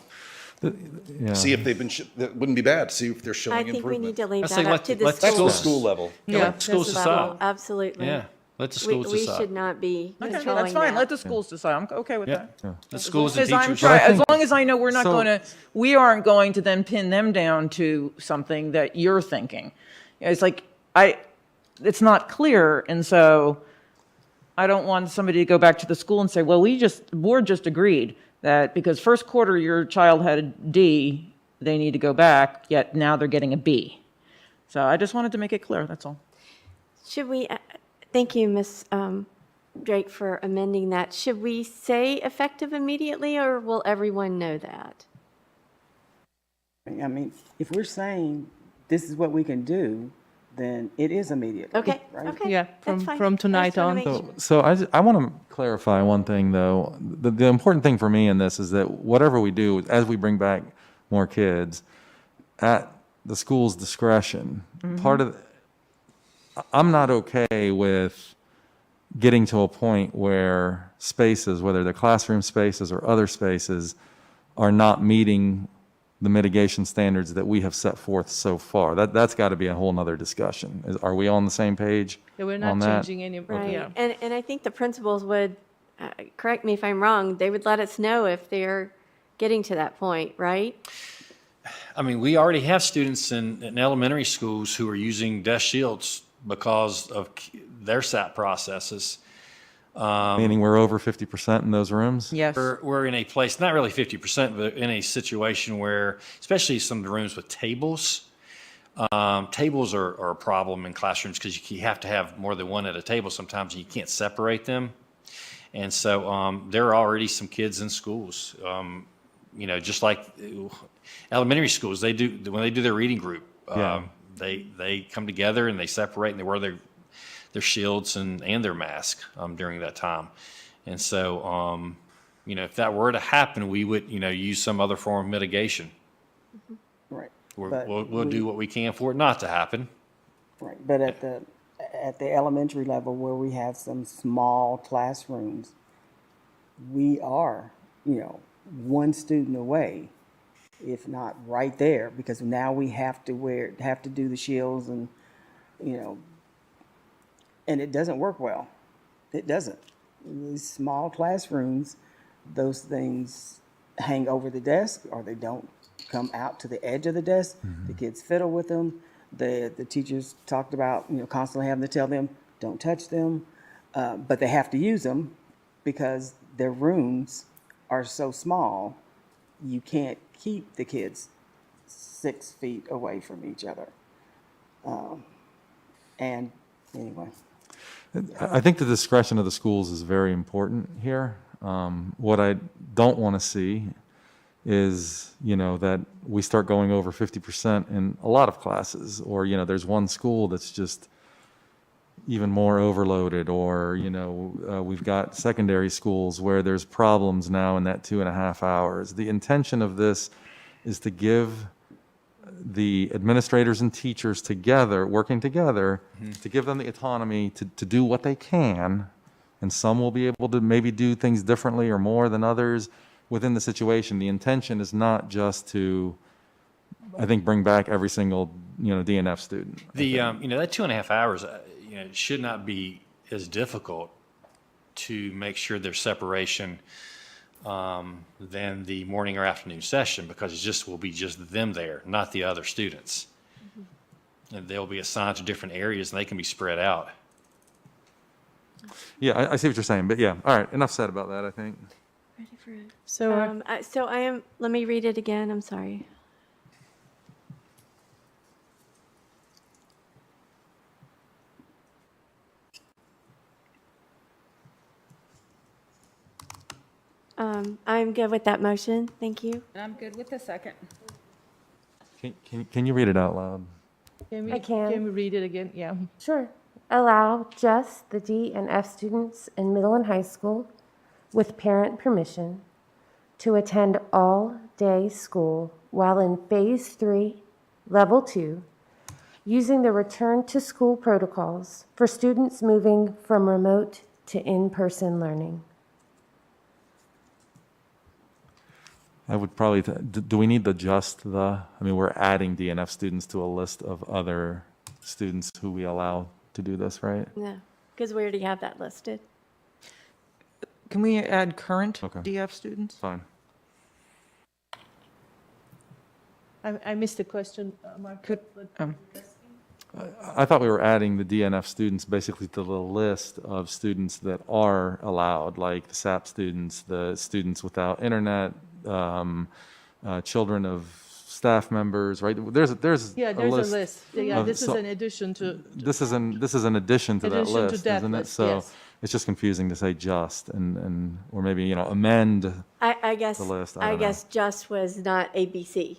Yeah. See if they've been, that wouldn't be bad, see if they're showing I improvement. think we need to leave I say that up to the let That's schools. the school level. Yeah, let the schools That's the level. decide. Absolutely. Yeah, let the schools We decide. should not be Okay, controlling that's fine. that. Let the schools decide. I'm okay with Yeah, that. the schools and As I'm teachers. try- But I as think- long as I know we're not So- going to, we aren't going to then pin them down to something that you're thinking. It's like, it's not clear, and so I don't want somebody to go back to the school and say, well, the board just agreed that because first quarter your child had a D, they need to go back, yet now they're getting a B. So I just wanted to make it clear, that's all. Should we, thank you, Ms. Drake, for amending that. Should we say effective immediately, or will everyone know that? If we're saying this is what we can do, then it is immediately. Okay, Right? okay. Yeah, That's fine. from I tonight just wanna on. make sure. So I want to clarify one thing, though. The important thing for me in this is that whatever we do, as we bring back more kids, at the school's discretion, part of, I'm not okay with getting to a point where spaces, whether they're classroom spaces or other spaces, are not meeting the mitigation standards that we have set forth so far. That's got to be a whole nother discussion. Are we on the same page Yeah, we're on not that? changing any, Right. yeah. And I think the principals would, correct me if I'm wrong, they would let us know if they're getting to that point, right? I mean, we already have students in elementary schools who are using desk shields because of their SAT processes. Meaning we're over 50% in those rooms? Yes. We're in a place, not really 50%, but in a situation where, especially some of the rooms with tables, tables are a problem in classrooms because you have to have more than one at a table sometimes, and you can't separate them. And so there are already some kids in schools, just like elementary schools, when they do their reading group, Yeah. they come together and they separate and they wear their shields and their mask during that time. And so, if that were to happen, we would, use some other form of mitigation. Right. We'll But do what we can for it not to happen. Right, but at the elementary level where we have some small classrooms, we are, one student away, if not right there, because now we have to do the shields and, and it doesn't work well. It doesn't. In these small classrooms, those things hang over the desk or they don't come out to the edge of the desk. The kids fiddle with them. The teachers talked about, constantly having to tell them, don't touch them. But they have to use them because their rooms are so small, you can't keep the kids 6 feet away from each other. And anyway. I think the discretion of the schools is very important here. What I don't want to see is, that we start going over 50% in a lot of classes, or, there's one school that's just even more overloaded, or, we've got secondary schools where there's problems now in that 2.5 hours. The intention of this is to give the administrators and teachers together, working together, to give them the autonomy to do what they can, and some will be able to maybe do things differently or more than others within the situation. The intention is not just to, I think, bring back every single, DNF student. The, that 2.5 hours, should not be as difficult to make sure there's separation than the morning or afternoon session, because will be just them there, not the other students. And they'll be assigned to different areas and they can be spread out. Yeah, I see what you're saying, but yeah, all right, enough said about that, I think. Ready for it. So, So I am, let me read it again, I'm sorry. I'm good with that motion, thank you. And I'm good with the second. Can you read it out loud? I can. Can we read it again? Yeah. Sure. Allow just the D and F students in middle and high school, with parent permission, to attend all-day school while in Phase 3, Level 2, using the return-to-school protocols for students moving from remote to in-person learning. I would probably, do we need I mean, we're adding DNF students to a list of other students who we allow to do this, right? No, because we already have that listed. Can we add current Okay. DF students? Fine. I missed the question, Mark. I thought we were adding the DNF students basically to the list of students that are allowed, like the SAP students, the students without internet, children of staff members, right? There's Yeah, there's a list. Yeah, this is an addition to. This is an addition to that Addition to list, that isn't it? list, So yes. it's just confusing to say just and or maybe, amend. I guess, The list, I I don't know. guess just was not ABC.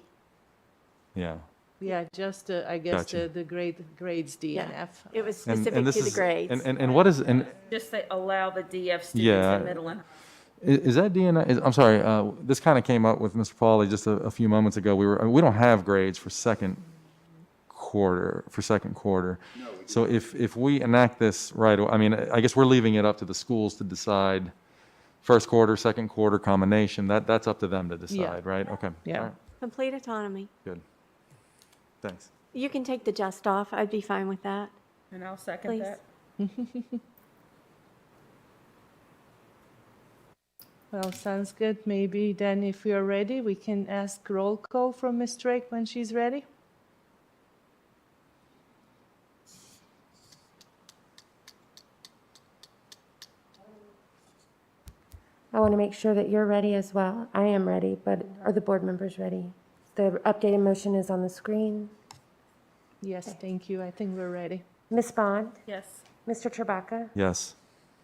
Yeah. Yeah, just, I guess, Gotcha. the grades D and Yeah. F. It was And specific this to the is- grades. And what is, and Just say allow the DF students Yeah. in middle and is that DNI, I'm sorry, this kind of came up with Mr. Pauly just a few moments ago. We don't have grades for second quarter. So if we enact this right, I mean, I guess we're leaving it up to the schools to decide first quarter, second quarter combination. That's up to them to decide, right? Okay. Yeah. All right. Complete autonomy. Good. Thanks. You can take the just off. I'd be fine with that. and I'll second Please. that. Well, sounds good. Maybe then if we are ready, we can ask roll call from Ms. Drake when she's ready. I want to make sure that you're ready as well. I am ready, but are the board members ready? The updated motion is on the screen. Yes, thank you. I think we're ready. Ms. Bond? Yes. Mr. Chewbacca? Yes.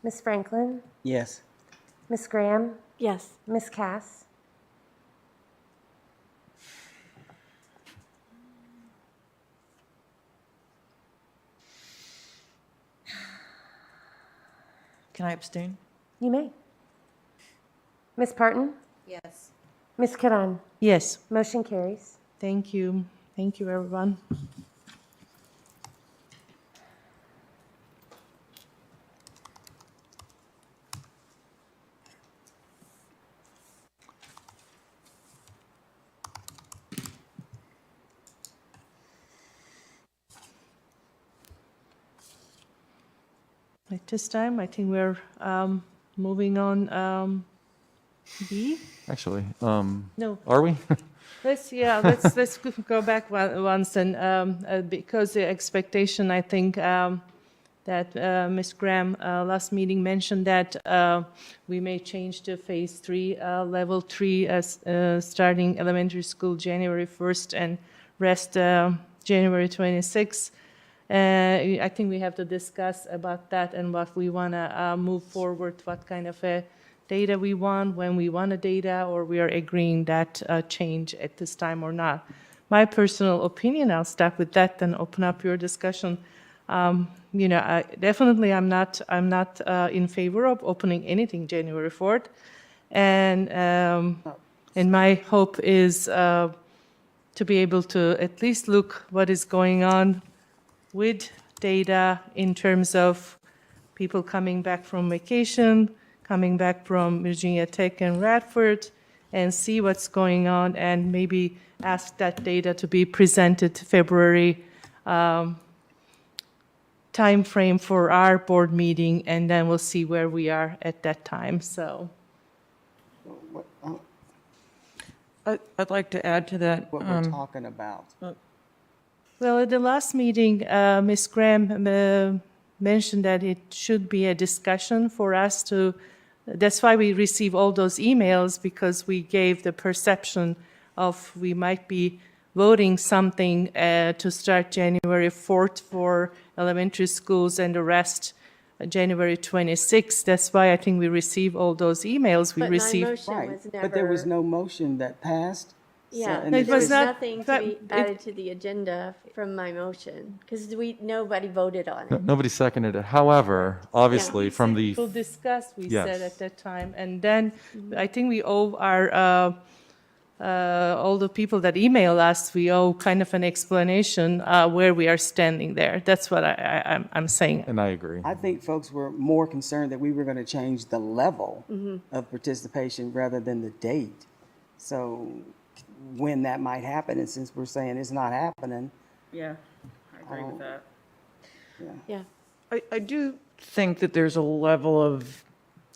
Ms. Franklin? Yes. Ms. Graham? Yes. Ms. Cass? Can I abstain? You may. Ms. Parton? Yes. Ms. Karan? Yes, Motion carries. thank you. Thank you, everyone. At this time, I think we're moving on. B? Actually, No. are we? Let's go back once and because the expectation, I think, that Ms. Graham last meeting mentioned that we may change to phase 3, level 3, as starting elementary school January 1st and rest January 26th. I think we have to discuss about that and what we want to move forward, what kind of a data we want, when we want a data, or we are agreeing that change at this time or not. My personal opinion, I'll start with that, then open up your discussion. Definitely I'm not in favor of opening anything January 4th. And my hope is to be able to at least look what is going on with data in terms of people coming back from vacation, coming back from Virginia Tech and Radford, and see what's going on, and maybe ask that data to be presented February time frame for our board meeting, and then we'll see where we are at that time. So, I'd like to add to that. What we're talking about. well, at the last meeting, Ms. Graham mentioned that it should be a discussion for us to. That's why we receive all those emails, because we gave the perception of we might be voting something to start January 4th for elementary schools and the rest January 26th. That's why I think we receive all those emails. We But my received. motion Right, was but there was never- no motion that passed. So- Yeah, and there It it's- was was not- nothing to but be it- added to the agenda from my motion, because nobody voted on it. Nobody seconded it. However, obviously, from the, We'll discuss, we Yes. said at that time. And then I think we owe our, all the people that email us, we owe kind of an explanation where we are standing there. That's what I'm saying. and I agree. I think folks were more concerned that we were going to change the level of participation rather than the date. So when that might happen, and since we're saying it's not happening, Yeah, I agree with that. Yeah. I do think that there's a level of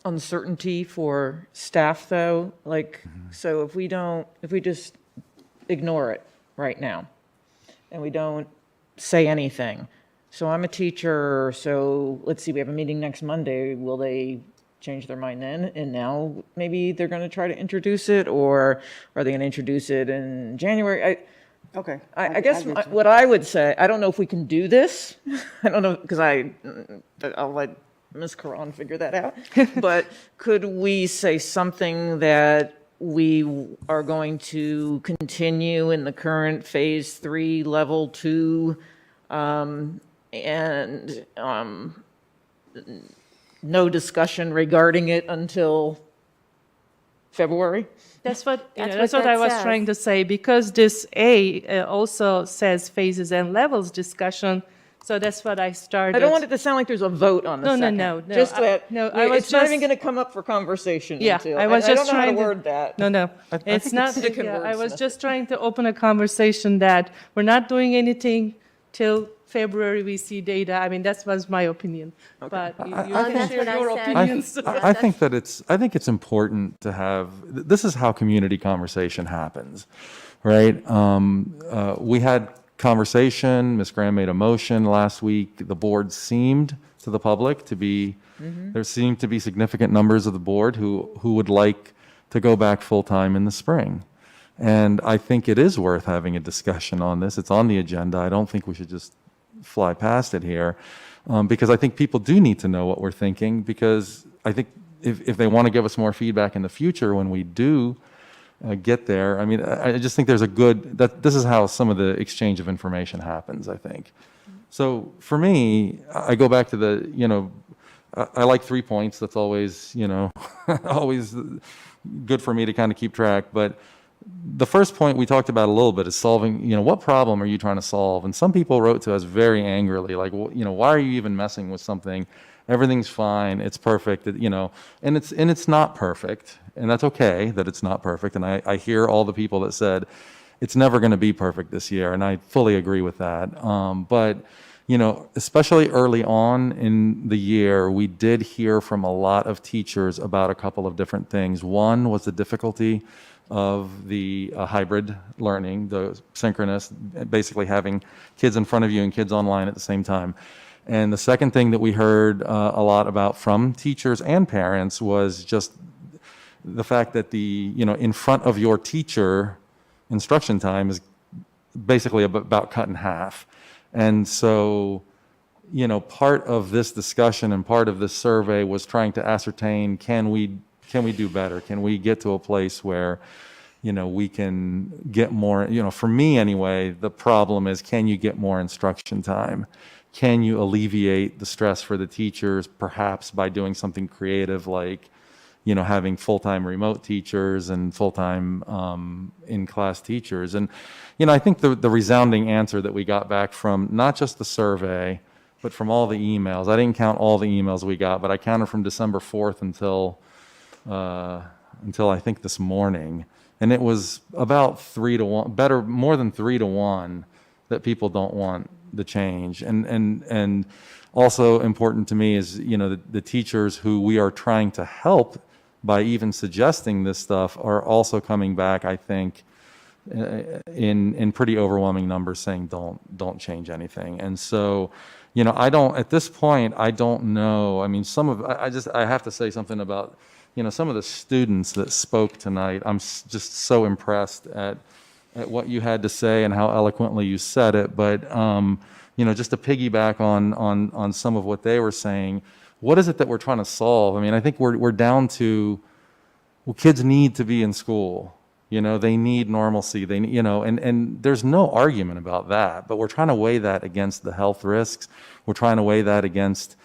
uncertainty for staff, though. Like, so if we just ignore it right now, and we don't say anything. So I'm a teacher, so let's see, we have a meeting next Monday. Will they change their mind then? And now maybe they're going to try to introduce it, or are they going to introduce it in January? okay. I guess get you. what I would say, I don't know if we can do this. I don't know, because I'll let Ms. Karan figure that out. But could we say something that we are going to continue in the current Phase 3, Level 2, and no discussion regarding it until February? That's what, That's that's what what I that was says. trying to say, because this A also says phases and levels discussion, so that's what I started. I don't want it to sound like there's a vote on the No, no, second. no, no, Just that, no, I was it's not even just- going to come up for conversation Yeah, until, I was I just don't know how to trying to word that. No, no, I it's think not. it's- Yeah, I was just trying to open a conversation that we're not doing anything till February. We see data. I mean, that was my opinion. But you I can that's share what I your said. opinions. I think that I think it's important to have, this is how community conversation happens, right? We had conversation, Ms. Graham made a motion last week. The board seemed to the public to be, there seemed to be significant numbers of the board who would like to go back full-time in the spring. And I think it is worth having a discussion on this. It's on the agenda. I don't think we should just fly past it here, because I think people do need to know what we're thinking, because I think if they want to give us more feedback in the future when we do get there, I mean, I just think there's a good, that this is how some of the exchange of information happens, I think. So for me, I go back to the, I like 3 points. That's always, always good for me to kind of keep track. But the first point we talked about a little bit is solving, what problem are you trying to solve? And some people wrote to us very angrily, like, why are you even messing with something? Everything's fine. It's perfect, and it's not perfect. And that's okay that it's not perfect. And I hear all the people that said, it's never going to be perfect this year. And I fully agree with that. But, especially early on in the year, we did hear from a lot of teachers about a couple of different things. One was the difficulty of the hybrid learning, the synchronous, basically having kids in front of you and kids online at the same time. And the second thing that we heard a lot about from teachers and parents was just the fact that in front of your teacher instruction time is basically about cut in half. And so, part of this discussion and part of this survey was trying to ascertain, can we do better? Can we get to a place where, we can get more, for me anyway, the problem is, can you get more instruction time? Can you alleviate the stress for the teachers, perhaps by doing something creative like, having full-time remote teachers and full-time in-class teachers? And, I think the resounding answer that we got back from not just the survey, but from all the emails, I didn't count all the emails we got, but I counted from December 4th until I think this morning. And it was about 3 to 1, more than 3 to 1, that people don't want the change. And also important to me is, the teachers who we are trying to help by even suggesting this stuff are also coming back, I think, in pretty overwhelming numbers, saying don't change anything. And so, at this point, I don't know. I mean, I have to say something about, some of the students that spoke tonight. I'm just so impressed at what you had to say and how eloquently you said it. But, just to piggyback on some of what they were saying, what is it that we're trying to solve? I mean, I think we're down to, kids need to be in school. They need normalcy. They, and there's no argument about that. But we're trying to weigh that against the health risks. We're trying to weigh that against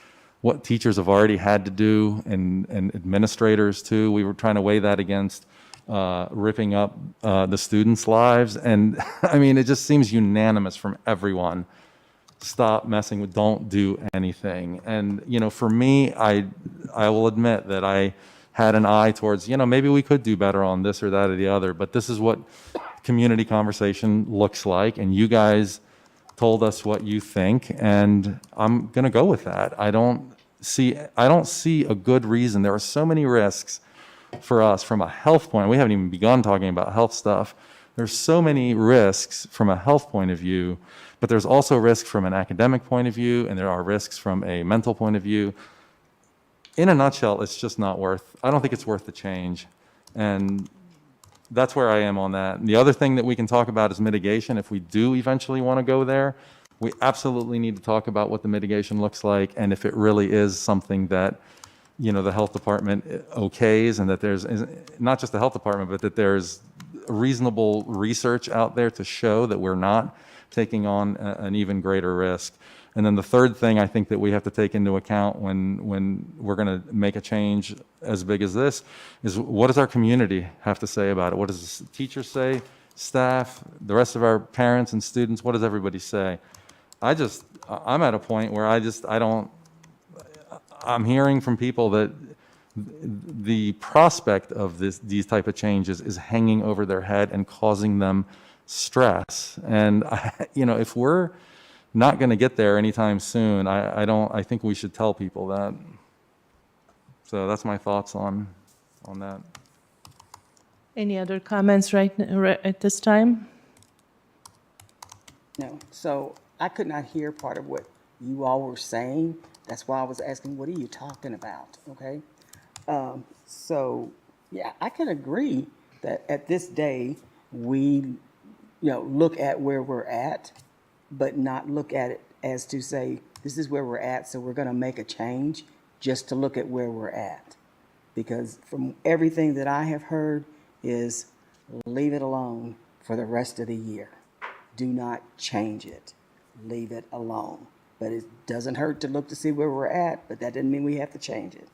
what teachers have already had to do, and administrators too. We were trying to weigh that against ripping up the students' lives. And I mean, it just seems unanimous from everyone. Stop messing with, don't do anything. And, for me, I will admit that I had an eye towards, maybe we could do better on this or that or the other, but this is what community conversation looks like. And you guys told us what you think, and I'm going to go with that. I don't see a good reason. There are so many risks for us from a health point. We haven't even begun talking about health stuff. There's so many risks from a health point of view, but there's also risks from an academic point of view, and there are risks from a mental point of view. In a nutshell, it's just not I don't think it's worth the change. And that's where I am on that. And the other thing that we can talk about is mitigation. If we do eventually want to go there, we absolutely need to talk about what the mitigation looks like, and if it really is something that the health department okays, and that there's, not just the health department, but that there's reasonable research out there to show that we're not taking on an even greater risk. And then the third thing I think that we have to take into account when we're going to make a change as big as this is, what does our community have to say about it? What does the teachers say, staff, the rest of our parents and students? What does everybody say? I'm at a point where I'm hearing from people that the prospect of these type of changes is hanging over their head and causing them stress. And if we're not going to get there anytime soon, I think we should tell people that. So that's my thoughts on that. Any other comments right at this time? No. So I could not hear part of what you all were saying. That's why I was asking, what are you talking about? Okay. So yeah, I can agree that at this day, we, look at where we're at, but not look at it as to say, this is where we're at, so we're going to make a change just to look at where we're at. Because from everything that I have heard is leave it alone for the rest of the year. Do not change it. Leave it alone. But it doesn't hurt to look to see where we're at, but that doesn't mean we have to change it.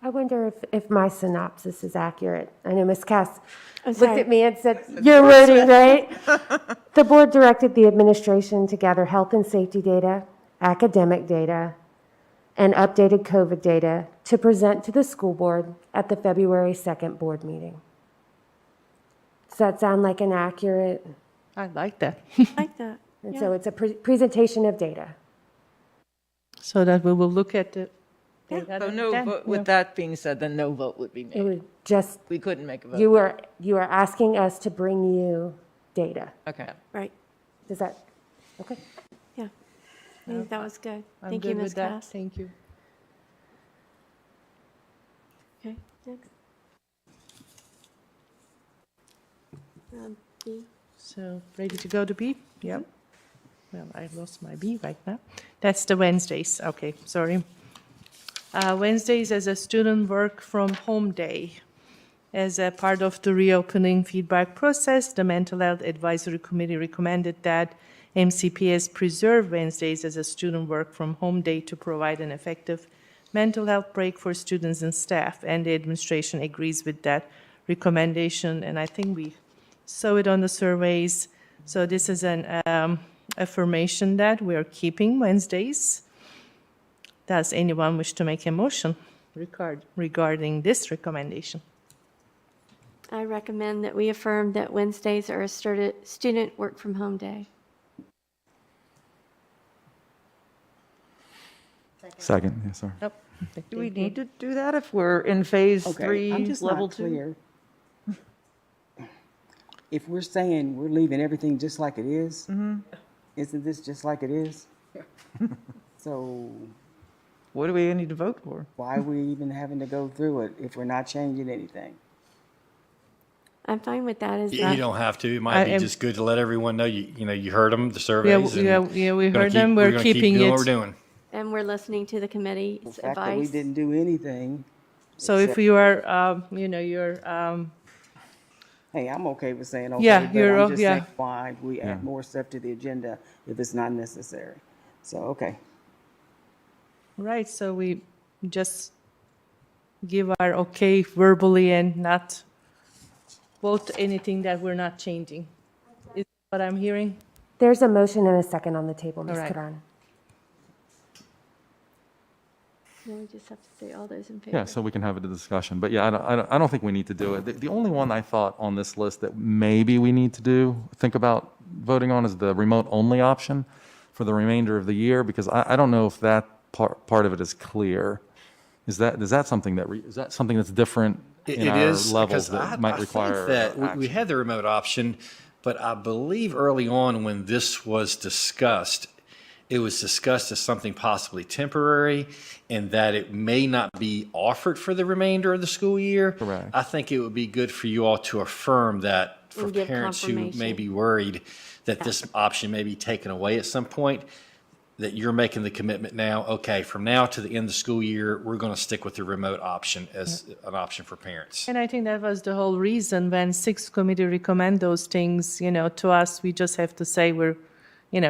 I wonder if my synopsis is accurate. I know Ms. Cass looked sorry. at me and said, "You're wording, right?" The board directed the administration to gather health and safety data, academic data, and updated COVID data to present to the school board at the February 2nd board meeting. Does that sound like an accurate? I like that. Like that. And so it's a presentation of data. So that we will look at the data. So no then. vote, with that being said, then no vote would be It made. would just, We couldn't make a vote. you are asking us to bring you data. Okay. Right. Does that, okay? Yeah. I think that was good. I'm Thank good you, with Ms. that. Cass. Thank you. Okay, next. B. So ready to go to B? Yep. Well, I lost my B right now. That's the Wednesdays. Okay, sorry. Wednesdays as a student work from home day. As a part of the reopening feedback process, the Mental Health Advisory Committee recommended that MCPS preserve Wednesdays as a student work from home day to provide an effective mental health break for students and staff, and the administration agrees with that recommendation, and I think we saw it on the surveys. So this is an affirmation that we are keeping Wednesdays. Does anyone wish to make a motion regarding this recommendation? I recommend that we affirm that Wednesdays are a student work from home day. Second, yes, sir. Nope. Do we need to do that if we're in phase Okay, 3, I'm just level not 2? clear. If we're saying we're leaving everything just like it is, isn't this just like it is? So What do we need to vote for? why are we even having to go through it if we're not changing anything? I'm fine with that as You that. don't have to. It might be am- just good to let everyone know, you heard them, the surveys. and yeah, we gonna heard them. keep- We're gonna keep keeping doing it. what we're doing. And we're listening to the committee's The fact that we advice. didn't do anything, So if you are, you're, hey, I'm okay with saying okay, Yeah, but you're I'm just yeah. saying why we add more stuff to the agenda if it's not necessary. So, okay. right, so we just give our okay verbally and not vote anything that we're not changing. Is what I'm hearing? There's a motion and a second on the table, Ms. All right. Karan. No, we just have to say all those in favor. Yeah, so we can have a discussion. But yeah, I don't think we need to do it. The only one I thought on this list that maybe we need to think about voting on is the remote-only option for the remainder of the year, because I don't know if that part of it is clear. Is that something that's different in It our is, levels because that might I require think that we action? had the remote option, but I believe early on when this was discussed, it was discussed as something possibly temporary and that it may not be offered for the remainder of the school year. Correct. I think it would be good for you all to affirm that for And give parents who may confirmation. be worried that this option may be taken away at some point. that you're making the commitment now, okay, from now to the end of the school year, we're going to stick with the remote option as an option for parents. And I think that was the whole reason when sixth committee recommend those things, to us, we just have to say we're,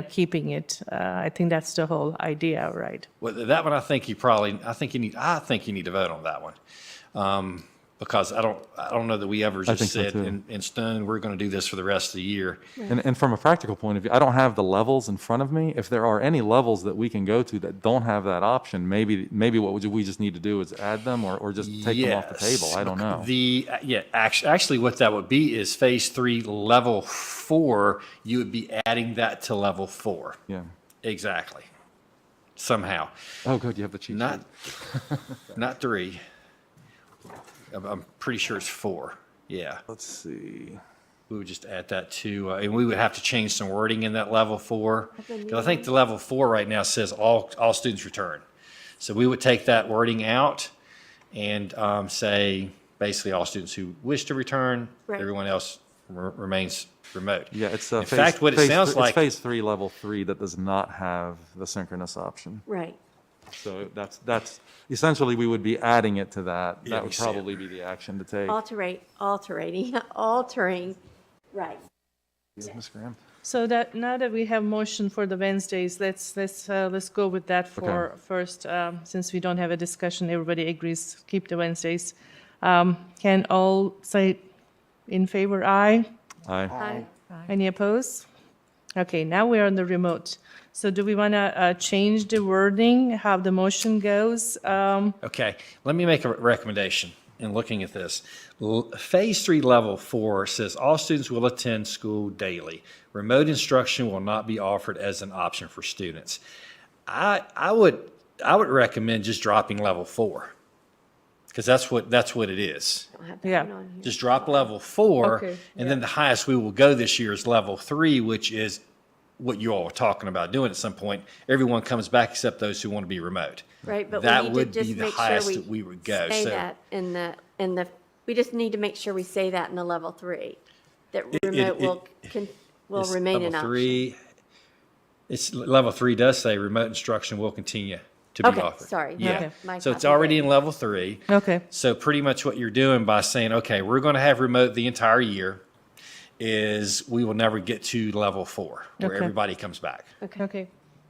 keeping it. I think that's the whole idea, right? Well, that one, I think you need to vote on that one. Because I don't know that we ever think just so said too. in stone, we're going to do this for the rest of the year. And from a practical point of view, I don't have the levels in front of me. If there are any levels that we can go to that don't have that option, maybe what we just need to do is add them or just take them off the table. I don't know. Actually, what that would be is phase 3, level 4, you would be adding that to level 4. Yeah. Exactly. Somehow. Oh, good. You have the cheat Not 3. I'm pretty sure it's 4. Yeah. Let's see. We would just add that to, and we would have to change some wording in that level 4. Because I think the level 4 right now says all students return. So we would take that wording out and say basically all students who wish to return, Right. everyone else remains remote. Yeah, it's In fact, what it sounds like. It's phase 3, level 3 that does not have the synchronous option. Right. So that's essentially we would be adding it to that. Yeah, That we would see it. probably be the action to take. Altering, right. Ms. Graham? So that now that we have motion for the Wednesdays, let's go with that for first, since we don't have a discussion, everybody agrees, keep the Wednesdays. Can all say in favor, aye? Aye. Any opposed? Okay, now we're on the remote. So do we want to change the wording, how the motion goes? Okay, let me make a recommendation in looking at this. Phase 3, level 4 says all students will attend school daily. Remote instruction will not be offered as an option for students. I would recommend just dropping level 4 because that's what it is. Yeah. Just drop level 4, Okay, and then the highest we will go this year is level 3, which is what you all are talking about doing at some point. Everyone comes back except those who want to be remote. Right, but That we would need to be just the make highest sure that we would go. say So- that in the, we just need to make sure we say that in the level 3, that remote will It's remain an level option. 3. It's level 3 does say remote instruction will continue to be Okay, offered. sorry. Yeah. Okay, my So it's copy already did. in level 3. Okay. So pretty much what you're doing by saying, okay, we're going to have remote the entire year, is we will never get to level 4 where Okay. everybody comes back. Okay.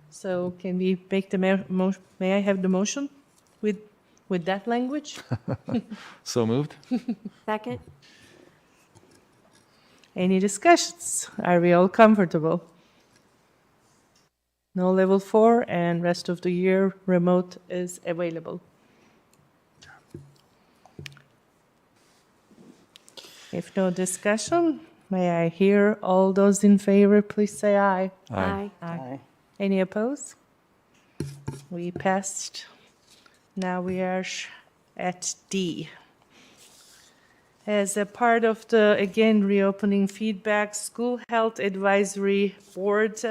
So can we make the may I have the motion with that language? So moved? Second? Any discussions? Are we all comfortable? No level 4 and rest of the year remote is available. If no discussion, may I hear all those in favor, please say aye. Aye. Aye. Any opposed? We passed. Now we are at D. As a part of the, again, reopening feedback, School Health Advisory Board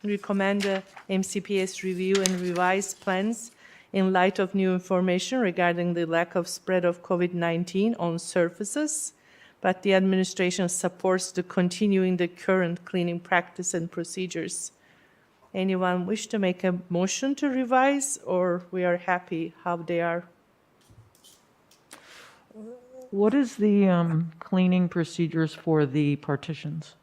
recommend the MCPS review and revise plans in light of new information regarding the lack of spread of COVID-19 on surfaces, but the administration supports the continuing the current cleaning practice and procedures. Anyone wish to make a motion to revise, or we are happy how they are? What is the cleaning procedures for the partitions?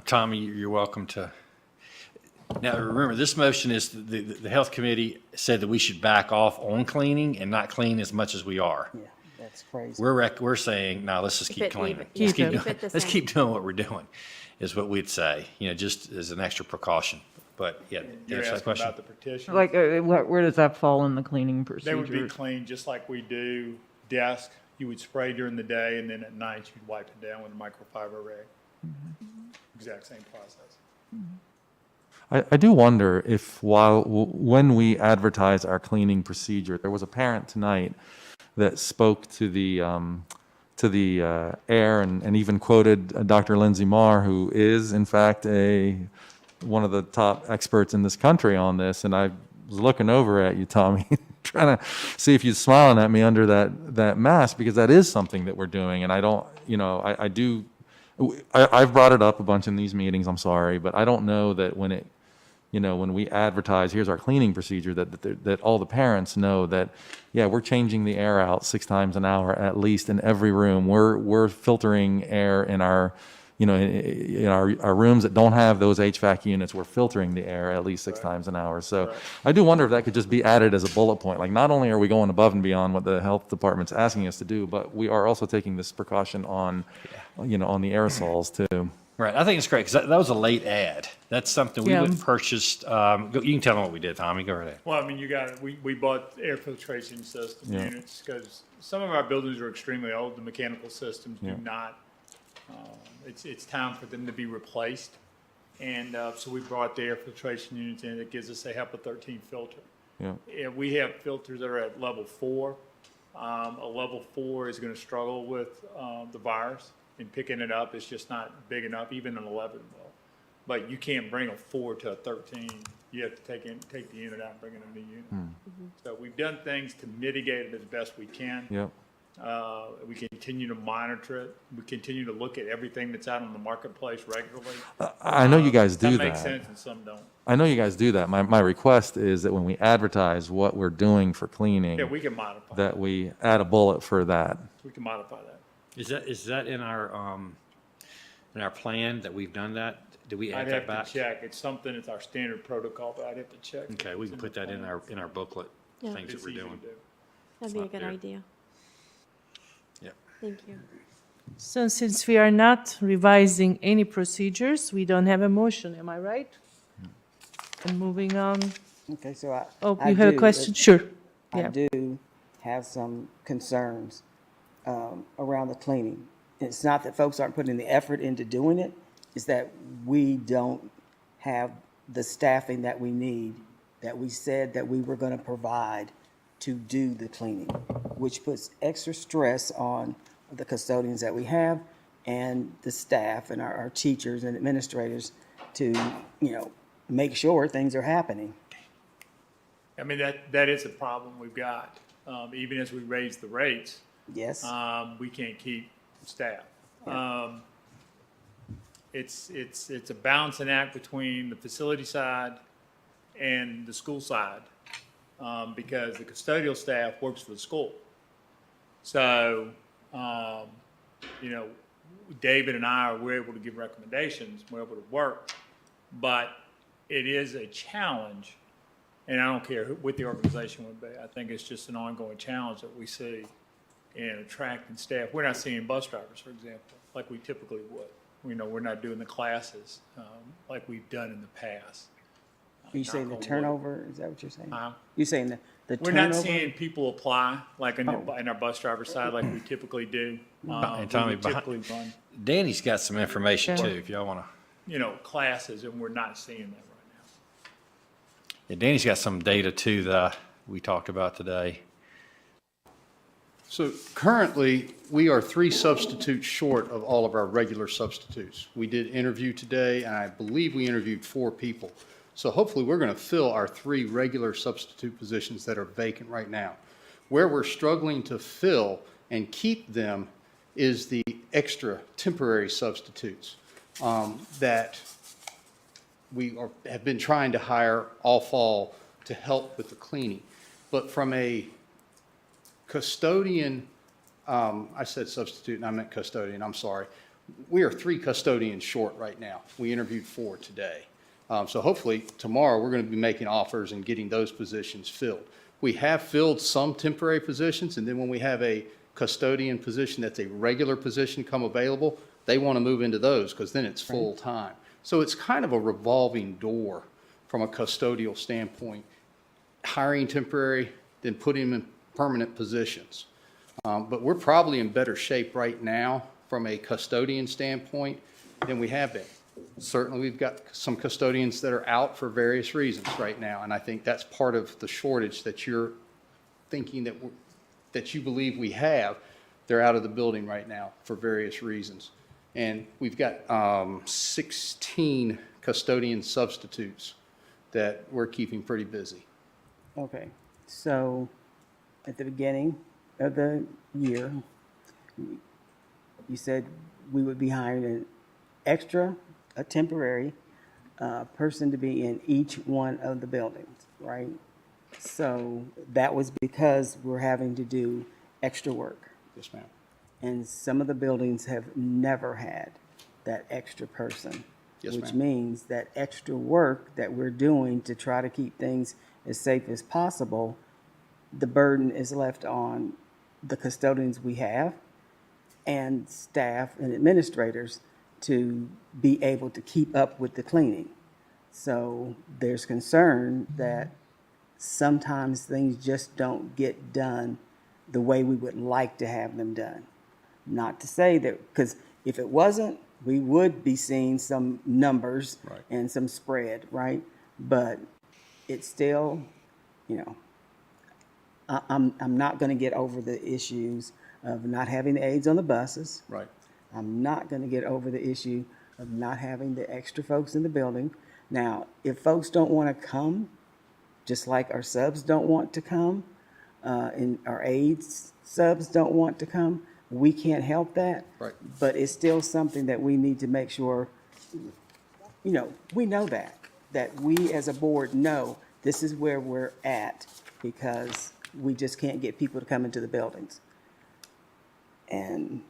Tommy, you're welcome to. Now, remember, this motion is, the Health Committee said that we should back off on cleaning and not clean as much as we are. Yeah, that's crazy. We're saying, no, let's just keep it cleaning. even. Let's Keep keep it. doing, let's keep doing what we're doing, is what we'd say, just as an extra precaution. But, yeah, You're there's that asking question. about the petition. Like, where does that fall in the cleaning They would be procedure? cleaned just like we do desk. You would spray during the day, and then at night you'd wipe it down with a microfiber rag. Exact same process. I do wonder if when we advertise our cleaning procedure, there was a parent tonight that spoke to the air and even quoted Dr. Lindsay Marr, who is in fact one of the top experts in this country on this. And I was looking over at you, Tommy, trying to see if you're smiling at me under that mask, because that is something that we're doing. And I don't, I do I've brought it up a bunch in these meetings, I'm sorry, but I don't know that when it, when we advertise, here's our cleaning procedure, that all the parents know that, yeah, we're changing the air out 6 times an hour at least in every room. We're filtering air in our, in our rooms that don't have those HVAC units. We're filtering the air at least 6 times an hour. So I do wonder if that could just be added as a bullet point. Like, not only are we going above and beyond what the health department's asking us to do, but we are also taking this precaution on, on the aerosols too. Right, I think it's great, because that was a late ad. That's something we went and purchased. You can tell them what we did, Tommy, go right ahead. Well, I mean, we bought air filtration system units because some of our buildings are extremely old. The mechanical systems do not. It's time for them to be replaced. And so we brought the air filtration units in. It gives us a HEPA 13 filter. Yeah. And we have filters that are at level 4. A level 4 is going to struggle with the virus and picking it up. It's just not big enough, even an 11 will. But you can't bring a 4 to a 13. You have to take the unit out and bring in a new unit. So we've done things to mitigate it as best we can. Yep. We continue to monitor it. We continue to look at everything that's out on the marketplace regularly. I know you guys do Some that. make sense and some don't. I know you guys do that. My request is that when we advertise what we're doing for cleaning, Yeah, we can modify. that we add a bullet for that. We can modify that. Is that in our plan that we've done that? Did we add I'd that back? have to check. It's something, it's our standard protocol, but I'd have to check. Okay, we can put that in our booklet, Yeah. things that It's we're easy to doing. do. That'd be a Up good there. idea. Yeah. Thank you. So since we are not revising any procedures, we don't have a motion, am I right? And moving on. Okay, so I. Oh, I you have a do, question? Sure. I Yeah. do have some concerns around the cleaning. It's not that folks aren't putting the effort into doing it, it's that we don't have the staffing that we need, that we said that we were going to provide to do the cleaning, which puts extra stress on the custodians that we have and the staff and our teachers and administrators to, make sure things are happening. I mean, that is a problem we've got. Even as we raise the rates, Yes. we can't keep staff. It's a balancing act between the facility side and the school side, because the custodial staff works for the school. So, David and I we're able to give recommendations, we're able to work, but it is a challenge, and I don't care what the organization would be. I think it's just an ongoing challenge that we see in attracting staff. We're not seeing bus drivers, for example, like we typically would. We're not doing the classes like we've done in the past. Are you saying the Knock on wood. turnover? Is that what you're saying? Huh? You're saying the We're turnover? not seeing people apply like in our bus driver side like we typically do. And Tommy, We typically run, Danny's got some information too, if y'all want to. classes, and we're not seeing that right now. Yeah, Danny's got some data too that we talked about today. So currently, we are 3 substitutes short of all of our regular substitutes. We did interview today, and I believe we interviewed 4 people. So hopefully, we're going to fill our 3 regular substitute positions that are vacant right now. Where we're struggling to fill and keep them is the extra temporary substitutes that have been trying to hire all fall to help with the cleaning. But from a custodian, I said substitute and I meant custodian, I'm sorry. We are 3 custodians short right now. We interviewed 4 today. So hopefully tomorrow we're going to be making offers and getting those positions filled. We have filled some temporary positions, and then when we have a custodian position that's a regular position come available, they want to move into those because then it's full time. So it's kind of a revolving door from a custodial standpoint, hiring temporary, then putting them in permanent positions. But we're probably in better shape right now from a custodian standpoint than we have been. Certainly, we've got some custodians that are out for various reasons right now, and I think that's part of the shortage that you're thinking that you believe we have. They're out of the building right now for various reasons. And we've got 16 custodian substitutes that we're keeping pretty busy. Okay, so at the beginning of the year, you said we would be hiring a temporary person to be in each one of the buildings, right? So that was because we're having to do extra work. Yes, ma'am. And some of the buildings have never had that extra person. Yes, Which ma'am. means that extra work that we're doing to try to keep things as safe as possible, the burden is left on the custodians we have and staff and administrators to be able to keep up with the cleaning. So there's concern that sometimes things just don't get done the way we would like to have them done. Not to say that, because if it wasn't, we would be seeing some numbers Right. and some spread, right? But it's still, you know, I'm not going to get over the issues of not having the aides on the buses. Right. I'm not going to get over the issue of not having the extra folks in the building. Now, if folks don't want to come, just like our subs don't want to come, and our aides subs don't want to come, we can't help that. Right. But it's still something that we need to make sure, you know, we know that we as a board know this is where we're at because we just can't get people to come into the buildings. And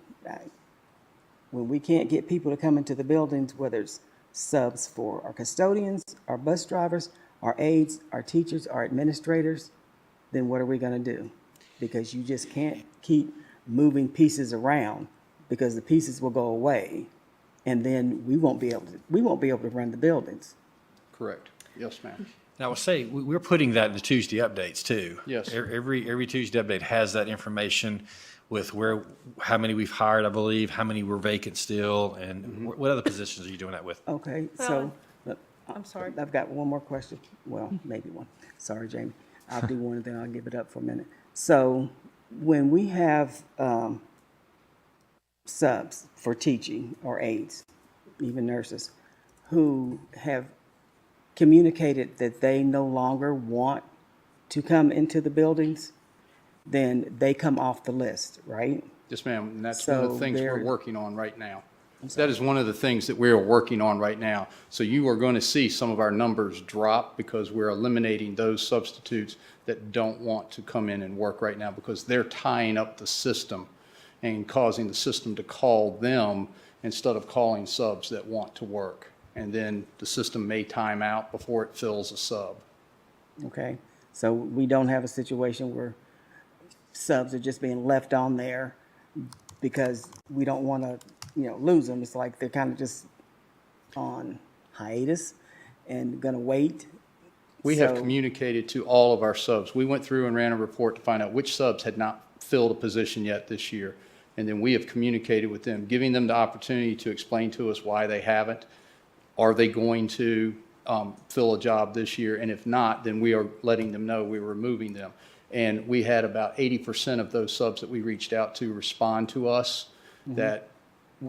when we can't get people to come into the buildings, whether it's subs for our custodians, our bus drivers, our aides, our teachers, our administrators, then what are we going to do? Because you just can't keep moving pieces around because the pieces will go away and then we won't be able to run the buildings. Correct. Yes, ma'am. And I will say, we're putting that in the Tuesday updates too. Yes. Every Tuesday update has that information with how many we've hired, I believe, how many were vacant still, and what other positions are you doing that with? Okay, so. I'm sorry. I've got one more question. Well, maybe one. Sorry, Jamie. I'll do one and then I'll give it up for a minute. So when we have subs for teaching or aides, even nurses, who have communicated that they no longer want to come into the buildings, then they come off the list, right? Yes, ma'am, and that's one of the So things we're there- working on right now. That is one of the things that we are working on right now. So you are going to see some of our numbers drop because we're eliminating those substitutes that don't want to come in and work right now because they're tying up the system and causing the system to call them instead of calling subs that want to work. And then the system may time out before it fills a sub. Okay, so we don't have a situation where subs are just being left on there because we don't want to, lose them. It's like they're kind of just on hiatus and going to wait. We have So- communicated to all of our subs. We went through and ran a report to find out which subs had not filled a position yet this year. And then we have communicated with them, giving them the opportunity to explain to us why they haven't. Are they going to fill a job this year? And if not, then we are letting them know we're removing them. And we had about 80% of those subs that we reached out to respond to us that,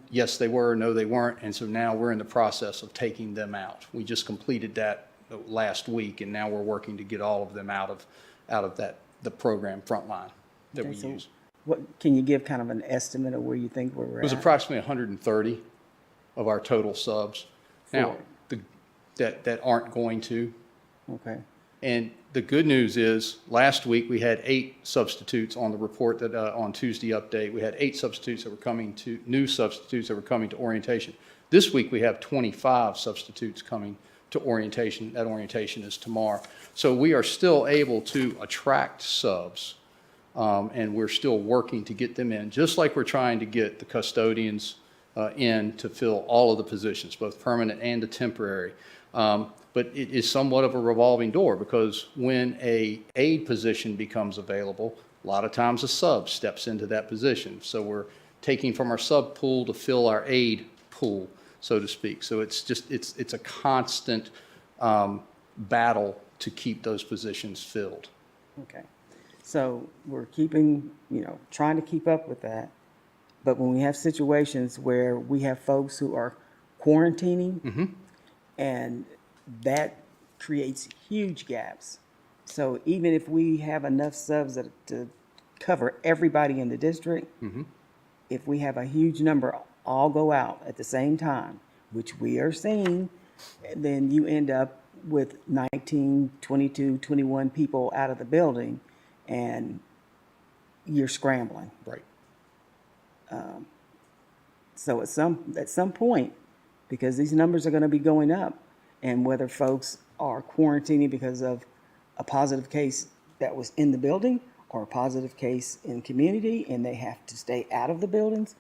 yes, they were, no, they weren't. And so now we're in the process of taking them out. We just completed that last week, and now we're working to get all of them out of the program Frontline that Okay, we so use. What, can you give kind of an estimate of where you think we're It was at? approximately 130 of our total subs. Now, that aren't going to. Okay, And the good news is, last week, we had 8 substitutes on the report that, on Tuesday update, we had 8 substitutes that were coming to, new substitutes that were coming to orientation. This week, we have 25 substitutes coming to orientation. That orientation is tomorrow. So we are still able to attract subs, and we're still working to get them in, just like we're trying to get the custodians in to fill all of the positions, both permanent and the temporary. But it is somewhat of a revolving door because when a aide position becomes available, a lot of times a sub steps into that position. So we're taking from our sub pool to fill our aide pool, so to speak. So it's just, it's a constant battle to keep those positions filled. okay. So we're keeping, trying to keep up with that. But when we have situations where we have folks who are quarantining, and that creates huge gaps. So even if we have enough subs to cover everybody in the district, if we have a huge number all go out at the same time, which we are seeing, then you end up with 19, 22, 21 people out of the building, and you're scrambling. Right. So at some point, because these numbers are going to be going up, and whether folks are quarantining because of a positive case that was in the building or a positive case in community, and they have to stay out of the buildings,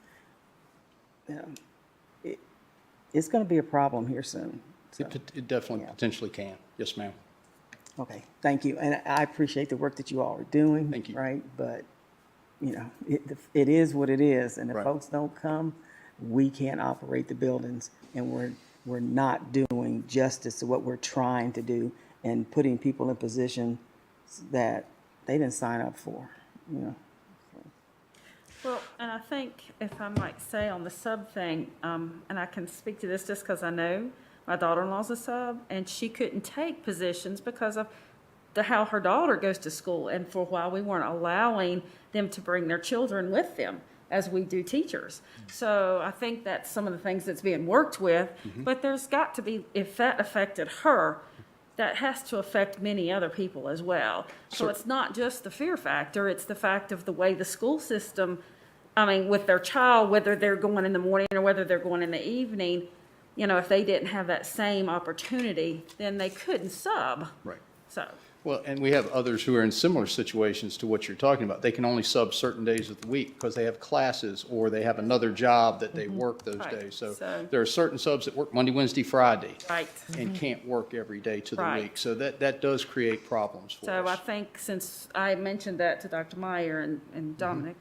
it's going to be a problem here soon. So, It definitely potentially can. Yes, ma'am. okay, thank you. And I appreciate the work that you all are doing. Thank you. Right, but, it is what it is, and if Right. folks don't come, we can't operate the buildings, and we're not doing justice to what we're trying to do and putting people in positions that they didn't sign up for, Well, and I think if I might say on the sub thing, and I can speak to this just because I know my daughter-in-law's a sub, and she couldn't take positions because of how her daughter goes to school. And for a while, we weren't allowing them to bring their children with them as we do teachers. So I think that's some of the things that's being worked with, but there's got to be, if that affected her, that has to affect many other people as well. So it's not just the fear factor, it's the fact of the way the school system, with their child, whether they're going in the morning or whether they're going in the evening, if they didn't have that same opportunity, then they couldn't sub. Right. So, Well, and we have others who are in similar situations to what you're talking about. They can only sub certain days of the week because they have classes or they have another job that they work those Right. days. So So- there are certain subs that work Monday, Wednesday, Friday. right. And can't work every day to the Right. week. So that does create problems for So I us. think since I mentioned that to Dr. Meyer and Dominic,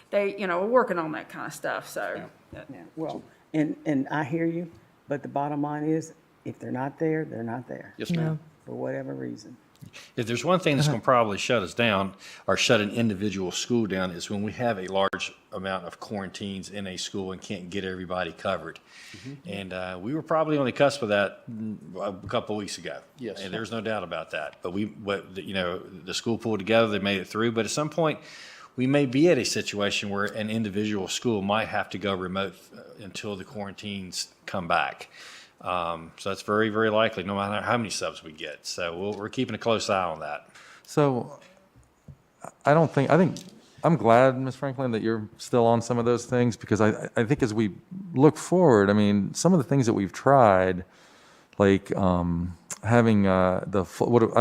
they, are working on that kind of stuff, so. Yeah, well, and I hear you, but the bottom line is, if they're not there, they're not there. Yes, ma'am. For whatever reason. If there's one thing that's going to probably shut us down or shut an individual school down is when we have a large amount of quarantines in a school and can't get everybody covered. And we were probably on the cusp of that a couple of weeks ago. Yes. And there's no doubt about that. But the school pulled together, they made it through. But at some point, we may be at a situation where an individual school might have to go remote until the quarantines come back. So that's very, very likely, no matter how many subs we get. So we're keeping a close eye on that. So I think, I'm glad, Ms. Franklin, that you're still on some of those things, because I think as we look forward, some of the things that we've tried, like having I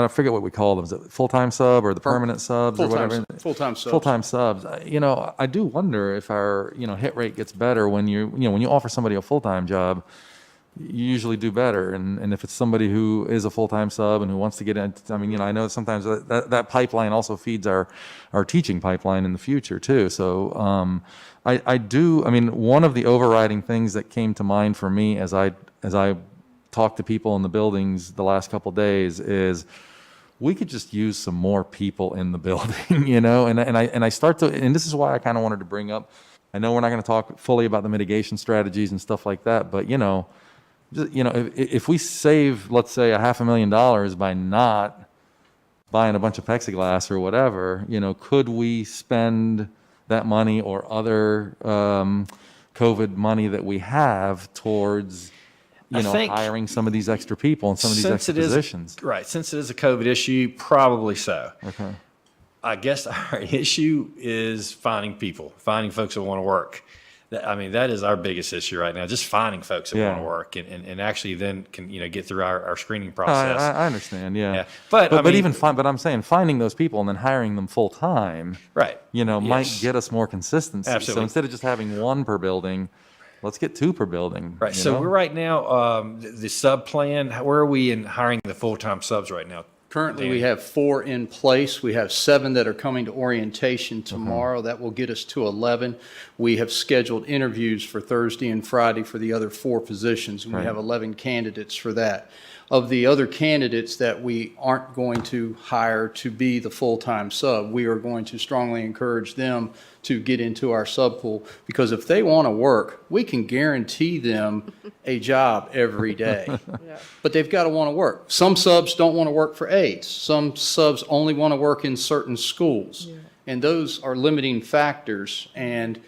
forget what we call them, is it full-time sub or the permanent subs or whatever? Full-time subs. Full-time subs. I do wonder if our, hit rate gets better when when you offer somebody a full-time job, you usually do better. And if it's somebody who is a full-time sub and who wants to get in, I know sometimes that pipeline also feeds our teaching pipeline in the future too. So one of the overriding things that came to mind for me as I talked to people in the buildings the last couple days is we could just use some more people in the building, and I start to, and this is why I kind of wanted to bring up, I know we're not going to talk fully about the mitigation strategies and stuff like that, but if we save, let's say, $500,000 by not buying a bunch of plexiglass or whatever, could we spend that money or other COVID money that we have towards, I think hiring some of these extra people and some of these extra positions? Right. Since it is a COVID issue, probably so. Okay. I guess our issue is finding folks that want to work. That is our biggest issue right now, just finding folks that want to work and actually then can, get through our screening process. I understand, yeah. But I'm saying finding those people and then hiring them full time, right? Might get us more consistency. Absolutely. So instead of just having one per building, let's get two per building. Right. So we're right now, the sub plan, where are we in hiring the full-time subs right now? Currently, Danny? we have 4 in place. We have 7 that are coming to orientation tomorrow. That will get us to 11. We have scheduled interviews for Thursday and Friday for the other 4 positions, and we have 11 candidates for that. Of the other candidates that we aren't going to hire to be the full-time sub, we are going to strongly encourage them to get into our sub pool, because if they want to work, we can guarantee them a job every day. But they've got to want to work. Some subs don't want to work for aides. Some subs only want to work in certain schools. And those are limiting factors. And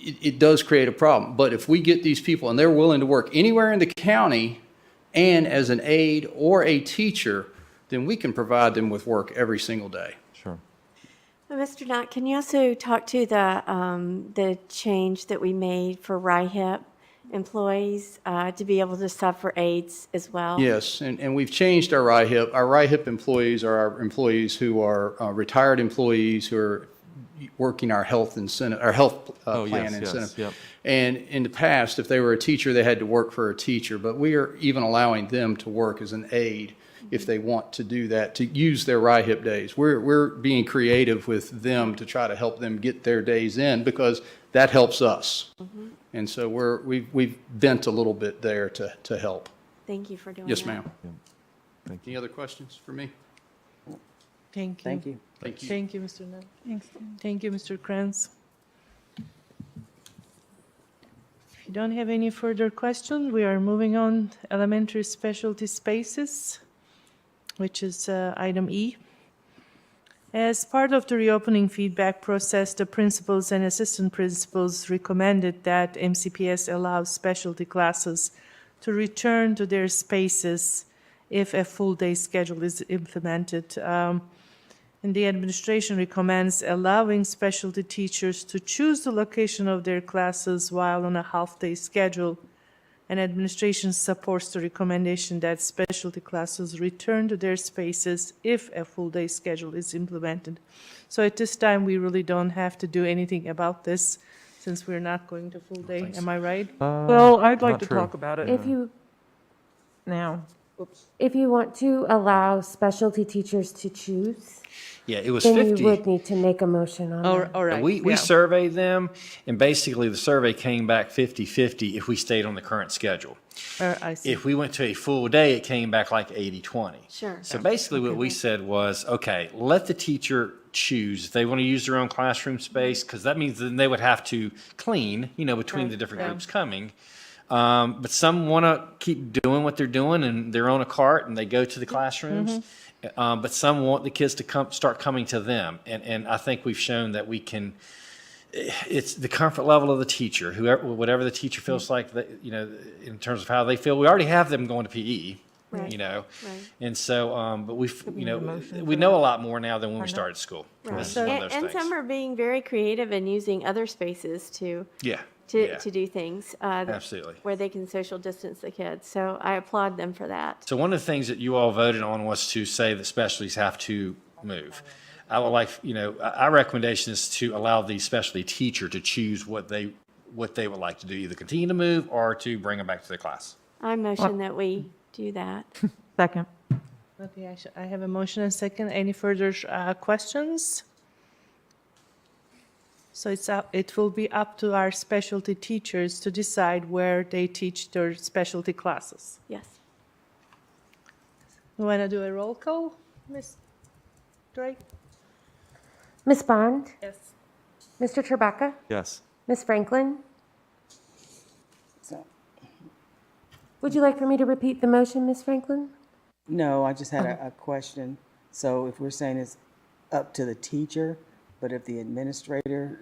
it does create a problem. But if we get these people and they're willing to work anywhere in the county and as an aide or a teacher, then we can provide them with work every single day. Sure. Mr. Knott, can you also talk to the change that we made for RIHIP employees to be able to sub for aides as well? Yes, and we've changed our RIHIP. Our RIHIP employees are our employees who are retired employees who are working our health incentive, our health Oh, plan yes, yes, incentive. yep. And in the past, if they were a teacher, they had to work for a teacher, but we are even allowing them to work as an aide if they want to do that, to use their RIHIP days. We're being creative with them to try to help them get their days in because that helps us. And so we've bent a little bit there to help. Thank you for doing Yes, that. ma'am. Thank you. Any other questions for me? Thank you. Thank you. Thank you. Thank you, Mr. Nutt. Thank you, Mr. Kranz. If you don't have any further questions, we are moving on. Elementary specialty spaces, which is item E. As part of the reopening feedback process, the principals and assistant principals recommended that MCPS allows specialty classes to return to their spaces if a full-day schedule is implemented. And the administration recommends allowing specialty teachers to choose the location of their classes while on a half-day schedule. And administration supports the recommendation that specialty classes return to their spaces if a full-day schedule is implemented. So at this time, we really don't have to do anything about this since we're not going to full day. Am I right? Well, I'd like not to true. talk about it If you, now. if you want to allow specialty teachers to choose, Yeah, it was then 50. you would need to make a motion on that. All right. We yeah. surveyed them, and basically the survey came back 50-50 if we stayed on the current schedule. I see. If we went to a full day, it came back like 80-20. Sure. So basically what we said was, okay, let the teacher choose if they want to use their own classroom space, because that means then they would have to clean, between the different Yeah. groups coming. But some want to keep doing what they're doing, and they're on a cart, and they go to the classrooms. But some want the kids to start coming to them. And I think we've shown that we can, it's the comfort level of the teacher, whatever the teacher feels like, that, in terms of how they feel. We already have them going to PE, Right. And so, but we know a lot more now than when we started school. Right. This is one of those And things. some are being very creative and using other spaces to Yeah. to do things Absolutely. where they can social distance the kids. So I applaud them for that. So one of the things that you all voted on was to say that specialties have to move. I would like, our recommendation is to allow the specialty teacher to choose what they would like to do, either continue to move or to bring them back to the class. I motion that we do that. Second. Okay, I have a motion and second. Any further questions? So it will be up to our specialty teachers to decide where they teach their specialty classes. Yes. You want to do a roll call, Ms. Drake? Ms. Bond? Yes. Mr. Trabaka? Yes. Ms. Franklin? So, Would you like for me to repeat the motion, Ms. Franklin? no, I just had a question. So if we're saying it's up to the teacher, but if the administrator,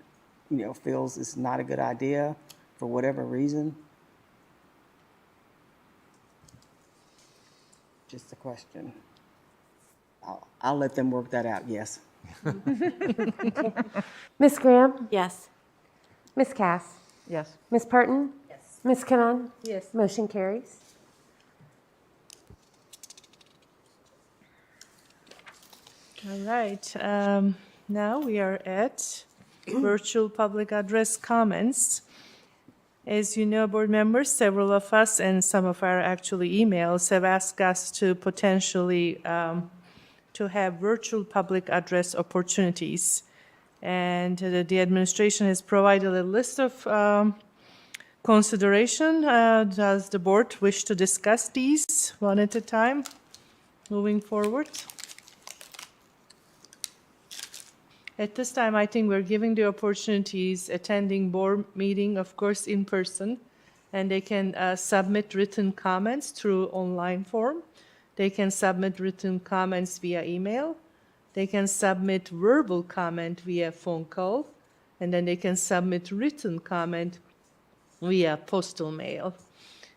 feels it's not a good idea for whatever reason? Just a question. I'll let them work that out, yes. Ms. Graham? Yes. Ms. Cass? Yes. Ms. Parton? Yes. Ms. Cannon? Yes. Motion carries. All right. Now we are at virtual public address comments. As you know, board members, several of us and some of our actually emails have asked us to potentially to have virtual public address opportunities. And the administration has provided a list of consideration. Does the board wish to discuss these one at a time, moving forward? At this time, I think we're giving the opportunities attending board meeting, of course, in person, and they can submit written comments through online form. They can submit written comments via email. They can submit verbal comment via phone call, and then they can submit written comment via postal mail.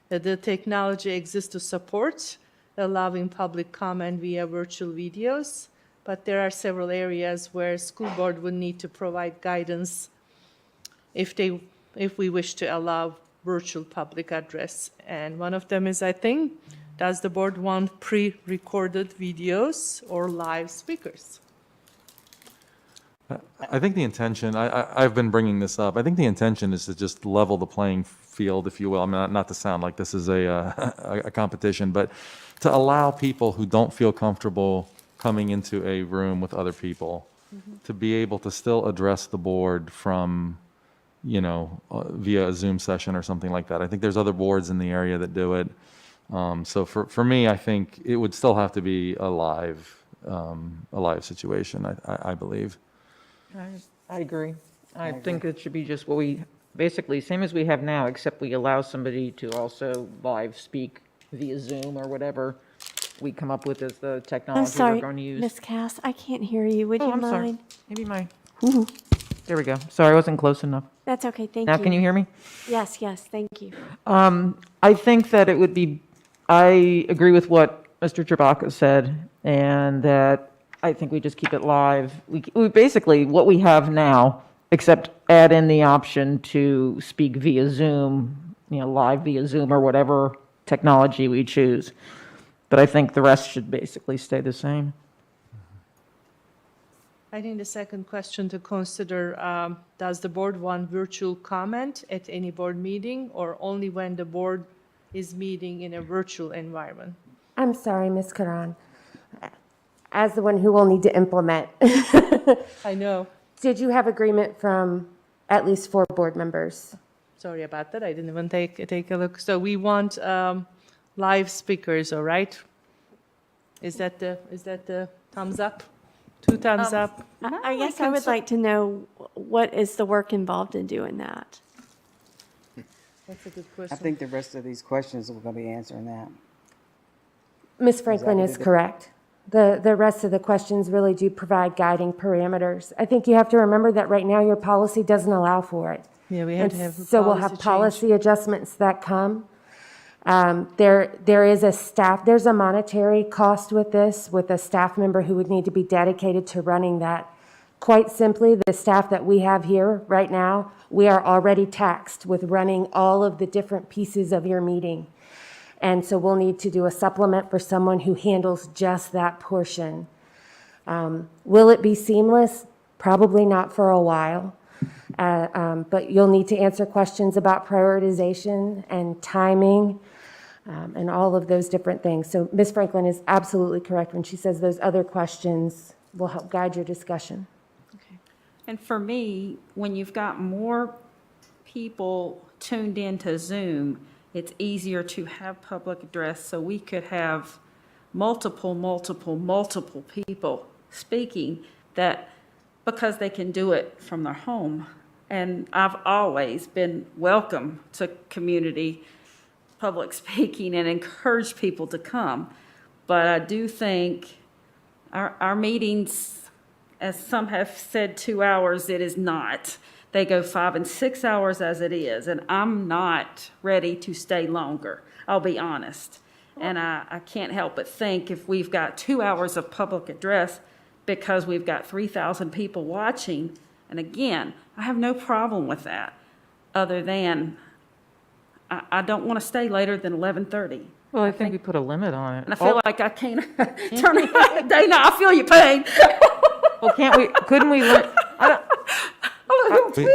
The technology exists to support allowing public comment via virtual videos, but there are several areas where school board would need to provide guidance if we wish to allow virtual public address. And one of them is, I think, does the board want pre-recorded videos or live speakers? I think the intention, I've been bringing this up, I think the intention is to just level the playing field, if you will. I mean, not to sound like this is a competition, but to allow people who don't feel comfortable coming into a room with other people to be able to still address the board from, via a Zoom session or something like that. I think there's other boards in the area that do it. So for me, I think it would still have to be a live situation, I believe. I agree. I think it should be just what we, basically, same as we have now, except we allow somebody to also live speak via Zoom or whatever we come up with as the I'm technology sorry, we're going to use. Miss Cass, I can't hear you. Would Oh, you I'm sorry. mind? Maybe there we go. Sorry, I wasn't close enough. That's okay, thank Now you. can you hear me? Yes, thank you. I think that it would be, I agree with what Mr. Chewbacca said, and that I think we just keep it live. We basically, what we have now, except add in the option to speak via Zoom, live via Zoom or whatever technology we choose. But I think the rest should basically stay the same. I think the second question to consider, does the board want virtual comment at any board meeting or only when the board is meeting in a virtual environment? I'm sorry, Ms. Karan. As the one who will need to implement, I know. did you have agreement from at least 4 board members? Sorry about that. I didn't even take a look. So we want live speakers, all right? Is that the thumbs up? 2 thumbs up? I guess I would like to know what is the work involved in doing that? That's a good I question. think the rest of these questions, we're going to be answering that. Ms. Franklin is correct. The rest of the questions really do provide guiding parameters. I think you have to remember that right now your policy doesn't allow for it. Yeah, we have to have a So we'll policy have change. policy adjustments that come. There is there's a monetary cost with this, with a staff member who would need to be dedicated to running that. Quite simply, the staff that we have here right now, we are already taxed with running all of the different pieces of your meeting. And so we'll need to do a supplement for someone who handles just that portion. Will it be seamless? Probably not for a while. But you'll need to answer questions about prioritization and timing and all of those different things. So Ms. Franklin is absolutely correct when she says those other questions will help guide your discussion. And for me, when you've got more people tuned into Zoom, it's easier to have public address, so we could have multiple people speaking that, because they can do it from their home. And I've always been welcome to community public speaking and encourage people to come. But I do think our meetings, as some have said, 2 hours, it is not. They go 5 and 6 hours as it is, and I'm not ready to stay longer, I'll be honest. And I can't help but think if we've got 2 hours of public address because we've got 3,000 people watching, and again, I have no problem with that, other than I don't want to stay later than 11:30. Well, I think we put a limit on it. And I feel like I can't turn it, Dana, I feel your pain. Well, couldn't we,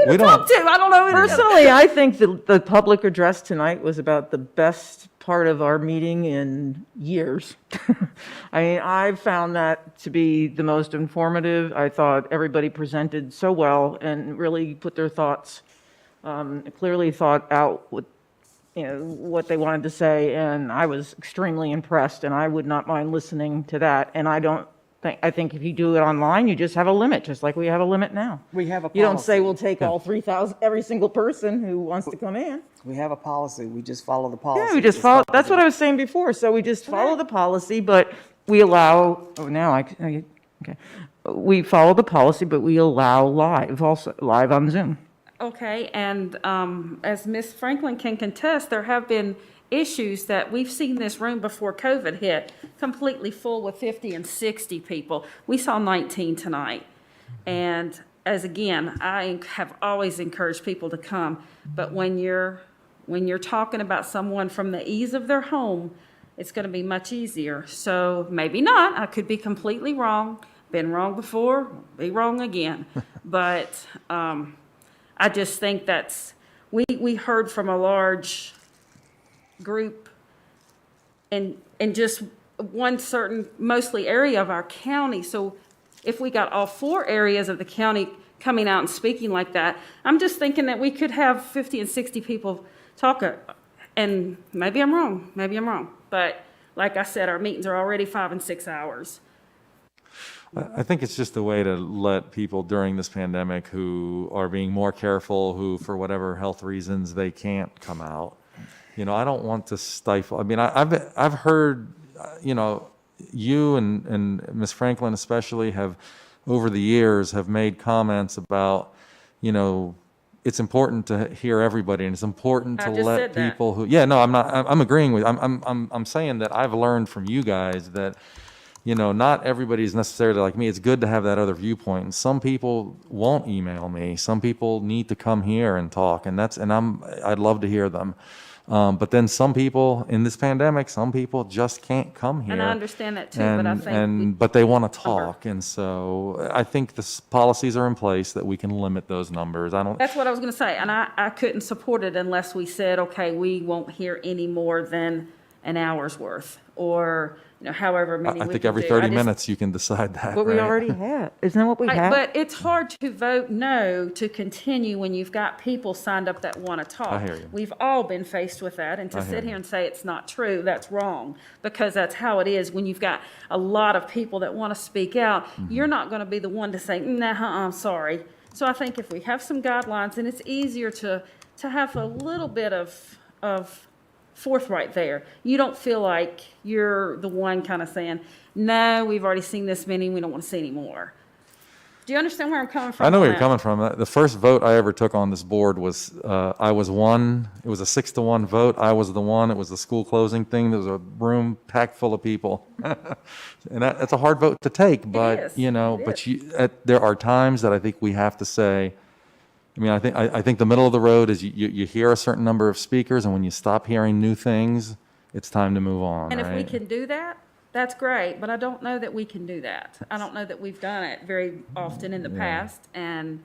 We don't. I don't know. Personally, I think the public address tonight was about the best part of our meeting in years. I mean, I found that to be the most informative. I thought everybody presented so well and really put their thoughts, clearly thought out what they wanted to say, and I was extremely impressed, and I would not mind listening to that. And I think if you do it online, you just have a limit, just like we have a limit now. We have a policy. You don't say we'll take all 3,000, every single person who wants to come in. We have a policy. We just follow the policy. Yeah, we just follow, that's what I was saying before. So we just follow the policy, but we allow, okay. we follow the policy, but we allow live also, live on Zoom. Okay, and as Ms. Franklin can contest, there have been issues that we've seen this room before COVID hit, completely full with 50 and 60 people. We saw 19 tonight. And as again, I have always encouraged people to come, but when you're talking about someone from the ease of their home, it's going to be much easier. So maybe not. I could be completely wrong. Been wrong before, be wrong again. But I just think we heard from a large group in just one certain, mostly area of our county. So if we got all 4 areas of the county coming out and speaking like that, I'm just thinking that we could have 50 and 60 people talk. And maybe I'm wrong. But like I said, our meetings are already 5 and 6 hours. I think it's just a way to let people during this pandemic who are being more careful, who for whatever health reasons they can't come out. You know, I don't want to stifle. I mean, I've heard, you know, you and Ms. Franklin especially have, over the years, have made comments about, you know, it's important to hear everybody, and it's important to let people who. Yeah, no, I'm not. I'm agreeing with. I'm saying that I've learned from you guys that, you know, not everybody is necessarily like me. It's good to have that other viewpoint. And some people won't email me. Some people need to come here and talk, and I'd love to hear them. But then some people in this pandemic, some people just can't come here. And I understand that too, but I think. But they want to talk, and so I think the policies are in place that we can limit those numbers. That's what I was going to say, and I couldn't support it unless we said, okay, we won't hear any more than an hour's worth, or, you know, however many we can do. I think every 30 minutes you can decide that, But we right? already had. Isn't that what we had? But it's hard to vote no to continue when you've got people signed up that want to talk. I hear you. We've all been faced with that, and to I hear sit you. here and say it's not true, that's wrong, because that's how it is when you've got a lot of people that want to speak out. Mm-hmm. You're not going to be the one to say, nah, I'm sorry. So I think if we have some guidelines, and it's easier to have a little bit of forthright there. You don't feel like you're the one kind of saying, no, we've already seen this many, we don't want to see any more. Do you understand where I'm coming from? I know on where you're that? coming from. The first vote I ever took on this board was, I was one. It was a 6-1 vote. I was the one. It was the school closing thing. There was a room packed full of people. And that's a hard vote to take, but, is. you know, It but there are times that I think we have to say, I mean, I think the middle of the road is you hear a certain number of speakers, and when you stop hearing new things, it's time to move on, And if we right? can do that, that's great, but I don't know that we can do that. I don't know that we've done it very often in the past, and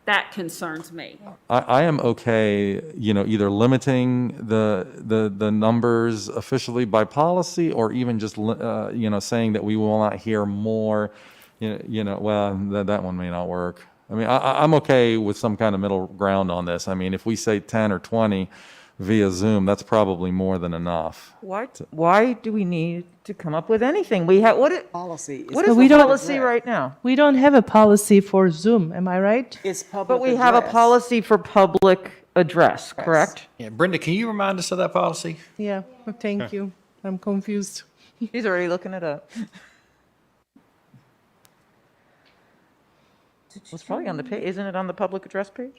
that concerns me. I am okay, you know, either limiting the numbers officially by policy, or even just, you know, saying that we will not hear more, you know, well, that one may not work. I mean, I'm okay with some kind of middle ground on this. I mean, if we say 10 or 20 via Zoom, that's probably more than enough. Why do we need to come up with anything? We have, Policy. what is the policy right now? We don't have a policy for Zoom, am I right? It's public But we have a address. policy for public address, correct? Yeah, Brenda, can you remind us of that policy? Yeah, thank you. I'm confused. He's already looking it up. It's probably on the page, isn't it on the public address page?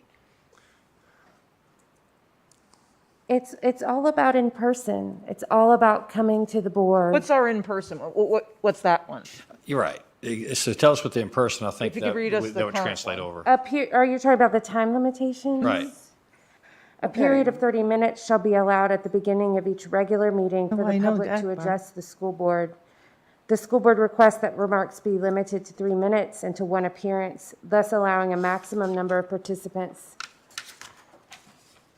It's all about in person. It's all about coming to the board. What's our in-person? What's that one? You're right. So tell us what the in-person, I think If you could that read us would the current translate one. over. Are you talking about the time limitations? Right. A period of 30 minutes shall be allowed at the beginning of each regular meeting for Oh, I the know public that to part. address the school board. The school board requests that remarks be limited to 3 minutes and to one appearance, thus allowing a maximum number of participants.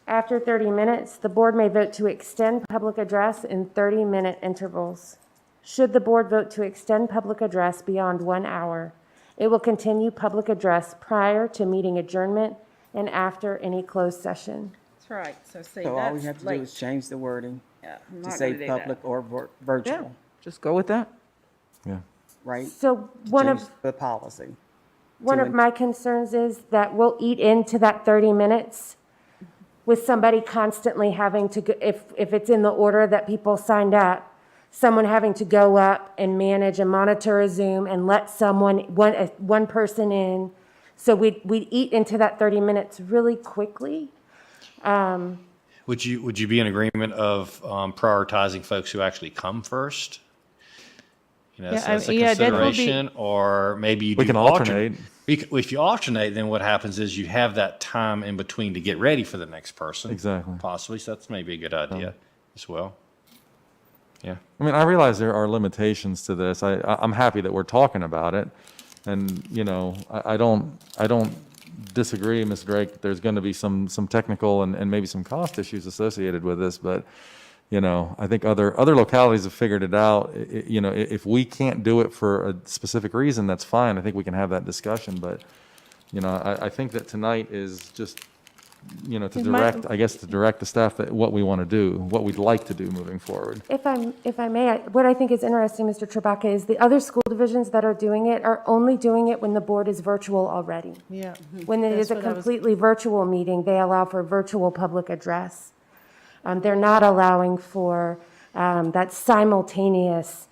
After 30 minutes, the board may vote to extend public address in 30-minute intervals. Should the board vote to extend public address beyond 1 hour, it will continue public address prior to meeting adjournment and after any closed session. That's right, so see, So all we that's have to do late. is change the wording Yeah, I'm to not say gonna do that. public or virtual, Just go with that. Yeah. right? So one Change of the policy. my concerns is that we'll eat into that 30 minutes with somebody constantly having to, if it's in the order that people signed up, someone having to go up and manage and monitor a Zoom and let one person in. So we'd eat into that 30 minutes really quickly. Would you be in agreement of prioritizing folks who actually come first? You know, Yeah, so that's a yeah, that will be- consideration, or maybe you do We can alternate. If you alternate, then what happens is you have that time in between to get ready for the next person. Exactly. Possibly, so that's maybe a good idea as well. Yeah. I mean, I realize there are limitations to this. I'm happy that we're talking about it. And, you know, I don't disagree, Ms. Drake, that there's going to be some technical and maybe some cost issues associated with this, but, you know, I think other localities have figured it out. You know, if we can't do it for a specific reason, that's fine. I think we can have that discussion, but, you know, I think that tonight is just, you know, to direct the staff that what we want to do, what we'd like to do moving forward. If I may, what I think is interesting, Mr. Trabaka, is the other school divisions that are doing it are only doing it when the board is virtual already. Yeah. When it is a That's what I was- completely virtual meeting, they allow for virtual public address. They're not allowing for that simultaneous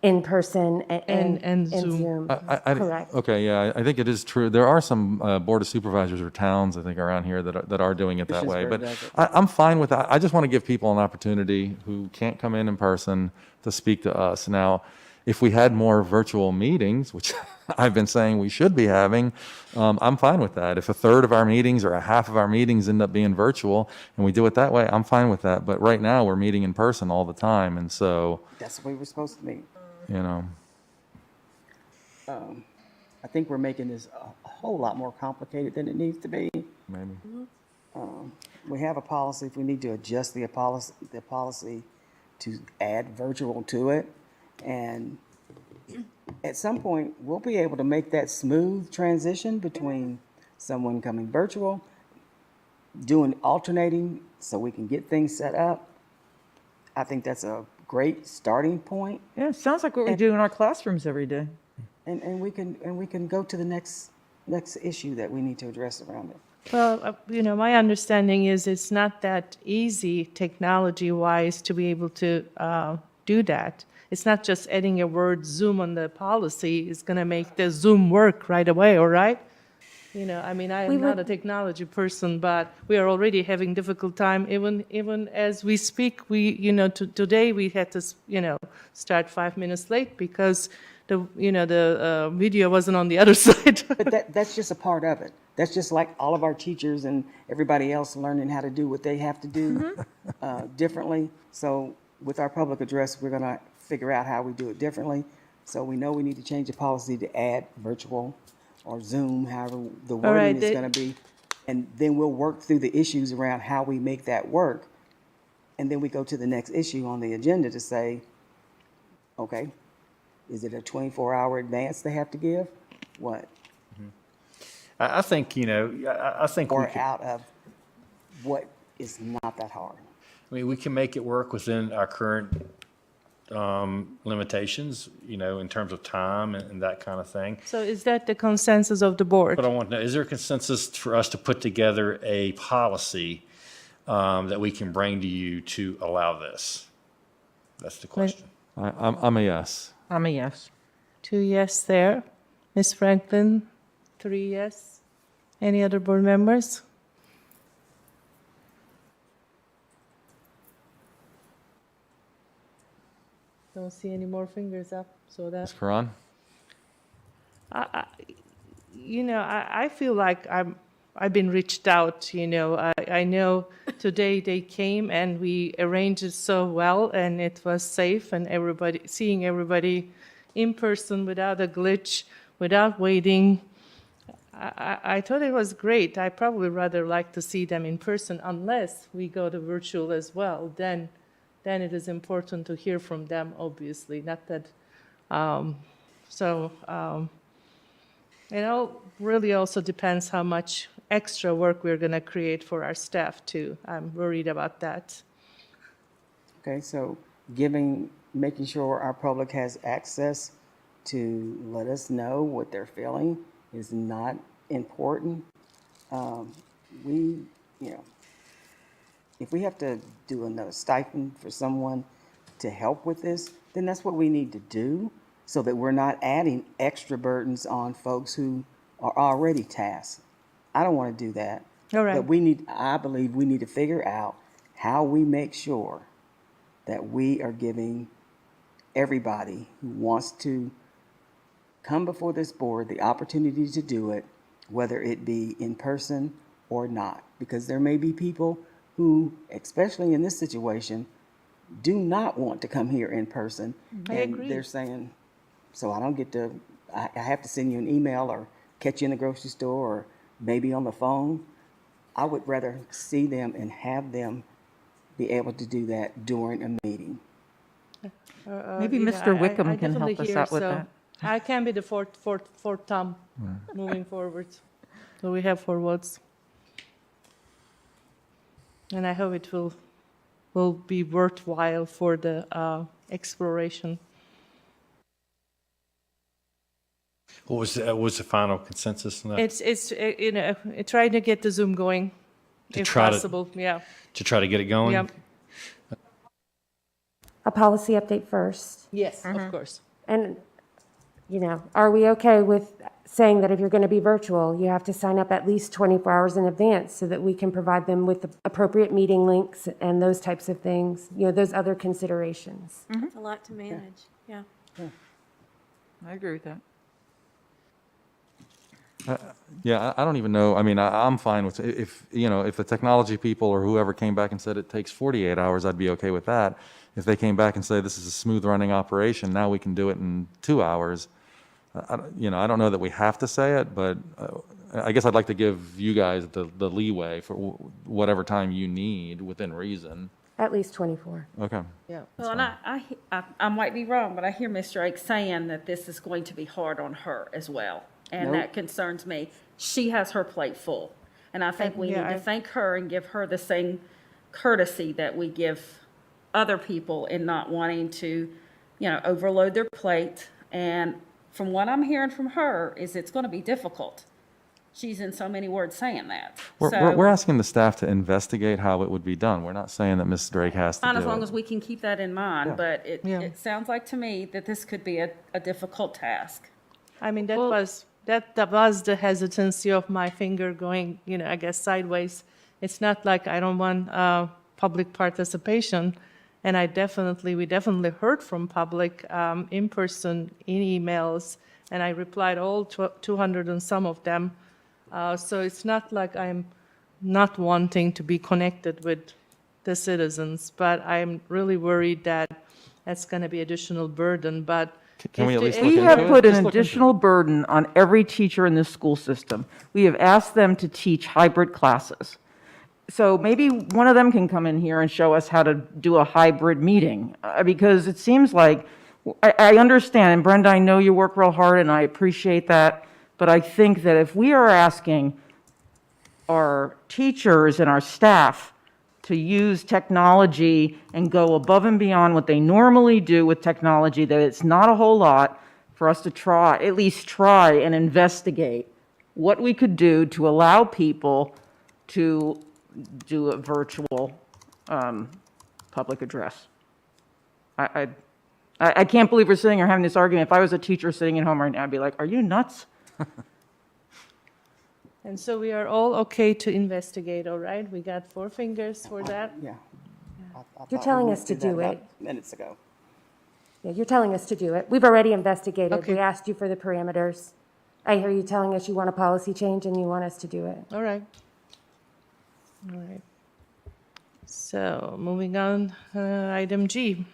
in-person and Zoom. Correct. Okay, yeah, I think it is true. There are some Board of Supervisors or towns, I think, around here that are doing it that way. But I'm fine with that. I just want to give people an opportunity who can't come in person to speak to us. Now, if we had more virtual meetings, which I've been saying we should be having, I'm fine with that. If a third of our meetings or a half of our meetings end up being virtual and we do it that way, I'm fine with that. But right now, we're meeting in person all the time, and so, That's the way we're supposed to meet. you know. I think we're making this a whole lot more complicated than it needs to be. Maybe. We have a policy, if we need to adjust the policy to add virtual to it. And at some point, we'll be able to make that smooth transition between someone coming virtual, doing alternating so we can get things set up. I think that's a great starting point. Yeah, it sounds like what we do in our classrooms every day. And we can go to the next issue that we need to address around it. Well, you know, my understanding is it's not that easy technology-wise to be able to do that. It's not just adding a word Zoom on the policy is going to make the Zoom work right away, all right? You know, I mean, I am not a technology person, but we are already having difficult time. Even as we speak, today we had to, start 5 minutes late because the video wasn't on the other side. But that's just a part of it. That's just like all of our teachers and everybody else learning how to do what they have to do differently. So with our public address, we're going to figure out how we do it differently. So we know we need to change the policy to add virtual or Zoom, however the wording is going to be. And then we'll work through the issues around how we make that work. And then we go to the next issue on the agenda to say, okay, is it a 24-hour advance they have to give? What? I think, I think we Or could, out of what is not that hard. I mean, we can make it work within our current limitations, in terms of time and that kind of thing. So is that the consensus of the board? But I want to know, is there a consensus for us to put together a policy that we can bring to you to allow this? That's the question. I'm a yes. I'm a yes. 2 yes there. Ms. Franklin, 3 yes. Any other board members? Don't see any more fingers up, so Ms. that, Karan? I feel like I've been reached out, I know today they came and we arranged it so well and it was safe and seeing everybody in person without a glitch, without waiting. I thought it was great. I probably rather like to see them in person unless we go to virtual as well. Then it is important to hear from them, obviously, not that, it all really also depends how much extra work we're going to create for our staff too. I'm worried about that. Okay, so making sure our public has access to let us know what they're feeling is not important. If we have to do another stipend for someone to help with this, then that's what we need to do, so that we're not adding extra burdens on folks who are already tasked. I don't want to do that. All right. But I believe we need to figure out how we make sure that we are giving everybody who wants to come before this board the opportunity to do it, whether it be in person or not. Because there may be people who, especially in this situation, do not want to come here in person. I And agree. they're saying, so I don't get to, I have to send you an email or catch you in the grocery store or maybe on the phone. I would rather see them and have them be able to do that during a meeting. Maybe you know, Mr. I Wickham can definitely help us hear, out with so that. I can be the fourth thumb moving forward. So we have 4 votes. And I hope it will be worthwhile for the exploration. What was the final consensus on that? It's you know, trying to get the Zoom going, To if try to- possible, yeah. To try to get it going? Yep. A policy update first. Yes, of course. And, you know, are we okay with saying that if you're going to be virtual, you have to sign up at least 24 hours in advance so that we can provide them with the appropriate meeting links and those types of things, you know, those other considerations? It's a lot to manage, yeah. I agree with that. Yeah, I don't even know, I mean, I'm fine with, if, you know, if the technology people or whoever came back and said it takes 48 hours, I'd be okay with that. If they came back and say this is a smooth running operation, now we can do it in 2 hours. You know, I don't know that we have to say it, but I guess I'd like to give you guys the leeway for whatever time you need within reason. At least 24. Okay. Yeah. Well, and I might be wrong, but I hear Ms. Drake saying that this is going to be hard on her as well. And Nope. that concerns me. She has her plate full. And I think we need Yeah, to thank her and give her the same courtesy that we give other people in not wanting to, you know, overload their plate. And from what I'm hearing from her is it's going to be difficult. She's in so many words saying that. We're asking the staff to investigate how it would be done. We're not saying that Mrs. Drake has to Fine, do as long it. as we can keep that in mind, but Yeah. it sounds like to me that this could be a difficult task. I mean, that was the hesitancy of my finger going, you know, I guess sideways. It's not like I don't want public participation, and we definitely heard from public in person, in emails, and I replied all 200 and some of them. So it's not like I'm not wanting to be connected with the citizens, but I'm really worried that that's going to be additional burden. But Can we at least We look into have it? put an Just look into it. additional burden on every teacher in this school system. We have asked them to teach hybrid classes. So maybe one of them can come in here and show us how to do a hybrid meeting, because it seems like, I understand, and Brenda, I know you work real hard, and I appreciate that, but I think that if we are asking our teachers and our staff to use technology and go above and beyond what they normally do with technology, that it's not a whole lot for us to at least try and investigate what we could do to allow people to do a virtual public address. I can't believe we're sitting here having this argument. If I was a teacher sitting at home right now, I'd be like, are you nuts? And so we are all okay to investigate, all right? We got 4 fingers for that. Yeah. You're telling us to do it. Minutes ago. Yeah, you're telling us to do it. We've already investigated. Okay. We asked you for the parameters. I hear you telling us you want a policy change and you want us to do it. All right. All right. So moving on, item G.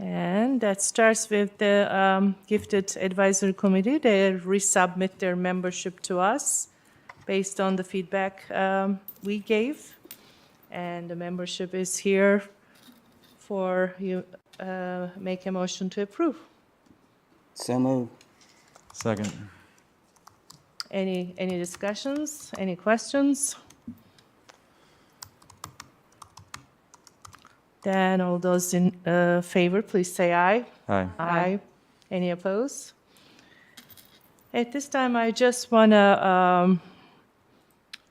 And that starts with the Gifted Advisory Committee. They resubmit their membership to us based on the feedback we gave. And the membership is here for you, make a motion to approve. So moved. Second. Any discussions, any questions? Then all those in favor, please say aye. Aye. Aye. Any opposed? At this time, I just want to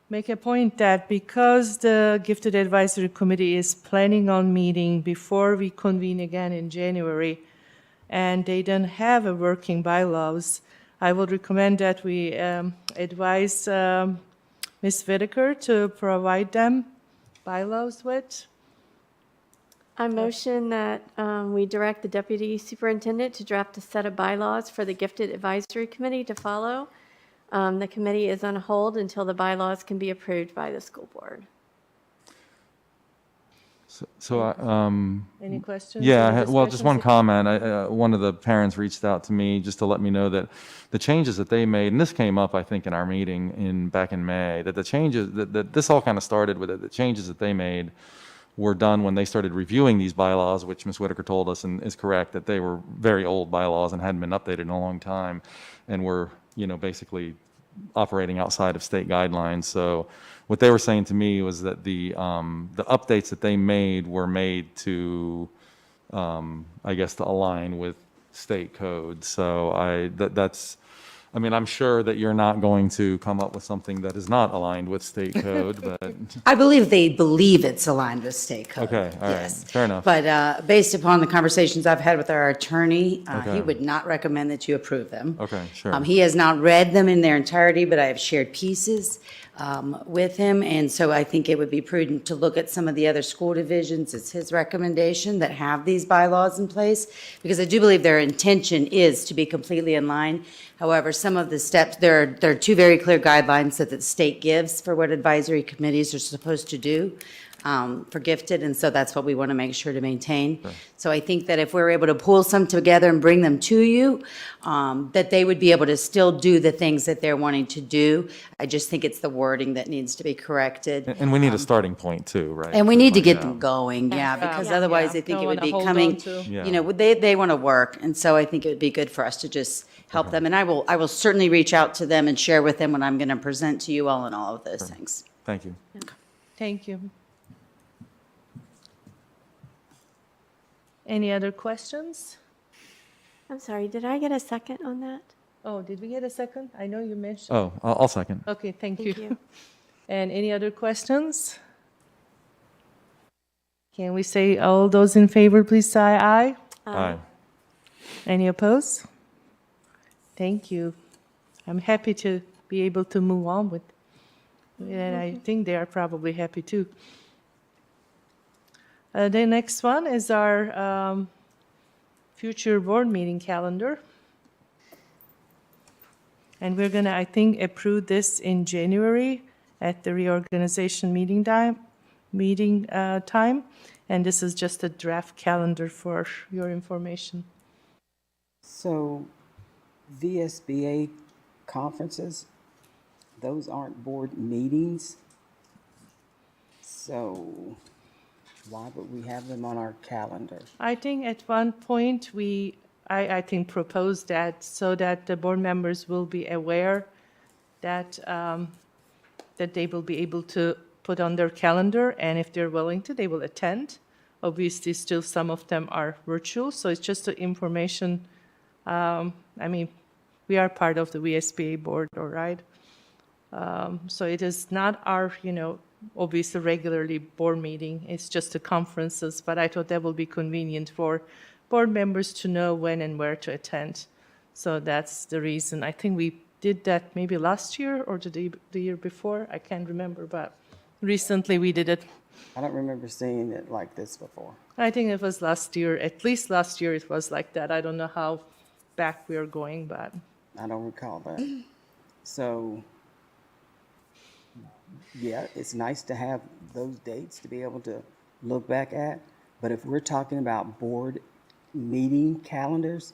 make a point that because the Gifted Advisory Committee is planning on meeting before we convene again in January, and they don't have a working bylaws, I would recommend that we advise Ms. Whitaker to provide them bylaws with. I motion that we direct the deputy superintendent to draft a set of bylaws for the Gifted Advisory Committee to follow. The committee is on hold until the bylaws can be approved by the school board. Any questions? Yeah, or well, just one discussions? comment. One of the parents reached out to me just to let me know that the changes that they made, and this came up, I think, in our meeting back in May, that the changes, that this all kind of started with it, the changes that they made were done when they started reviewing these bylaws, which Ms. Whitaker told us and is correct, that they were very old bylaws and hadn't been updated in a long time, and were, basically operating outside of state guidelines. So what they were saying to me was that the updates that they made were made to, I guess, to align with state code. So I'm sure that you're not going to come up with something that is not aligned with state code, but. I believe they believe it's aligned with state code. Okay, all right, Yes. fair enough. But based upon the conversations I've had with our attorney, he Okay. would not recommend that you approve them. Okay, sure. He has not read them in their entirety, but I have shared pieces with him, and so I think it would be prudent to look at some of the other school divisions. It's his recommendation that have these bylaws in place, because I do believe their intention is to be completely in line. However, some of the steps, there are two very clear guidelines that the state gives for what advisory committees are supposed to do for gifted, and so that's what we want to make sure to maintain. So I think that if we're able to pull some together and bring them to you, that they would be able to still do the things that they're wanting to do. I just think it's the wording that needs to be corrected. And we need a starting point too, right? And we need to get Yeah. them going, yeah, because Yeah. otherwise I Yeah. think Don't it would wanna be hold coming, on to. Yeah. they want to work, and so I think it would be good for us to just help them. And I will certainly reach out to them and share with them what I'm going to present to you all and all of those things. Thank you. Thank you. Any other questions? I'm sorry, did I get a second on that? Oh, did we get a second? I know you mentioned. Oh, I'll second. Okay, thank you. Thank you. And any other questions? Can we say all those in favor, please say aye? Aye. Any opposed? Thank you. I'm happy to be able to move on with, and I think they are probably happy too. The next one is our future board meeting calendar. And we're gonna, I think, approve this in January at the reorganization meeting time. And this is just a draft calendar for your information. So VSBA conferences, those aren't board meetings. So why would we have them on our calendar? I think at one point I think proposed that so that the board members will be aware that that they will be able to put on their calendar, and if they're willing to, they will attend. Obviously, still some of them are virtual, so it's just the information. We are part of the VSBA board, all right? So it is not our, obviously regularly board meeting. It's just the conferences, but I thought that will be convenient for board members to know when and where to attend. So that's the reason. I think we did that maybe last year or the year before. I can't remember, but recently we did it. I don't remember seeing it like this before. I think it was last year. At least last year it was like that. I don't know how back we are going, but I don't recall that. So, yeah, it's nice to have those dates to be able to look back at. But if we're talking about board meeting calendars,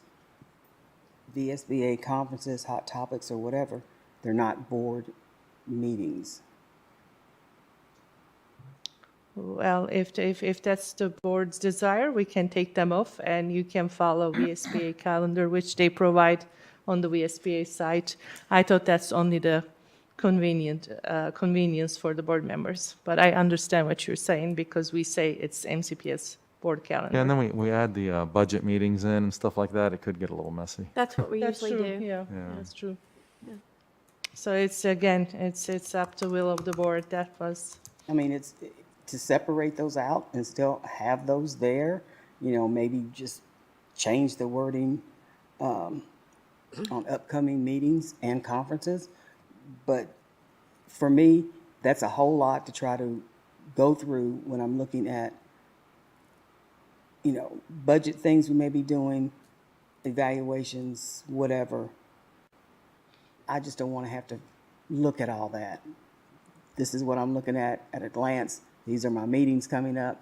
VSBA conferences, hot topics, or whatever, they're not board meetings. well, if that's the board's desire, we can take them off and you can follow VSBA calendar, which they provide on the VSBA site. I thought that's only the convenience for the board members, but I understand what you're saying because we say it's MCPS board calendar. Yeah, and then we add the budget meetings in and stuff like that. It could get a little messy. That's what we That's usually true, do. yeah, Yeah. that's true. So it's, again, it's up to will of the board. That was, I mean, it's to separate those out and still have those there, maybe just change the wording on upcoming meetings and conferences. But for me, that's a whole lot to try to go through when I'm looking at, budget things we may be doing, evaluations, whatever. I just don't want to have to look at all that. This is what I'm looking at a glance. These are my meetings coming up.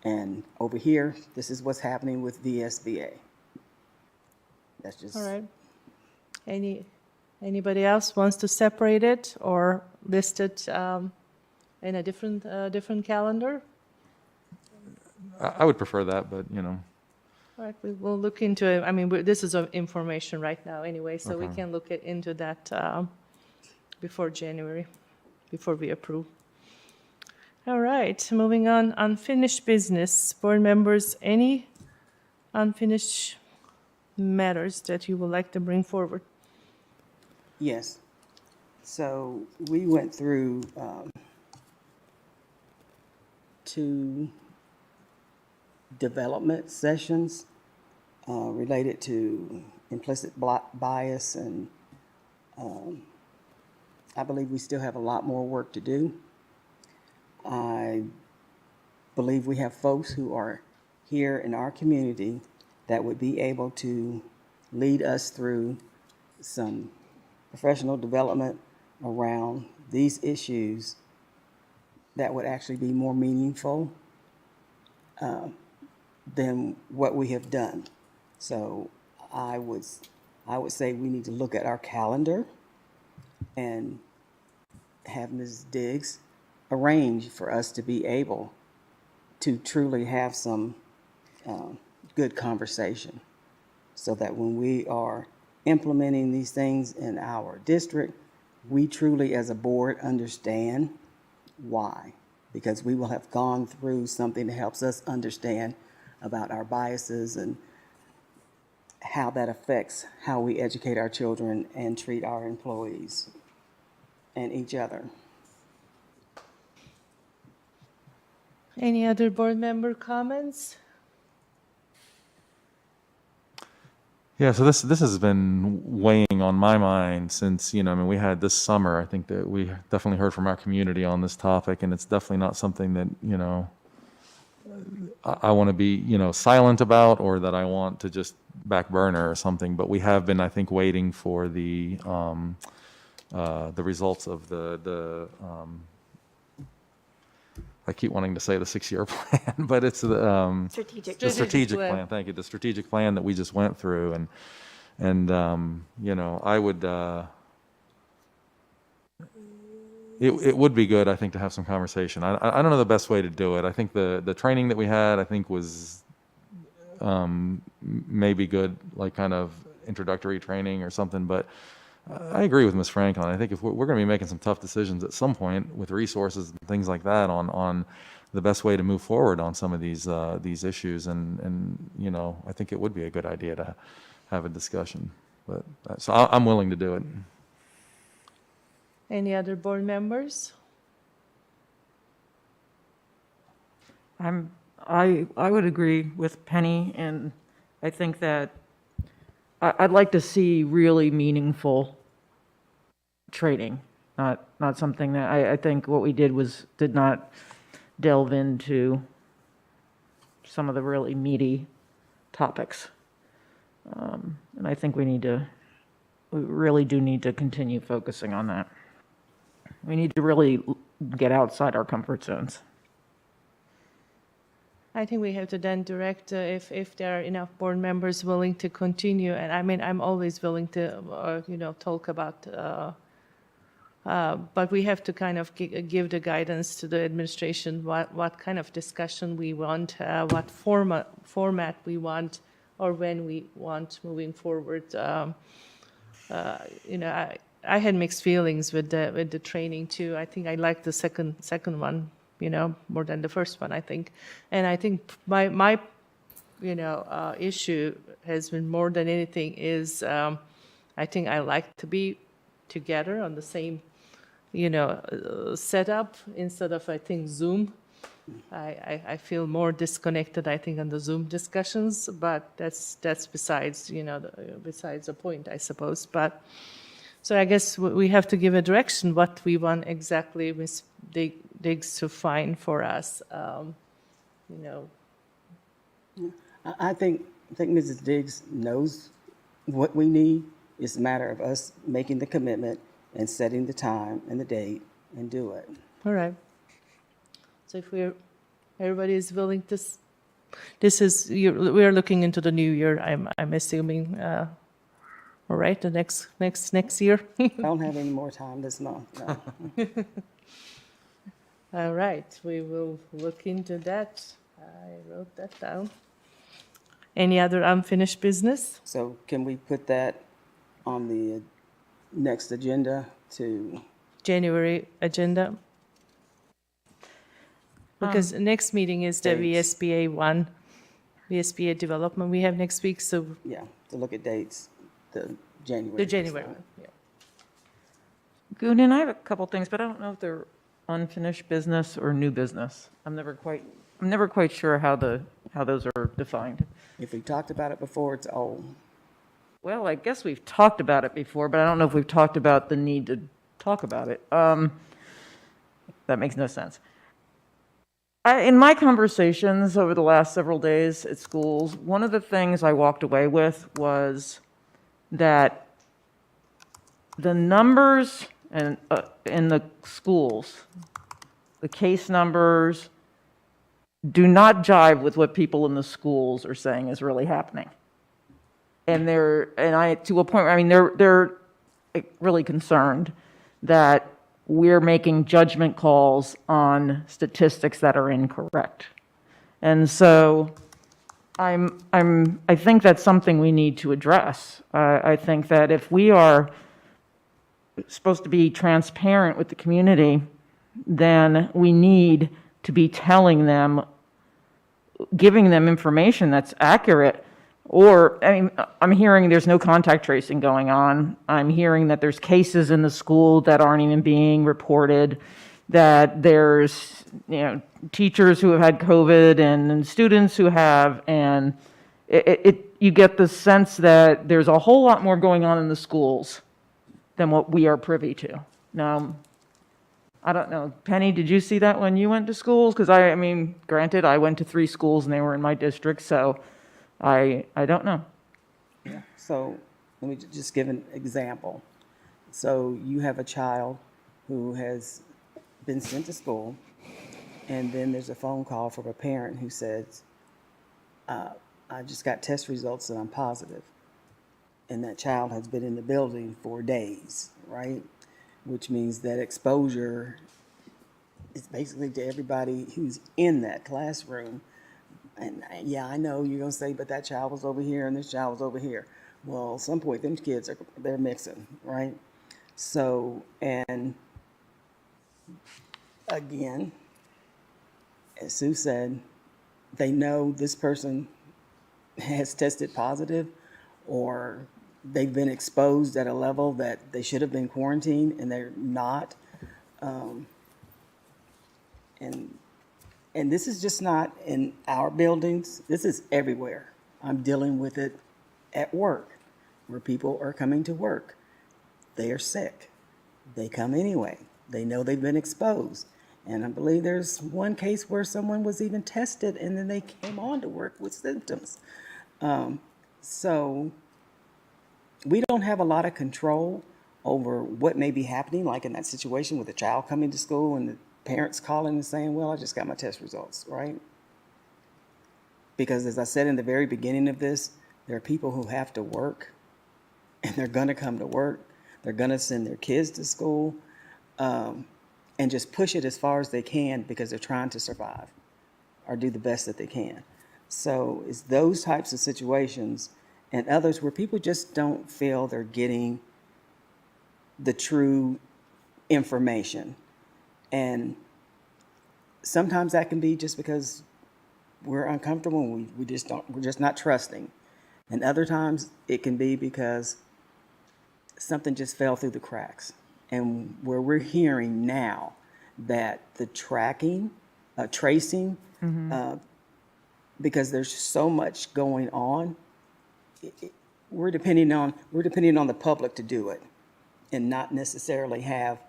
And over here, this is what's happening with VSBA. That's just. all right. Anybody else wants to separate it or list it in a different calendar? I would prefer that, but, All right, we'll look into it. I mean, this is information right now anyway, so we Okay. can look into that before January, before we approve. All right, moving on, unfinished business. Board members, any unfinished matters that you would like to bring forward? Yes. So we went through 2 development sessions related to implicit bias, and I believe we still have a lot more work to do. I believe we have folks who are here in our community that would be able to lead us through some professional development around these issues that would actually be more meaningful than what we have done. So I would say we need to look at our calendar and have Ms. Diggs arrange for us to be able to truly have some good conversation, so that when we are implementing these things in our district, we truly as a board understand why, because we will have gone through something that helps us understand about our biases and how that affects how we educate our children and treat our employees and each other. Any other board member comments? Yeah, so this has been weighing on my mind since, we had this summer, I think that we definitely heard from our community on this topic, and it's definitely not something that, I want to be, silent about, or that I want to just back burner or something, but we have been, I think, waiting for the results of the I keep wanting to say the 6-year plan, but it's the strategic plan. Thank you. The strategic plan that we just went through, and I would. It would be good, I think, to have some conversation. I don't know the best way to do it. I think the training that we had, I think, was maybe good, like kind of introductory training or something, but I agree with Ms. Franklin. I think if we're going to be making some tough decisions at some point with resources and things like that on the best way to move forward on some of these issues, and I think it would be a good idea to have a discussion. But so I'm willing to do it. Any other board members? I would agree with Penny, and I think that I'd like to see really meaningful training, not something that I think what we did not delve into some of the really meaty topics. And I think we really do need to continue focusing on that. We need to really get outside our comfort zones. I think we have to then direct if there are enough board members willing to continue. And I mean, I'm always willing to, talk about, but we have to kind of give the guidance to the administration what kind of discussion we want, what format we want, or when we want moving forward. I had mixed feelings with the training too. I think I liked the second one, more than the first one, I think. And I think my issue has been more than anything is I think I like to be together on the same, setup instead of, I think, Zoom. I feel more disconnected, I think, on the Zoom discussions, but that's besides, besides the point, I suppose. But so I guess we have to give a direction what we want exactly Ms. Diggs to find for us. I think Mrs. Diggs knows what we need. It's a matter of us making the commitment and setting the time and the date and do it. All right. So if everybody is willing to, we are looking into the new year, I'm assuming, all right, the next year? I don't have any more time this month, no. All right, we will look into that. I wrote that down. Any other unfinished business? So can we put that on the next agenda to? January agenda? Because next meeting is the Dates. VSBA development we have next week, so. Yeah, to look at dates, the January. The January one, yeah. Goonan, I have a couple things, but I don't know if they're unfinished business or new business. I'm never quite sure how those are defined. If we talked about it before, it's old. Well, I guess we've talked about it before, but I don't know if we've talked about the need to talk about it. That makes no sense. In my conversations over the last several days at schools, one of the things I walked away with was that the numbers in the schools, the case numbers, do not jive with what people in the schools are saying is really happening. And to a point, I mean, they're really concerned that we're making judgment calls on statistics that are incorrect. And so I think that's something we need to address. I think that if we are supposed to be transparent with the community, then we need to be telling them, giving them information that's accurate. Or, I mean, I'm hearing there's no contact tracing going on. I'm hearing that there's cases in the school that aren't even being reported, that there's, teachers who have had COVID and students who have, and you get the sense that there's a whole lot more going on in the schools than what we are privy to. Now, I don't know. Penny, did you see that when you went to schools? Because I mean, granted, I went to 3 schools and they were in my district, so I don't know. Yeah. So let me just give an example. So you have a child who has been sent to school, and then there's a phone call from a parent who says, I just got test results and I'm positive. And that child has been in the building for days, right? Which means that exposure is basically to everybody who's in that classroom. And yeah, I know you're gonna say, but that child was over here and this child was over here. Well, at some point, them kids they're mixing, right? So, and again, as Sue said, they know this person has tested positive, or they've been exposed at a level that they should have been quarantined and they're not. And this is just not in our buildings. This is everywhere. I'm dealing with it at work, where people are coming to work. They are sick. They come anyway. They know they've been exposed. And I believe there's one case where someone was even tested and then they came on to work with symptoms. So we don't have a lot of control over what may be happening, like in that situation with a child coming to school and the parents calling and saying, well, I just got my test results, right? Because as I said in the very beginning of this, there are people who have to work, and they're gonna come to work. They're gonna send their kids to school, and just push it as far as they can because they're trying to survive or do the best that they can. So it's those types of situations and others where people just don't feel they're getting the true information. And sometimes that can be just because we're uncomfortable and we're just not trusting. And other times it can be because something just fell through the cracks. And where we're hearing now that the tracking, tracing, because there's so much going on, we're depending on the public to do it, and not necessarily have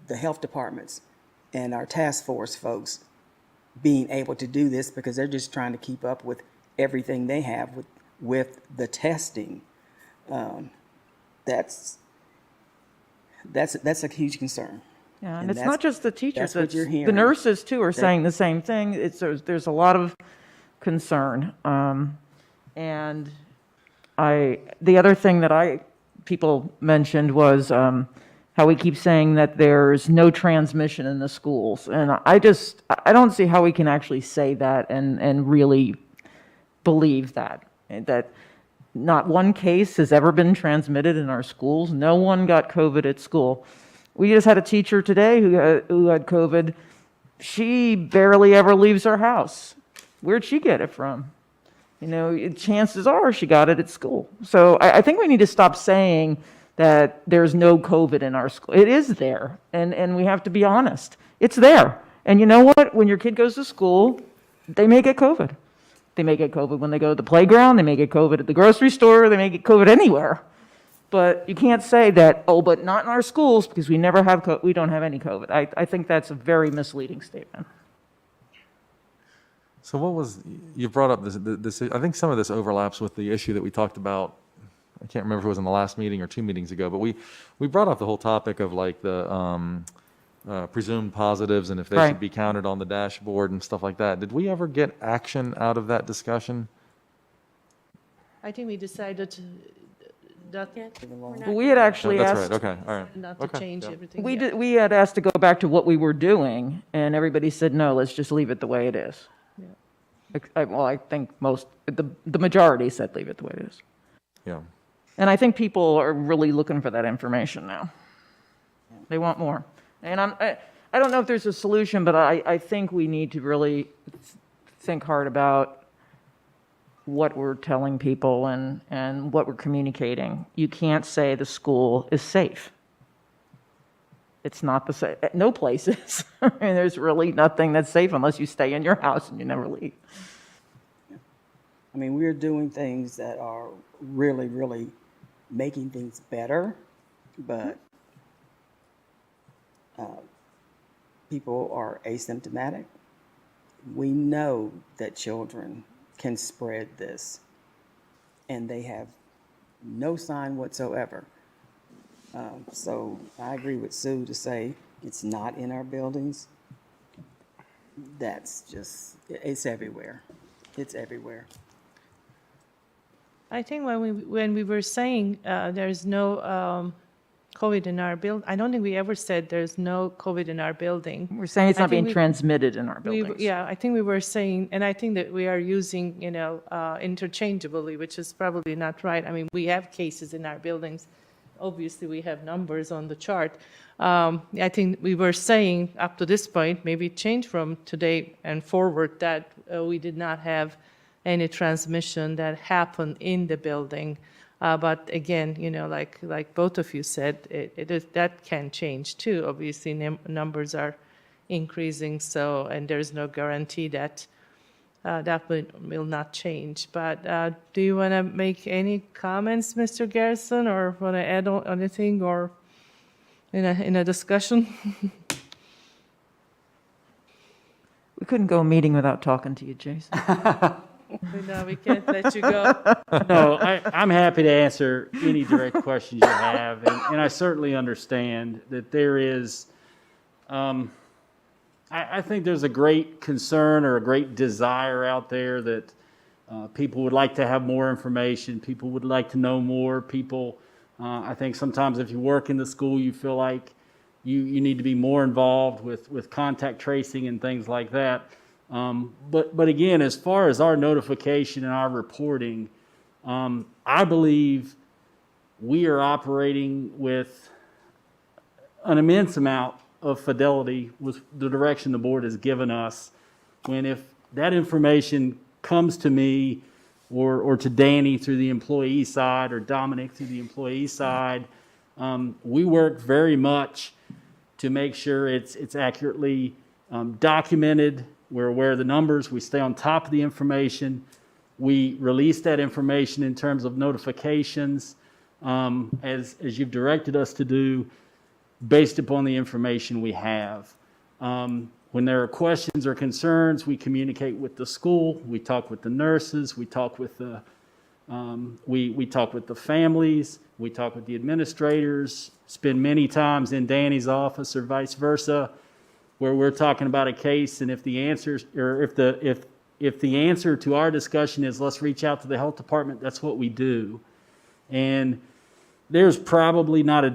the health departments and our task force folks being able to do this, because they're just trying to keep up with everything they have with the testing. That's a huge concern. Yeah, and it's not just the teachers, that's what it's you're the hearing. nurses too are saying the same thing. There's a lot of concern. And the other thing that people mentioned was how we keep saying that there's no transmission in the schools. And I don't see how we can actually say that and really believe that not one case has ever been transmitted in our schools. No one got COVID at school. We just had a teacher today who had COVID. She barely ever leaves her house. Where'd she get it from? Chances are she got it at school. So I think we need to stop saying that there's no COVID in our school. It is there, and we have to be honest. It's there. And you know what? When your kid goes to school, they may get COVID. They may get COVID when they go to the playground. They may get COVID at the grocery store. They may get COVID anywhere. But you can't say that, but not in our schools because we don't have any COVID. I think that's a very misleading statement. So you brought up this, I think some of this overlaps with the issue that we talked about. I can't remember if it was in the last meeting or 2 meetings ago, but we brought up the whole topic of like the presumed positives and if they should be counted on the dashboard and stuff like that. Did we ever get action out of that discussion? I think we decided not, We had actually That's asked. right, okay, all right. not to change everything. We had asked to go back to what we were doing, and everybody said, no, let's just leave it the way it is. I think the majority said leave it the way it is. Yeah. And I think people are really looking for that information now. They want more. And I don't know if there's a solution, but I think we need to really think hard about what we're telling people and what we're communicating. You can't say the school is safe. It's not the same. No place is. I mean, there's really nothing that's safe unless you stay in your house and you never leave. I mean, we're doing things that are really, really making things better, but people are asymptomatic. We know that children can spread this, and they have no sign whatsoever. So I agree with Sue to say it's not in our buildings. That's just, it's everywhere. It's everywhere. I think when we were saying there's no COVID in our building, I don't think we ever said there's no COVID in our building. We're saying it's not being transmitted in our buildings. Yeah, I think we were saying, and I think that we are using, interchangeably, which is probably not right. I mean, we have cases in our buildings. Obviously, we have numbers on the chart. I think we were saying up to this point, maybe change from today and forward, that we did not have any transmission that happened in the building. But again, like both of you said, that can change too. Obviously, numbers are increasing, and there's no guarantee that that will not change. But do you want to make any comments, Mr. Garrison, or want to add on anything, or in a discussion? We couldn't go a meeting without talking to you, Jason. No, we can't let you go. No, I'm happy to answer any direct questions you have, and I certainly understand that there is, I think there's a great concern or a great desire out there that people would like to have more information, people would like to know more, I think sometimes if you work in the school, you feel like you need to be more involved with contact tracing and things like that. But again, as far as our notification and our reporting, I believe we are operating with an immense amount of fidelity with the direction the board has given us. When if that information comes to me or to Danny through the employee side or Dominic through the employee side, We work very much to make sure it's accurately documented. We're aware of the numbers. We stay on top of the information. We release that information in terms of notifications, as you've directed us to do, based upon the information we have. When there are questions or concerns, we communicate with the school. We talk with the nurses. We talk with the we talk with the families. We talk with the administrators. Spend many times in Danny's office or vice versa, where we're talking about a case, and if the answers or if the answer to our discussion is let's reach out to the health department, that's what we do. And there's probably not a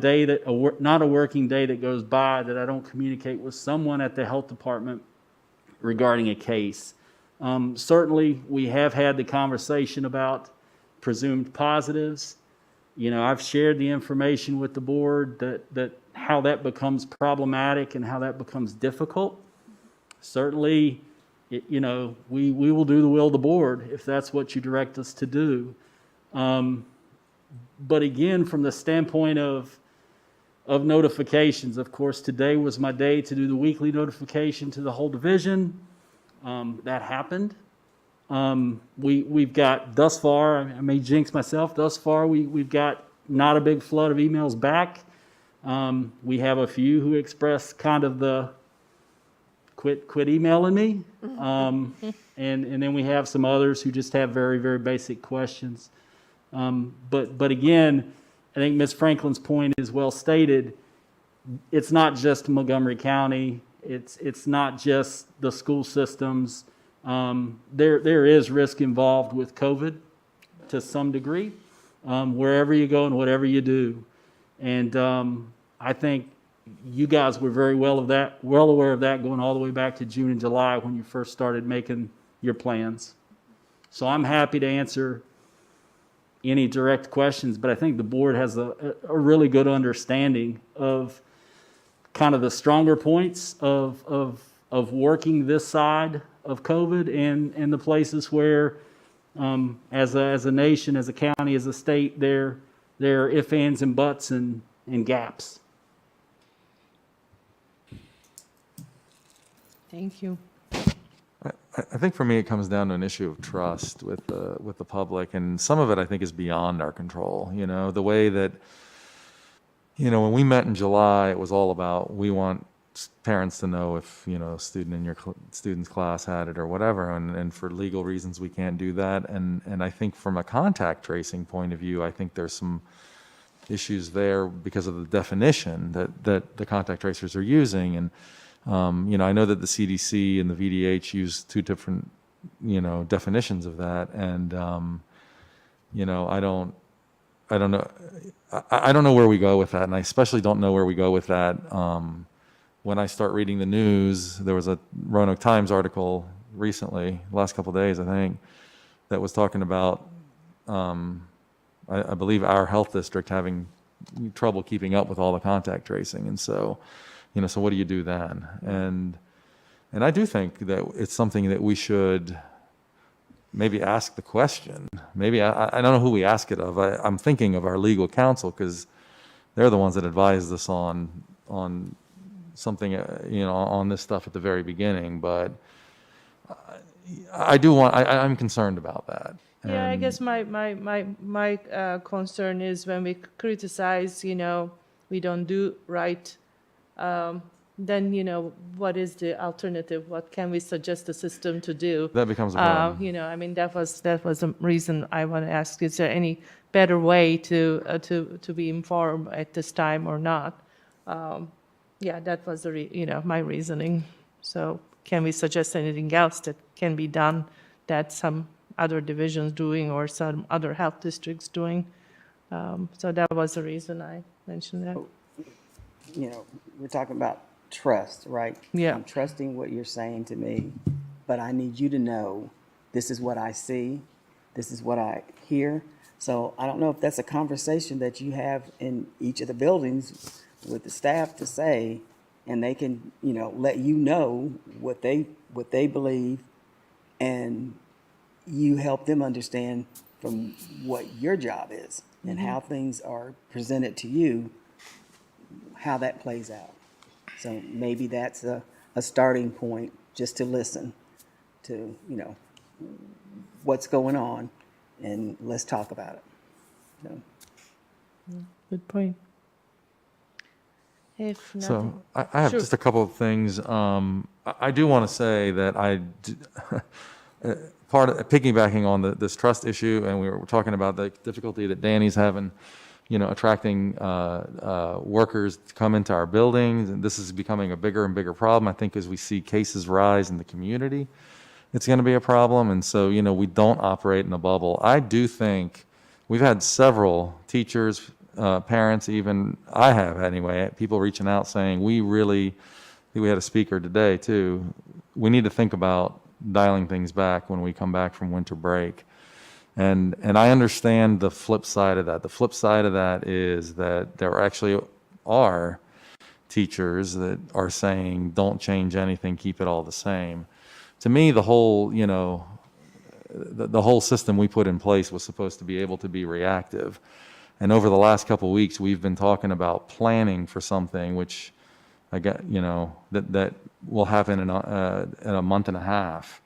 working day that goes by that I don't communicate with someone at the health department regarding a case. Certainly, we have had the conversation about presumed positives. You know, I've shared the information with the board that how that becomes problematic and how that becomes difficult. Certainly, we will do the will of the board if that's what you direct us to do. But again, from the standpoint of notifications, of course, today was my day to do the weekly notification to the whole division. That happened. We've got thus far, I may jinx myself, thus far we've got not a big flood of emails back. We have a few who express kind of the quit emailing me. And then we have some others who just have very, very basic questions. But again, I think Ms. Franklin's point is well stated. It's not just Montgomery County. It's not just the school systems. There is risk involved with COVID to some degree, wherever you go and whatever you do. And I think you guys were very well aware of that going all the way back to June and July when you first started making your plans. So I'm happy to answer any direct questions, but I think the board has a really good understanding of kind of the stronger points of working this side of COVID and the places where, as a nation, as a county, as a state, there are ifs, ands, and buts and gaps. Thank you. I think for me, it comes down to an issue of trust with the public, and some of it I think is beyond our control. You know, the way that, when we met in July, it was all about we want parents to know if a student in your student's class had it or whatever, and for legal reasons we can't do that. And I think from a contact tracing point of view, I think there's some issues there because of the definition that the contact tracers are using. And I know that the CDC and the VDH use two different, definitions of that. And, I don't know where we go with that. And I especially don't know where we go with that. When I start reading the news, there was a Roanoke Times article recently, last couple of days, I think, that was talking about, I believe our health district having trouble keeping up with all the contact tracing. And so, so what do you do then? And I do think that it's something that we should maybe ask the question. Maybe, I don't know who we ask it of. I'm thinking of our legal counsel because they're the ones that advised us on something, on this stuff at the very beginning. But I'm concerned about that. Yeah, I guess my concern is when we criticize, we don't do right, then, what is the alternative? What can we suggest the system to do? That becomes a problem. That was the reason I want to ask, is there any better way to be informed at this time or not? That was my reasoning. So can we suggest anything else that can be done that some other divisions doing or some other health districts doing? So that was the reason I mentioned that. We're talking about trust, right? Yeah. I'm trusting what you're saying to me, but I need you to know this is what I see, this is what I hear. So I don't know if that's a conversation that you have in each of the buildings with the staff to say, and they can, let you know what they believe, and you help them understand from what your job is and how things are presented to you, how that plays out. So maybe that's a starting point, just to listen to, what's going on, and let's talk about it. So, Good point. If So nothing, I have Sure. just a couple of things. I do want to say that piggybacking on this trust issue, and we were talking about the difficulty that Danny's having, attracting workers to come into our buildings, and this is becoming a bigger and bigger problem. I think as we see cases rise in the community, it's going to be a problem. And so, we don't operate in a bubble. I do think we've had several teachers, parents, even I have anyway, people reaching out saying, I think we had a speaker today too, we need to think about dialing things back when we come back from winter break. And I understand the flip side of that. The flip side of that is that there actually are teachers that are saying, don't change anything, keep it all the same. To me, the whole, the whole system we put in place was supposed to be able to be reactive. And over the last couple of weeks, we've been talking about planning for something which that will happen in a month and a half.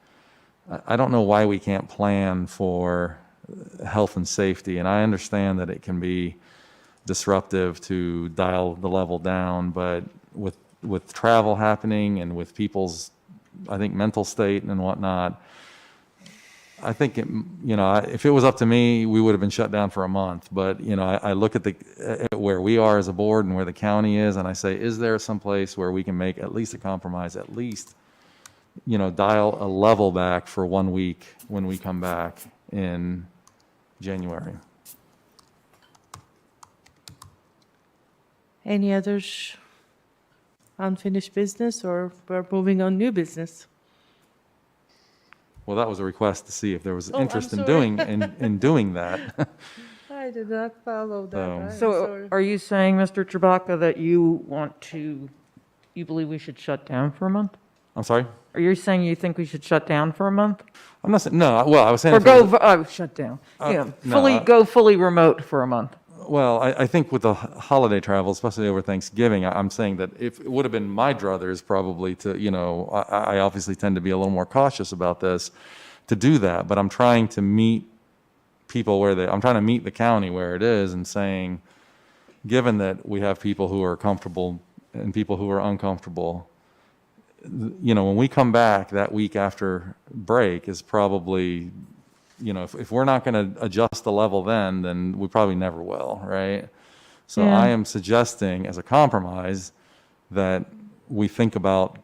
I don't know why we can't plan for health and safety, and I understand that it can be disruptive to dial the level down, but with travel happening and with people's, I think, mental state and whatnot, I think if it was up to me, we would have been shut down for a month. But I look at where we are as a board and where the county is, and I say, is there some place where we can make at least a compromise, at least dial a level back for 1 week when we come back in January? any other unfinished business, or we're moving on new business? Well, that was a request to see if there was Oh, I'm interest in sorry. doing that. I did not follow that. So- I'm So sorry. are you saying, Mr. Chewbacca, that you believe we should shut down for a month? I'm sorry? Are you saying you think we should shut down for a month? I'm not saying, no, well, I was saying. Or if it was- shut down. no, Go fully remote for a month. Well, I think with the holiday travel, especially over Thanksgiving, I'm saying that if it would have been my druthers probably to, I obviously tend to be a little more cautious about this, to do that, but I'm trying to meet people I'm trying to meet the county where it is and saying, given that we have people who are comfortable and people who are uncomfortable, when we come back that week after break is probably, if we're not going to adjust the level then we probably never will, right? So Yeah. I am suggesting as a compromise that we think about,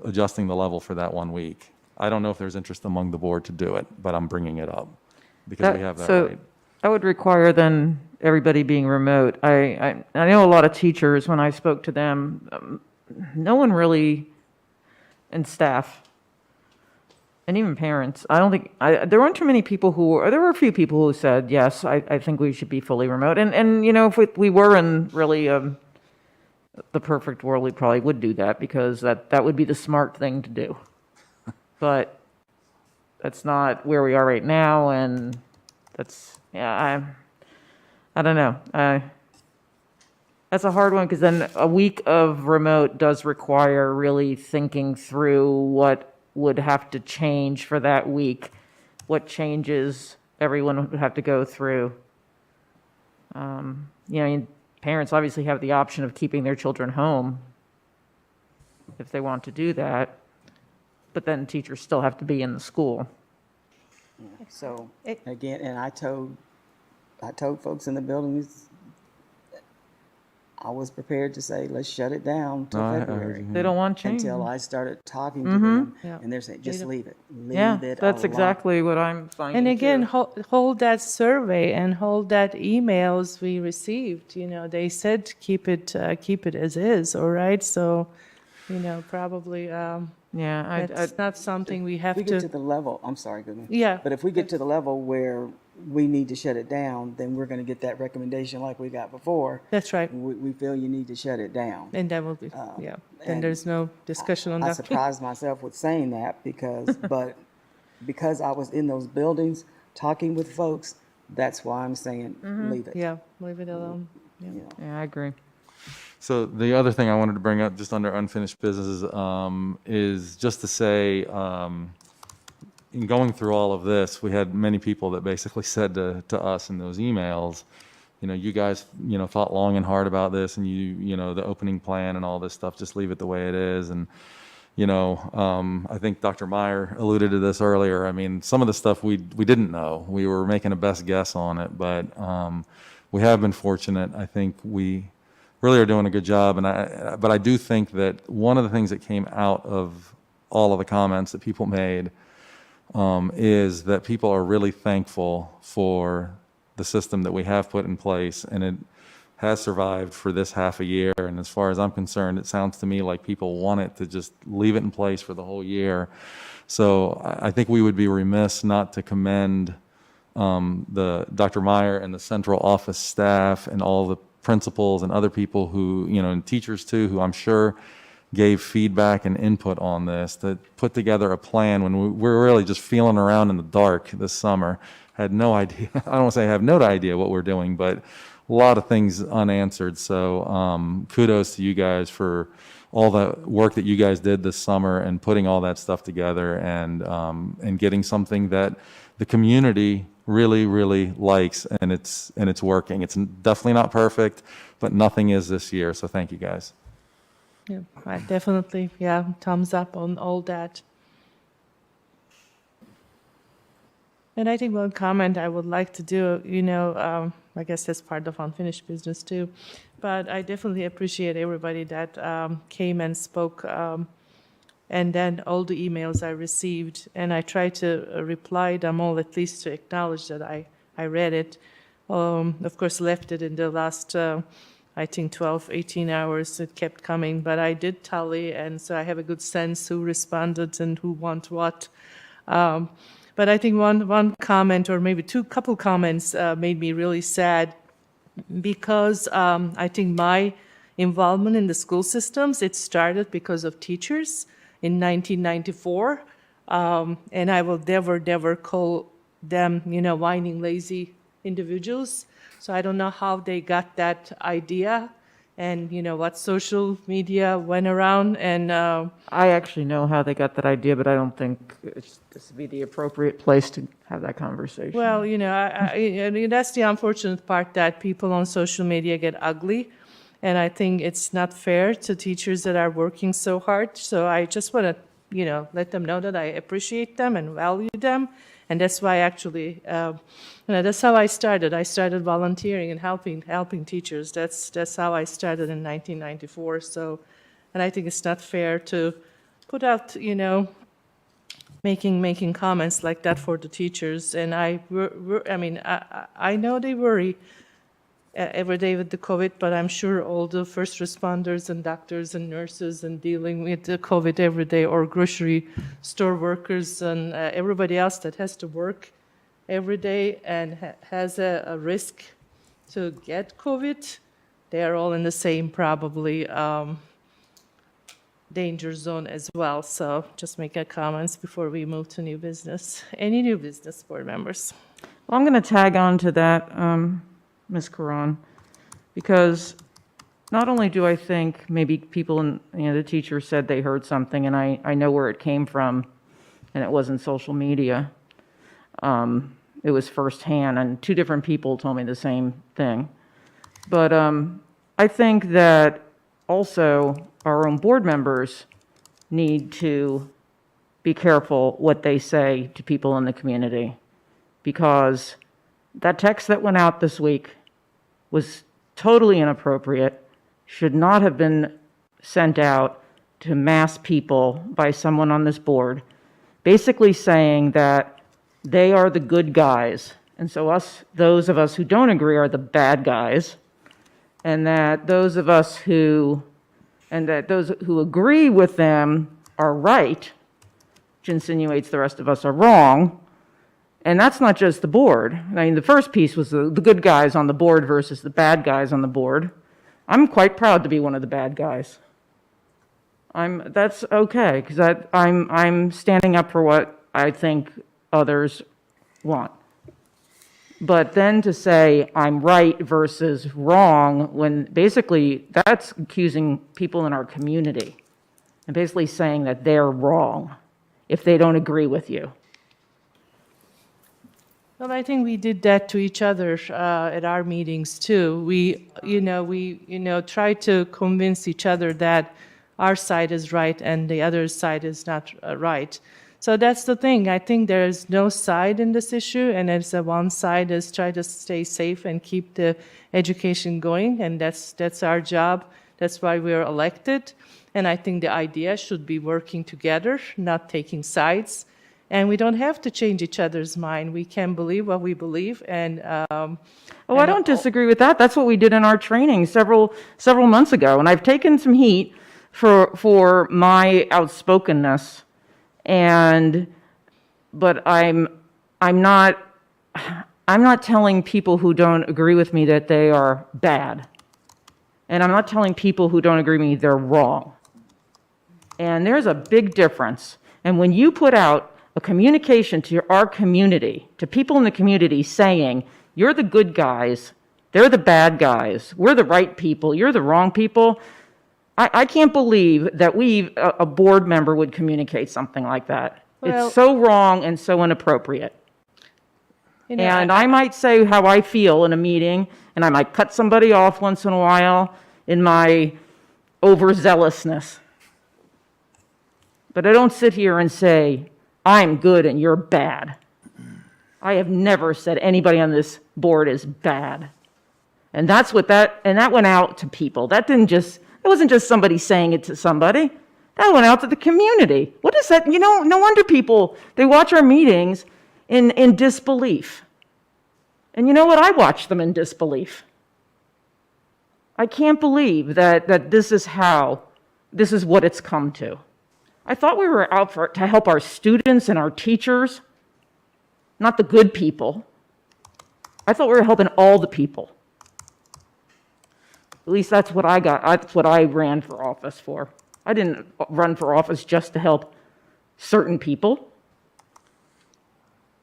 adjusting the level for that 1 week. I don't know if there's interest among the board to do it, but I'm bringing it up because we have that right. That would require then everybody being remote. I know a lot of teachers, when I spoke to them, no one really, and staff, and even parents, I don't think, there weren't too many people there were a few people who said, yes, I think we should be fully remote. And if we were in really the perfect world, we probably would do that because that would be the smart thing to do. But that's not where we are right now, and I don't know. That's a hard one because then a week of remote does require really thinking through what would have to change for that week, what changes everyone would have to go through. Parents obviously have the option of keeping their children home if they want to do that, but then teachers still have to be in the school. So, again, and I told folks in the buildings, I was prepared to say, let's shut it down till No, I February. heard you. They don't want change. Until I started talking to them, Yeah. and they're saying, just leave it. Leave Yeah, it that's alone. exactly what I'm finding. And again, too. hold that survey and hold that emails we received. They said keep it as is. All right, so probably that's not something we have If we get to to. the level, I'm sorry, Goodman. Yeah. But if we get to the level where we need to shut it down, then we're going to get that recommendation like we got before. That's right, We feel you need to shut it down. and that will be Then and there's no discussion on I that. surprised myself with saying that because I was in those buildings talking with folks, that's why I'm saying leave it. Yeah, leave it alone. Yeah. Yeah, I agree. So the other thing I wanted to bring up, just under unfinished business, is just to say, in going through all of this, we had many people that basically said to us in those emails, you guys, thought long and hard about this, and the opening plan and all this stuff, just leave it the way it is. And, I think Dr. Meyer alluded to this earlier. I mean, some of the stuff we didn't know. We were making a best guess on it, but we have been fortunate. I think we really are doing a good job. But I do think that one of the things that came out of all of the comments that people made is that people are really thankful for the system that we have put in place, and it has survived for this half a year. And as far as I'm concerned, it sounds to me like people want it to just leave it in place for the whole year. So I think we would be remiss not to commend the Dr. Meyer and the central office staff and all the principals and other people who, and teachers too, who I'm sure gave feedback and input on this, to put together a plan when we were really just feeling around in the dark this summer. Had no idea, I don't want to say I have no idea what we're doing, but a lot of things unanswered. So kudos to you guys for all the work that you guys did this summer and putting all that stuff together and getting something that the community really, really likes, and it's working. It's definitely not perfect, but nothing is this year. So thank you guys. Yeah, I definitely, thumbs up on all that. And I think one comment I would like to do, I guess that's part of unfinished business too, but I definitely appreciate everybody that came and spoke, and then all the emails I received, and I try to reply them all, at least to acknowledge that I read it. Of course, left it in the last, I think 12, 18 hours, it kept coming, but I did tally, and so I have a good sense who responded and who want what. But I think one comment, or maybe couple comments, made me really sad, because I think my involvement in the school systems, it started because of teachers in 1994, and I will never call them, whining, lazy individuals. So I don't know how they got that idea, and what social media went around, and I actually know how they got that idea, but I don't think this would be the appropriate place to have that conversation. well, that's the unfortunate part, that people on social media get ugly, and I think it's not fair to teachers that are working so hard. So I just want to, let them know that I appreciate them and value them, and that's why actually, that's how I started. I started volunteering and helping teachers. That's how I started in 1994. So, and I think it's not fair to put out, making comments like that for the teachers. And I know they worry every day with the COVID, but I'm sure all the first responders and doctors and nurses and dealing with the COVID every day, or grocery store workers and everybody else that has to work every day and has a risk to get COVID, they are all in the same probably danger zone as well. So just make comments before we move to new business. Any new business, board members? Well, I'm going to tag on to that, Ms. Karan, because not only do I think maybe people, the teacher said they heard something, and I know where it came from, and it wasn't social media. It was firsthand, and two different people told me the same thing. But I think that also our own board members need to be careful what they say to people in the community, because that text that went out this week was totally inappropriate, should not have been sent out to mass people by someone on this board, basically saying that they are the good guys, and so those of us who don't agree are the bad guys, and that those who agree with them are right, which insinuates the rest of us are wrong. And that's not just the board. I mean, the first piece was the good guys on the board versus the bad guys on the board. I'm quite proud to be one of the bad guys. That's okay, because I'm standing up for what I think others want. But then to say I'm right versus wrong, when basically that's accusing people in our community and basically saying that they're wrong if they don't agree with you. Well, I think we did that to each other at our meetings too. We try to convince each other that our side is right and the other side is not right. So that's the thing. I think there is no side in this issue, and it's one side is try to stay safe and keep the education going, and that's our job. That's why we are elected. And I think the idea should be working together, not taking sides. And we don't have to change each other's mind. We can believe what we believe. And I don't disagree with that. That's what we did in our training several months ago. And I've taken some heat for my outspokenness. But I'm not telling people who don't agree with me that they are bad. And I'm not telling people who don't agree with me they're wrong. And there's a big difference. And when you put out a communication to our community, to people in the community saying, you're the good guys, they're the bad guys, we're the right people, you're the wrong people, I can't believe that a board member would communicate something like that. Well, it's so wrong and so inappropriate. And I might say how I feel in a meeting, and I might cut somebody off once in a while in my overzealousness. But I don't sit here and say, I'm good and you're bad. I have never said anybody on this board is bad. And that went out to people. It wasn't just somebody saying it to somebody. That went out to the community. What is that? No wonder people, they watch our meetings in disbelief. And you know what? I watch them in disbelief. I can't believe that this is what it's come to. I thought we were out to help our students and our teachers, not the good people. I thought we were helping all the people. At least that's what I got. That's what I ran for office for. I didn't run for office just to help certain people.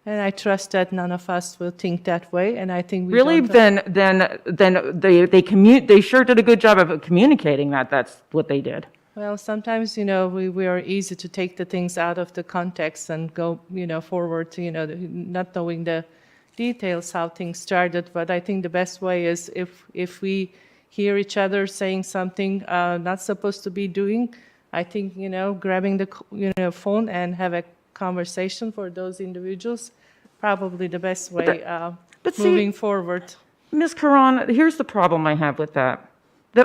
And I trust that none of us will think that way. And I think we really, don't then they sure did a good job of communicating that. That's what they did. Well, sometimes, we are easy to take the things out of the context and go, forward to, not knowing the details, how things started. But I think the best way is if we hear each other saying something not supposed to be doing, I think, grabbing the phone and have a conversation for those individuals, probably the best way moving forward. Ms. Karan, here's the problem I have with that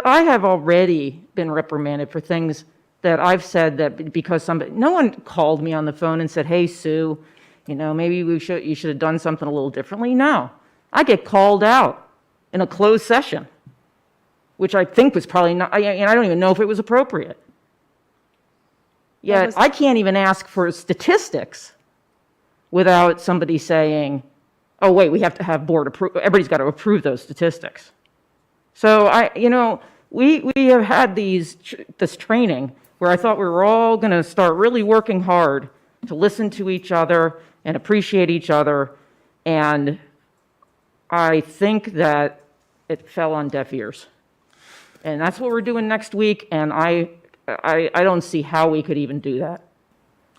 I have already been reprimanded for things that I've said that because no one called me on the phone and said, hey, Sue, maybe you should have done something a little differently. No, I get called out in a closed session, which I think was probably not, and I don't even know if it was appropriate. Yet I can't even ask for statistics without somebody saying, oh, wait, we have to have board approval. Everybody's got to approve those statistics. So we have had this training where I thought we were all going to start really working hard to listen to each other and appreciate each other. And I think that it fell on deaf ears. And that's what we're doing next week. And I don't see how we could even do that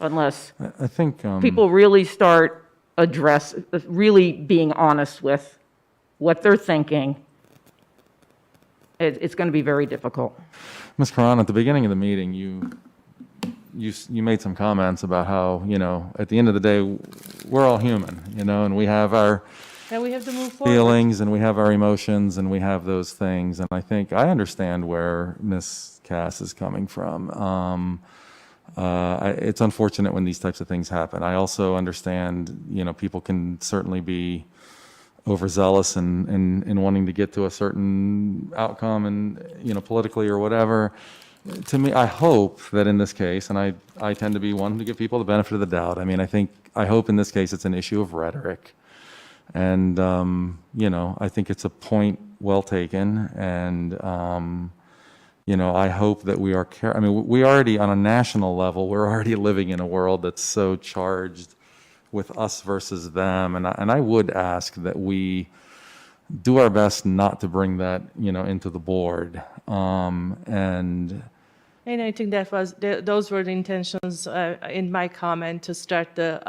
unless I think people really start really being honest with what they're thinking. It's going to be very difficult. Ms. Karan, at the beginning of the meeting, you made some comments about how, at the end of the day, we're all human, and we have our And we have to move forward. feelings and we have our emotions and we have those things. And I think I understand where Ms. Cass is coming from. It's unfortunate when these types of things happen. I also understand, people can certainly be overzealous in wanting to get to a certain outcome and, politically or whatever. To me, I hope that in this case, and I tend to be one to give people the benefit of the doubt. I hope in this case it's an issue of rhetoric. And, I think it's a point well taken. And, I hope that we are, we already on a national level, we're already living in a world that's so charged with us versus them. And I would ask that we do our best not to bring that, into the board. And I think those were the intentions in my comment to start the,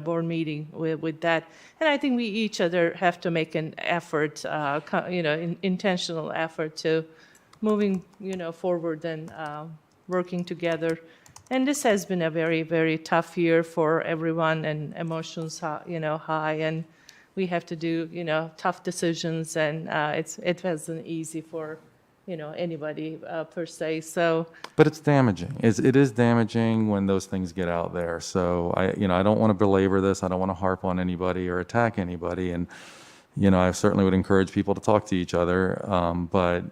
board meeting with that. And I think we each other have to make an effort, intentional effort to moving, forward and working together. And this has been a very, very tough year for everyone, and emotions, high, and we have to do, tough decisions, and it wasn't easy for, anybody per se. So, But it's damaging. It is damaging when those things get out there. So I don't want to belabor this. I don't want to harp on anybody or attack anybody. And, I certainly would encourage people to talk to each other. But,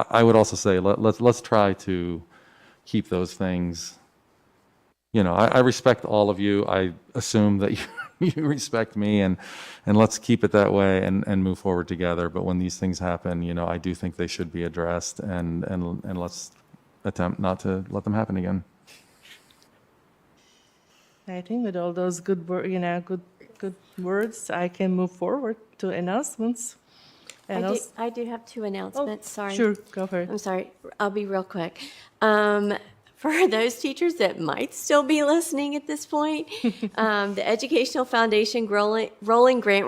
I would also say, let's try to keep those things, I respect all of you. I assume that you respect me, and let's keep it that way and move forward together. But when these things happen, I do think they should be addressed, and let's attempt not to let them happen again. I think with all those good words, I can move forward to announcements. I do have two announcements, sorry. Sure, go for it. I'm sorry, I'll be real quick. For those teachers that might still be listening at this point, the Educational Foundation rolling grant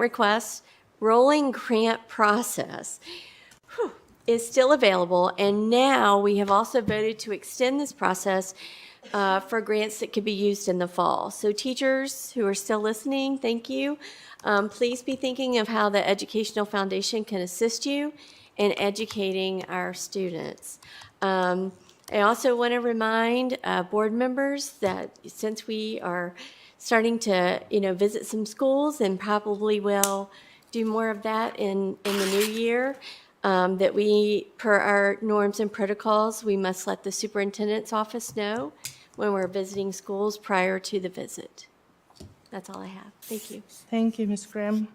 process is still available. And now we have also voted to extend this process for grants that could be used in the fall. So teachers who are still listening, thank you. Please be thinking of how the Educational Foundation can assist you in educating our students. I also want to remind board members that since we are starting to, visit some schools, and probably will do more of that in the new year, that we, per our norms and protocols, we must let the superintendent's office know when we're visiting schools prior to the visit. That's all I have. Thank you. Thank you, Ms. Graham.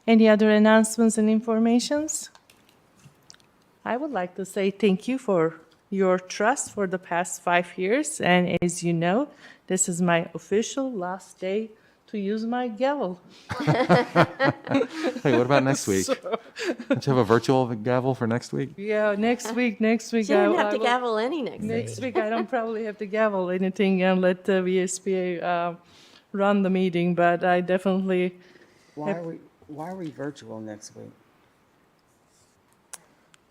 Any other announcements and informations? I would like to say thank you for your trust for the past 5 years. And as you know, this is my official last day to use my gavel. Hey, what about next week? Don't you have a virtual gavel for next week? Yeah, next week. She didn't have to gavel any next week. I don't probably have to gavel anything and let the VSBA run the meeting, but I definitely. Why are we virtual next week?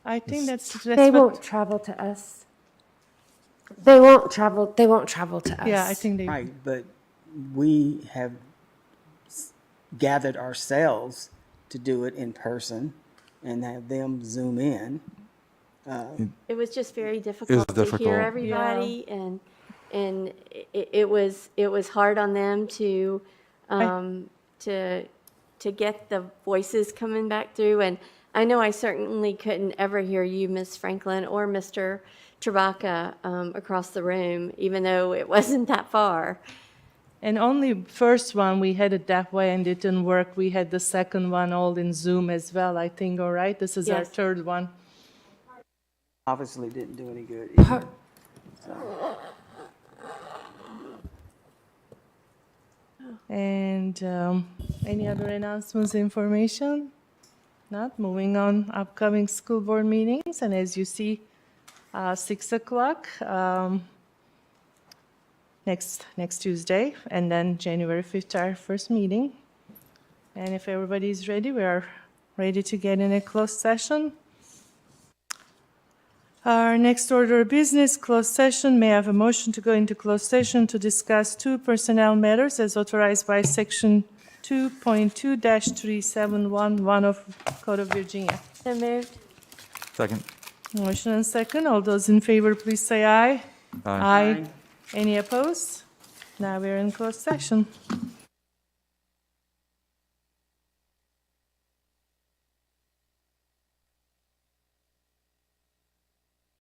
I think that's They won't travel to us. They won't travel to us. Yeah, I think they. Right, but we have gathered ourselves to do it in person and have them Zoom in. It was just very difficult to hear everybody, and it was hard on them to get the voices coming back through. And I know I certainly couldn't ever hear you, Ms. Franklin, or Mr. Trabaka across the room, even though it wasn't that far. And only first one, we had it that way and it didn't work. We had the second one all in Zoom as well, I think, all right? This is our third one. Obviously didn't do any good either. And any other announcements, information? Not. Moving on, upcoming school board meetings. And as you see, 6 o'clock next Tuesday, and then January 5th, our first meeting. And if everybody's ready, we are ready to get in a closed session. Our next order of business, closed session. May I have a motion to go into closed session to discuss 2 personnel matters as authorized by Section 2.2-3711 of Code of Virginia. So moved. Second. Motion and second. All those in favor, please say aye. Aye. Any opposed? Now we're in closed session.